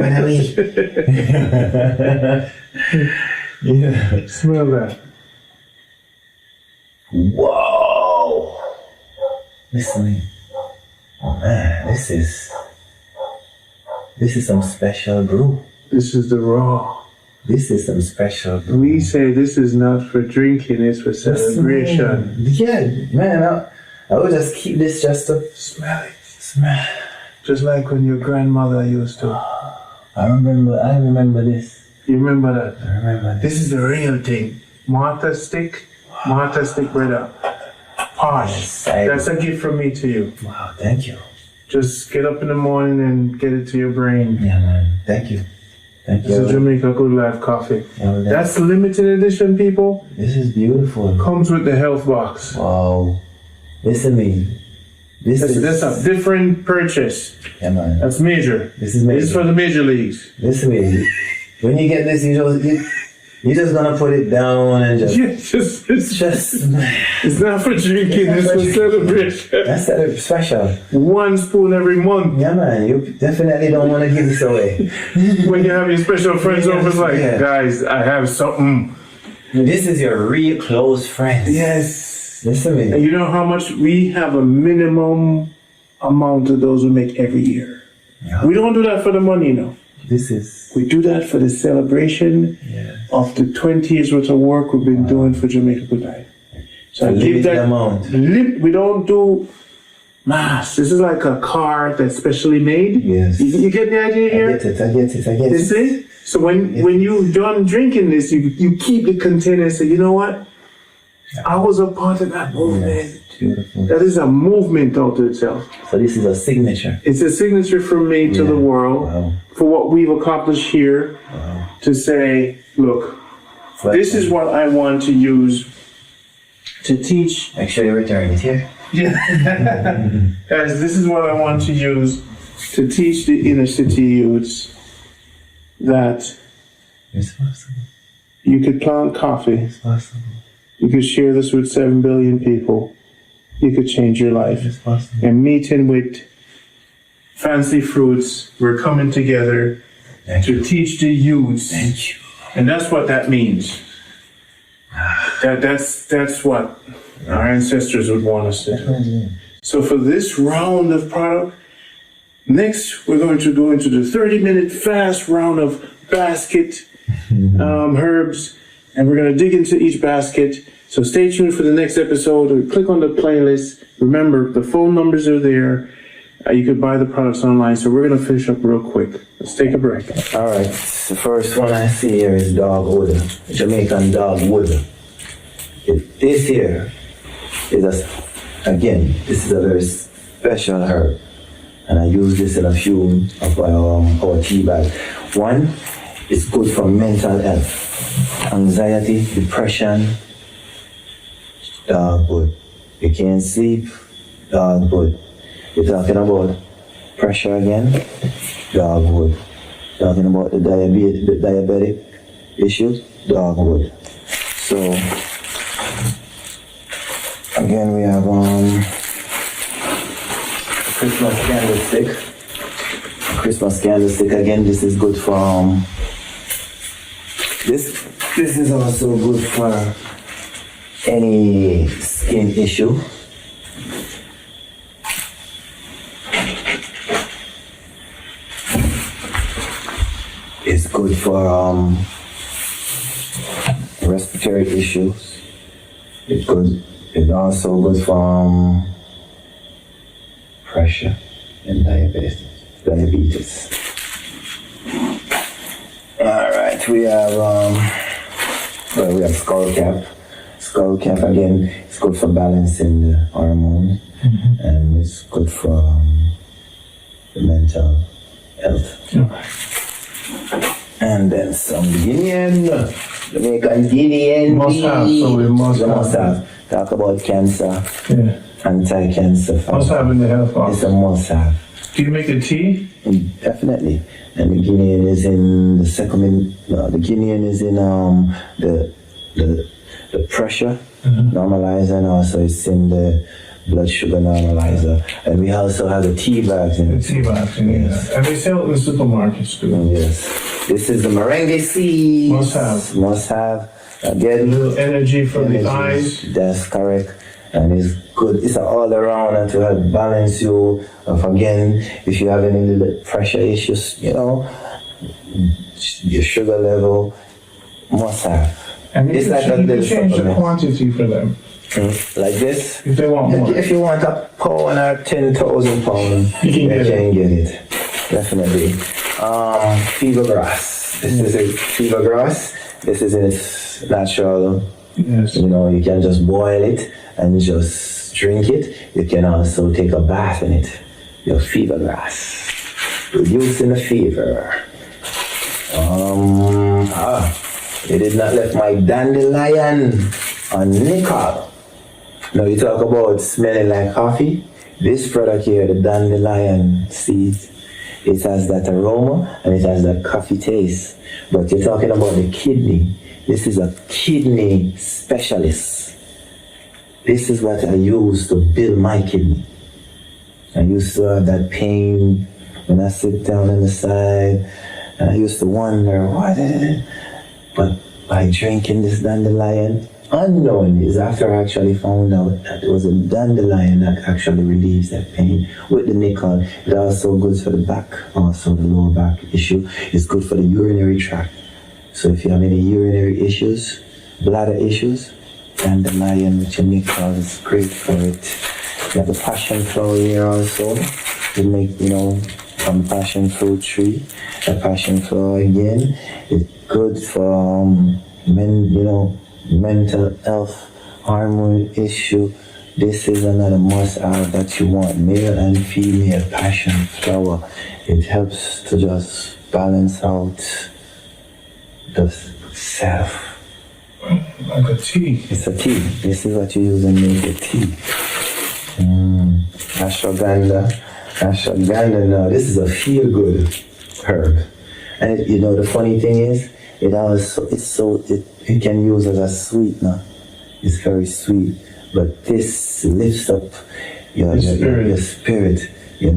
Yeah. Smell that. Whoa. Listen to me. Oh man, this is some special brew. This is the raw. This is some special brew. We say this is not for drinking, it's for celebration. Yeah, man, I would just keep this just to Smell it. smell. Just like when your grandmother used to. I remember this. You remember that? I remember this. This is the real thing. Martha stick, brother. Posh. Yes, That's a gift from me to you. Wow, thank you. Just get up in the morning and get it to your brain. Yeah, man. Thank you. Thank you. This is Jamaica Good Life Coffee. Yeah, That's limited edition, people. This is beautiful. Comes with the health box. Wow. Listen to me. That's a different purchase. Yeah, man. That's major. This is major. This is for the major leagues. Listen to me. When you get this, you're just gonna put it down and just. It's not for drinking. It's for celebration. That's special. 1 spoon every month. Yeah, man. You definitely don't want to give this away. When you have your special friends over, it's like, guys, I have something. This is your real close friends. Yes. Listen to me. And you know how much we have a minimum amount of those we make every year. Yeah. We don't do that for the money, We do that for the celebration of the 20 years worth of work we've been doing for Jamaica Good Life. So I give that amount. We don't do mass. This is like a car that's specially made. Yes. You get the idea here? I get it. You see? So when you're done drinking this, you keep the container and say, you know what? I was a part of that movement. Yes, beautiful. That is a movement out to itself. So this is a signature. It's a signature from me to the world for what we've accomplished here to say, look, this is what I want to use to teach. Make sure you return it here. Yeah. Guys, this is what I want to use to teach the inner city youths that It's possible. you could plant coffee, It's possible. you could share this with 7 billion people, you could change your life. It's possible. And meeting with Fancy Fruits, we're coming together to teach the youths. Thank you. And that's what that means. That's what our ancestors would want us to do. So for this round of product, next we're going to go into the 30-minute fast round of basket herbs, and we're going to dig into each basket. So stay tuned for the next episode, or click on the playlist. Remember, the phone numbers are there. You could buy the products online. So we're going to finish up real quick. Let's take a break. All right. The first one I see here is dogwood, Jamaican dogwood. This here is this is a very special herb, and I use this in a few of our tea bags. One, it's good for mental health, anxiety, depression. Dogwood. You can't sleep. Dogwood. You're talking about pressure again. Dogwood. Talking about the diabetic issues. Dogwood. So again, we have Christmas candlestick. Christmas candlestick again. This is good for this is also good for any skin issue. It's good for respiratory issues. It's also good for pressure and diabetes. All right, we have skull cap. Skull cap again. It's good for balancing the hormone, and it's good for the mental health. And then some Guinean, Jamaican Guinean. Must have. So we must have. Talk about cancer. Yeah. Anti-cancer. Must have in the health box. It's a must have. Do you make a tea? Definitely. And the Guinean is in the the Guinean is in the pressure normalizer, and also it's in the blood sugar normalizer. And we also have the tea bags in The it. tea box, yes. And they sell it in the supermarkets too. Yes. This is the merengue seeds. Must have. Must have. A Again, little energy for the eyes. that's correct. And it's good. It's all around and to help balance you. Again, if you have any little pressure issues, your sugar level, must have. And you It's can like a change, little the supplement. quantity for them Like this. if they want more. If you want a pound or 10,000 pounds, You can get it. get it. Definitely. Fever grass. This is a fever grass. This is in its natural. Yes. You can just boil it and just drink it. You can also take a bath in it. Your fever grass. Reducing the fever. They did not let my dandelion on nickel. Now you talk about smelling like coffee. This product here, the dandelion seeds, it has that aroma and it has that coffee taste. But you're talking about the kidney. This is a kidney specialist. This is what I use to build my kidney. I used to have that pain when I sit down on the side. And I used to wonder, why did it? But by drinking this dandelion, unknowingly, is after I actually found out that it was a dandelion that actually relieves that pain. With the nickel, it's also good for the back, also the lower back issue. It's good for the urinary tract. So if you have any urinary issues, bladder issues, dandelion with your nickel is great for it. You have the passion flower here also to make, from passion fruit tree. The passion flower again is good for mental health, hormone issue. This is another must-have that you want, male and female passion flower. It helps to just balance out the self. Like a tea. It's a tea. This is what you use and make a tea. Ashwagandha. Ashwagandha, now this is a feel-good herb. And the funny thing is, it can use as a sweetener. It's very sweet, but this lifts up your spirit. It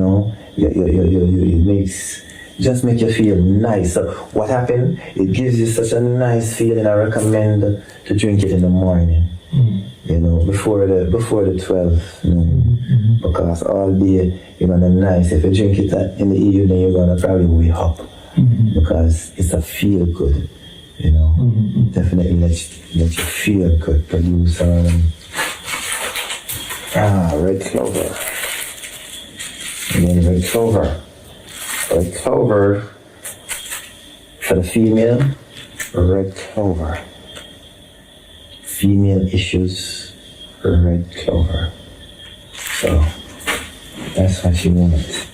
make you feel nice. So what happened? It gives you such a nice feeling. I recommend to drink it in the morning. Before the 12, because all day you're gonna nice. If you drink it in the evening, you're gonna probably wake up because it's a feel good. Definitely let you feel good. Produce red clover. Again, red clover. Red clover for the female. Red clover. Female issues. Red clover. So that's what you want.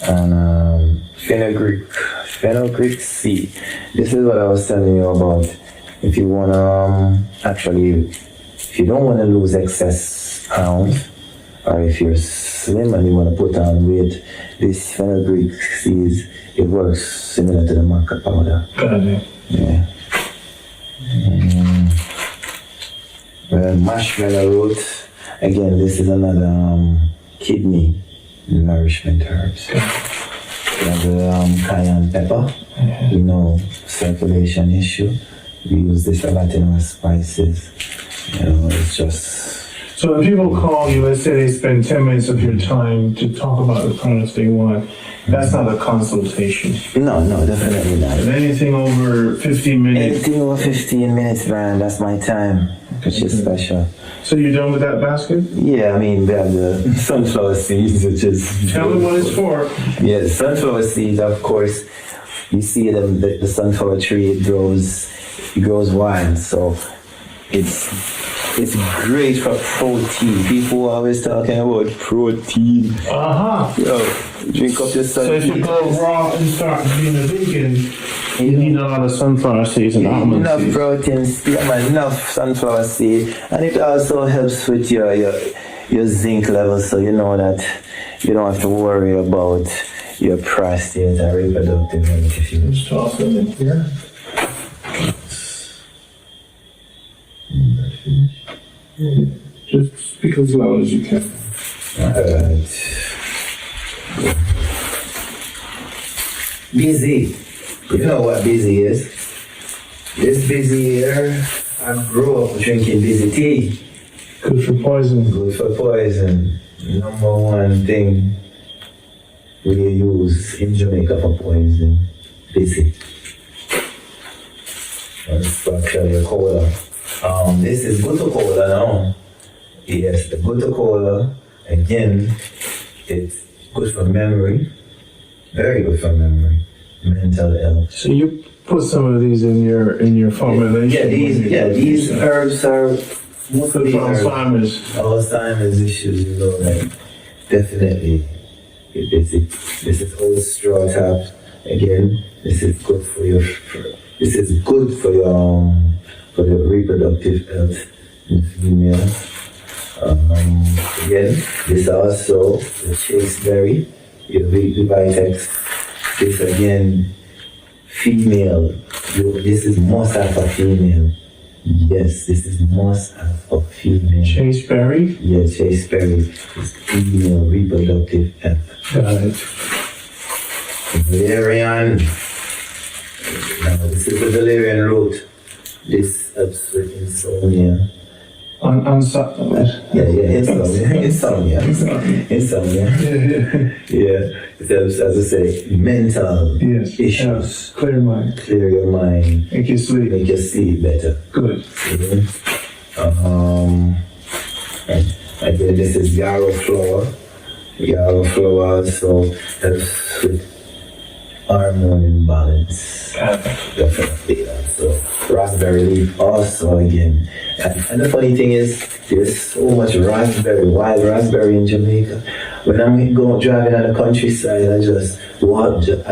And fenugreek seed. This is what I was telling you about. If you wanna if you don't want to lose excess pounds, or if you're slim and you want to put on weight, this fenugreek seeds, it works similar to the maca powder. Got it. Yeah. Well, marshmallow root. Again, this is another kidney nourishment herbs. We have the cayenne pepper. Circulation issue. We use this a lot in our spices. It's just... So when people call you, let's say they spend 10 minutes of your time to talk about the products they want, that's not a consultation. No, definitely not. And anything over 15 minutes? Anything over 15 minutes, Brian, that's my time, which is special. So you're done with that basket? Yeah, we have the sunflower seeds, which is... Tell me what it's for. Yeah, the sunflower seeds, of course, you see them, the sunflower tree, it grows wild, so it's great for protein. People are always talking about protein. Drink up your sunflower. So if you go raw and start being a vegan, you need a lot of sunflower seeds and almond seeds. Enough protein, enough sunflower seed, and it also helps with your zinc levels, so you know that you don't have to worry about your prostate or reproductive health issues. Just toss them in here. Just speak as loud as you can. Alright. Busy. You know what busy is? This busy here, I grew up drinking busy tea. Good for poison. Good for poison. Number one thing we use in Jamaica for poison, busy. That's actually a cola. This is Butter Cola now. Yes, the Butter Cola, again, it's good for memory. Very good for memory. Mental health. So you put some of these in your formulation? These herbs are mostly Alzheimer's issues, like definitely busy. This is old straw top. Again, this is good for your reproductive health in females. Again, this also the chasteberry, your Vitex. This again, female. This is must have for female. Yes, this is must have for female. Chasteberry? Yeah, chasteberry is female reproductive health. Got it. Valerian. Now, this is the valerian root. This helps with insomnia. Insomnia. Yeah, it helps, as I say, mental issues. Yes. Clear mind. Clear your mind. Make you sleep. Make you sleep better. Good. Again, this is yarrow flower. Yarrow flower also helps with hormone imbalance. Definitely. So raspberry leaf also again. And the funny thing is, there's so much wild raspberry in Jamaica. When I'm driving on the countryside, I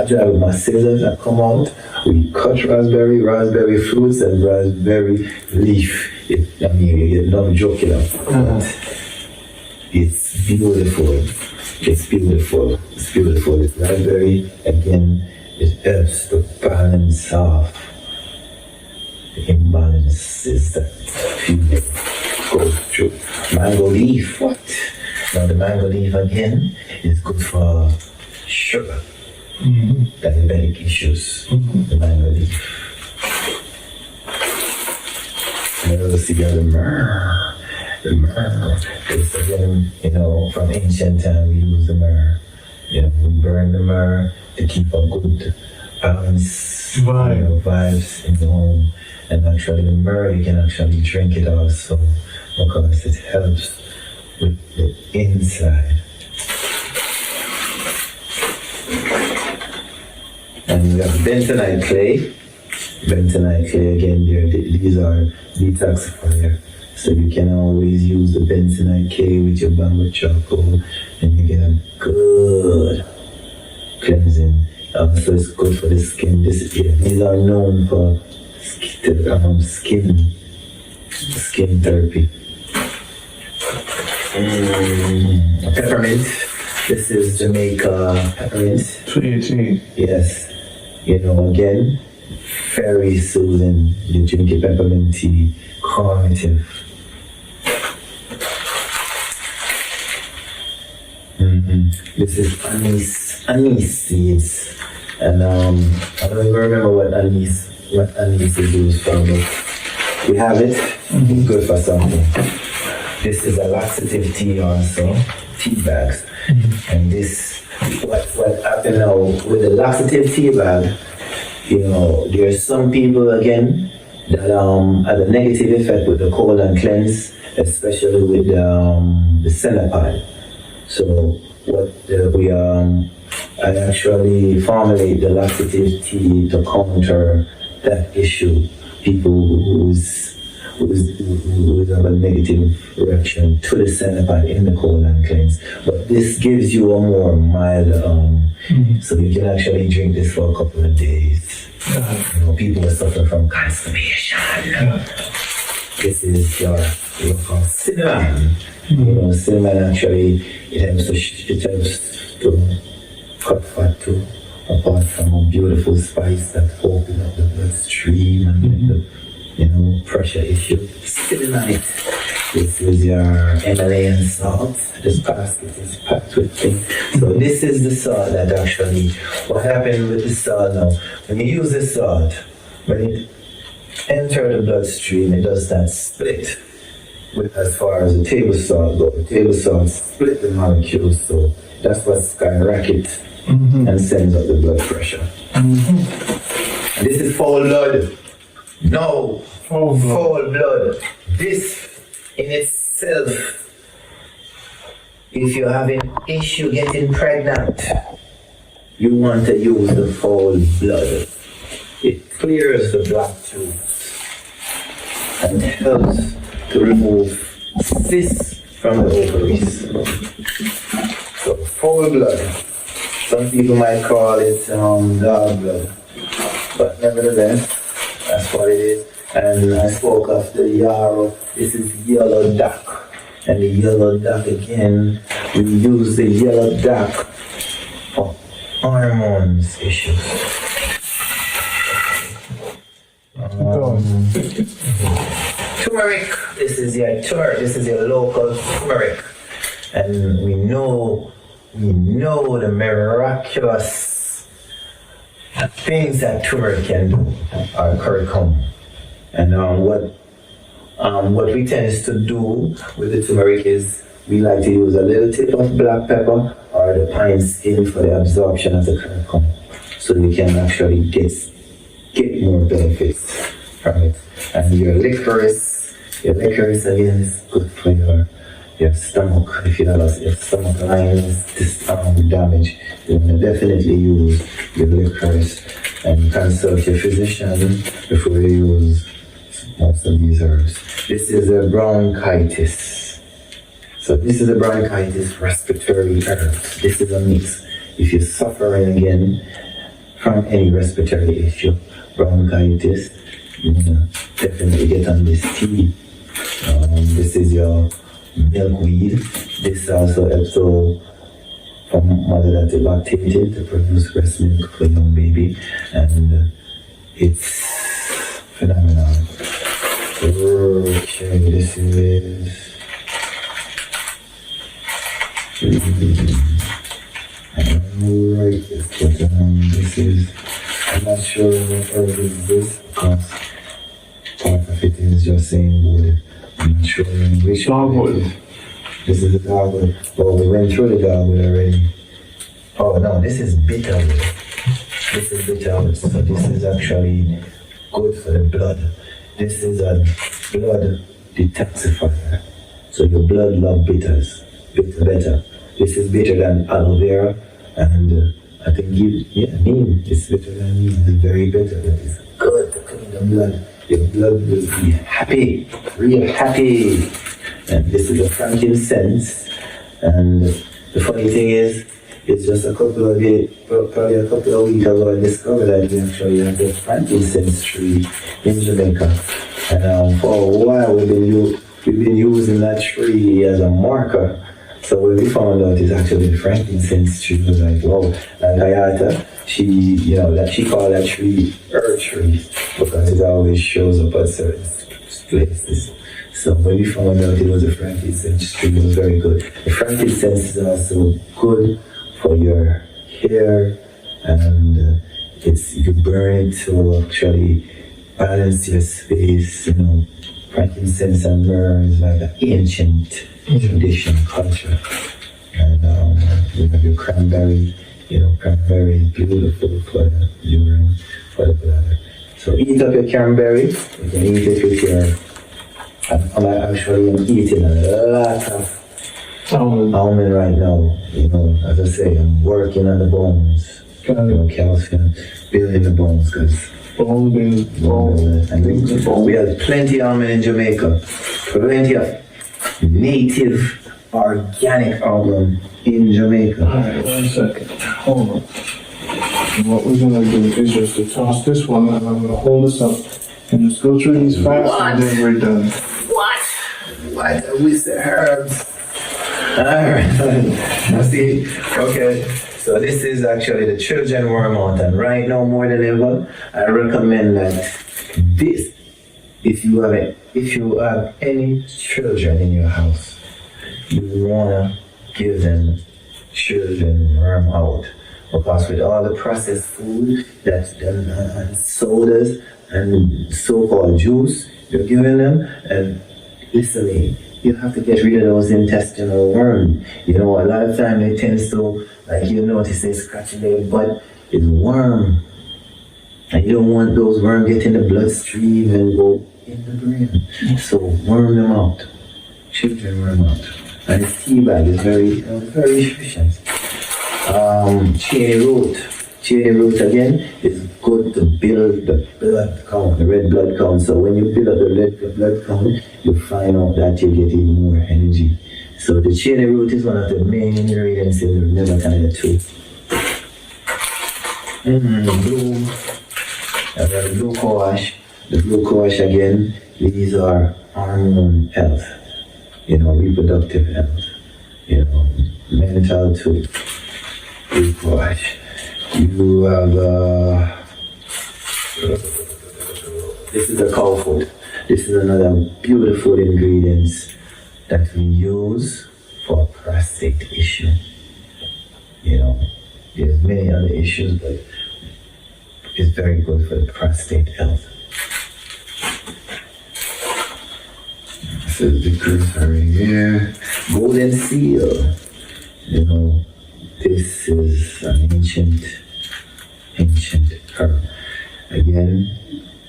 drive with my scissors, I come out, we cut raspberry fruits and raspberry leaf. You get no joke, But it's beautiful. It's beautiful. It's beautiful. It's raspberry. Again, it helps to balance off the imbalances that people go through. Mango leaf, what? Now the mango leaf again is good for sugar. Diabetic issues. The mango leaf. And also the myrrh. The myrrh is again, from ancient time we use the myrrh. We burn the myrrh to keep a good balance, vibes in the home. And actually the myrrh you can actually drink it also because it helps with the inside. And we have bentonite clay. Bentonite clay again there, these are detoxifier. So you can always use the bentonite clay with your bamboo charcoal and you get a good cleansing. So it's good for the skin. These are known for skin therapy. Peppermint. This is Jamaica peppermint. Sweet. Yes. Again, very soothing. You drink your peppermint tea, calmative. This is anise seeds. And I don't even remember what anise is used for, but we have it. It's good for something. This is a laxative tea also, tea bags. And this, what happened now with the laxative tea bag, there are some people again that had a negative effect with the colon cleanse, especially with the Cenapide. So I actually formulate the laxative tea to counter that issue. People who have a negative reaction to the Cenapide in the colon cleanse. But this gives you a more mild, so you can actually drink this for a couple of days. People are suffering from constipation. This is your local cinnamon. Cinnamon actually, it helps to cut fat too, apart from a beautiful spice that opens up the bloodstream and the pressure issue. Cinnamon. This is your Himalayan salt. This basket is packed with things. So this is the salt that actually, what happened with the salt now, when you use the salt, when it enters the bloodstream, it does that split. As far as the table salt goes, the table salt split the molecules, so that's what skyrockets and sends up the blood pressure. And this is foul blood. No, foul blood. This in itself, if you're having issue getting pregnant, you want to use the foul blood. It clears the black tubes and helps to remove cysts from the ovaries. So foul blood. Some people might call it dog blood, but nevertheless, that's what it is. And I spoke of the yarrow. This is yellow duck. And the yellow duck again, we use the yellow duck for hormones issues. Turmeric. This is your local turmeric. And we know the miraculous things that turmeric can do, our curriculum. And what we tend to do with the turmeric is we like to use a little tip of black pepper or the pine skin for the absorption of the curriculum, so you can actually get more benefits from it. And your licorice again is good for your stomach. If you have your stomach lines damage, you will definitely use your licorice and consult your physician before you use most of these herbs. This is a bronchitis. So this is a bronchitis respiratory herb. This is a mix. If you're suffering again from any respiratory issue, bronchitis, definitely get on this tea. This is your milkweed. This also helps to for mother that is lactated to produce breast milk for young baby, and it's phenomenal. Okay, this is. Alright, this is. I'm not sure what herb is this because part of it is just saying wood. I'm not sure which Dogwood. This is the dogwood. Oh, we went through the dogwood already. Oh no, this is bitterwood. This is bitterwood. So this is actually good for the blood. This is a blood detoxifier. So your blood love bitters. Better. This is better than aloe vera, and I think neem is better than neem. It's very better. That is good to clean the blood. Your blood will be happy, real happy. And this is a frankincense. And the funny thing is, it's just a couple of days, probably a couple of weeks ago, I discovered that we actually have the frankincense tree in Jamaica. And for a while, we've been using that tree as a marker. So when we found out it's actually the frankincense tree, was like, wow. And Ayata, she called that tree her tree because it always shows up at certain places. So when we found out it was a frankincense tree, it was very good. The frankincense is also good for your hair, and you can burn it to actually balance your space. Frankincense and myrrh is like an ancient tradition culture. And you have your cranberry. Cranberry is beautiful for the urine, for the bladder. So eat up your cranberry. You can eat it with your. I'm actually eating a lot of almond right now. As I say, I'm working on the bones. Calcium, building the bones, because we have plenty of almond in Jamaica. Plenty of native organic almond in Jamaica. Alright, 1 second. Hold on. And what we're gonna do is just to toss this one, and I'm gonna hold this up and just go through these fast, and then we're done. What? With the herbs. Alright. See? Okay. So this is actually the children wormwood, and right now more than ever, I recommend that this, if you have any children in your house, you wanna give them children wormwood, because with all the processed food and sodas and so-called juice you're giving them, and listen to me, you have to get rid of those intestinal worms. A lot of time they tend to, like notice they scratching their butt, it's worm. And you don't want those worms getting in the bloodstream and go in the brain. So worm them out. Children worm out. And it's tea bag is very efficient. Cherry root again is good to build the blood count, the red blood count. So when you build up the red blood count, you find out that you're getting more energy. So the cherry root is one of the main ingredients in the liver kind of too. The blue coash. The blue coash again, these are hormone health, reproductive health, mental too. Blue coash. You have this is a cow food. This is another beautiful ingredient that we use for prostate issue. There's many other issues, but it's very good for the prostate health. This is the cursor here. Golden seal. This is an ancient herb. Again,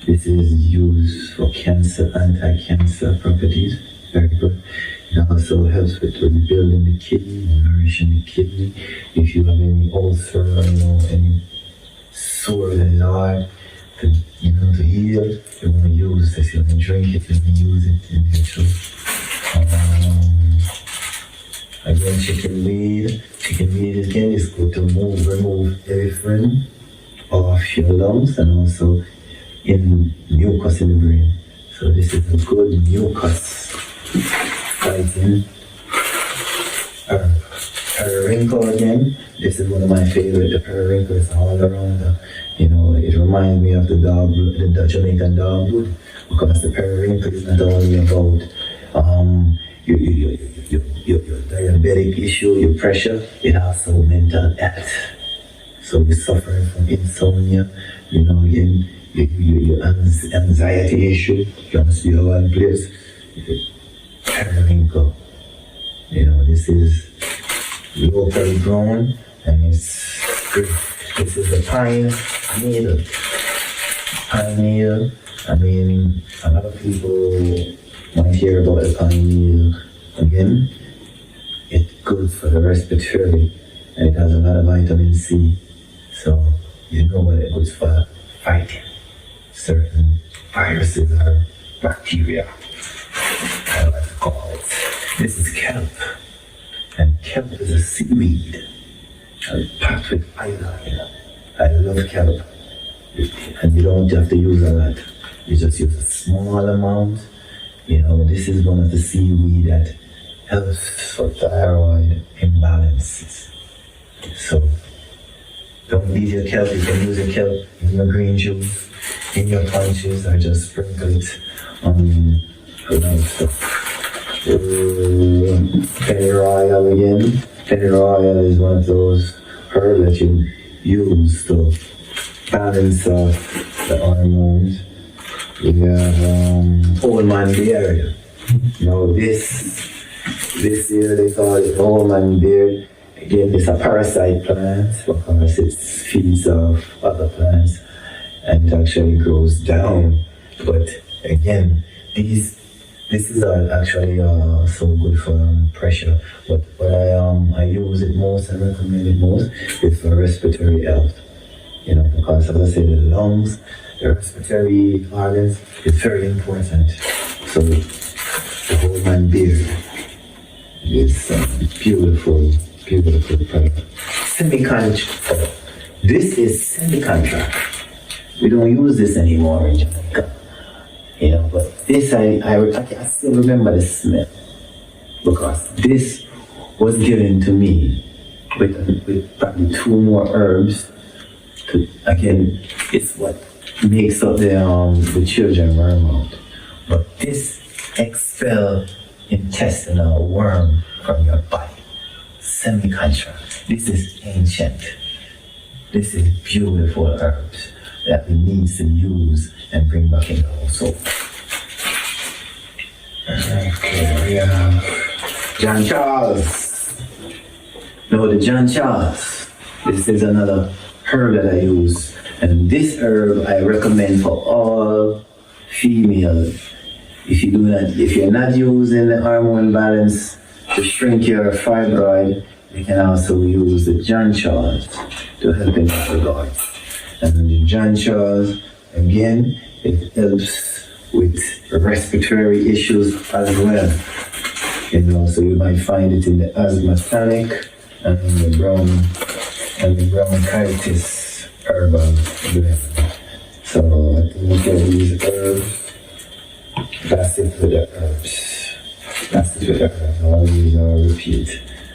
this is used for cancer, anti-cancer properties. Very good. It also helps with rebuilding the kidney, nourishing the kidney. If you have any ulcer, any sore that is hard to heal, you want to use this. You can drink it, you can use it in your too. Again, chicken weed. Chicken weed again is good to remove everything off your lungs and also in mucus in the brain. So this is a good mucus fighting herb. periwinkle again. This is one of my favorite. The periwinkle is all around. It reminds me of the Jamaican dogwood, because the periwinkle is not only about your diabetic issue, your pressure, it also mental health. So you're suffering from insomnia, again, your anxiety issue, you must be one place. Periwinkle. This is locally grown, and this is the pine needle. Pine needle, a lot of people might hear about the pine needle. Again, it's good for the respiratory, and it has a lot of vitamin C. So, what it's good for fighting certain viruses or bacteria. I like to call it. This is kelp. And kelp is a seaweed. And packed with iodine. I love kelp. And you don't have to use a lot. You just use a small amount. This is one of the seaweed that helps for thyroid imbalances. So, don't leave your kelp. You can use your kelp in your green juice, in your punches, or just sprinkle it on a lot of stuff. Pennyroyal again. Pennyroyal is one of those herbs that you use to balance the hormones. We have old man beard. This year they call it old man beard. Again, it's a parasite plant because it feeds off other plants and it actually grows down. But again, this is actually so good for pressure. But what I use it most, I recommend it most, is for respiratory health. Because as I said, the lungs, the respiratory organs is very important. So the whole man beard is beautiful product. Semi-contract. This is semi-contract. We don't use this anymore in Jamaica. But this I still remember the smell, because this was given to me with probably 2 more herbs. Again, it's what makes up the children worm out. But this expel intestinal worm from your body. Semi-contract. This is ancient. This is beautiful herbs that we need to use and bring back in the household. Okay, we have John Charles. No, the John Charles. This is another herb that I use. And this herb I recommend for all females. If you're not using the hormone balance to shrink your fibroid, you can also use the John Charles to help in that regard. And the John Charles, again, it helps with respiratory issues as well. So you might find it in the asthma tonic and in the bronchitis herbal blend. So I think these herbs, that's it for the herbs. All these are repeat.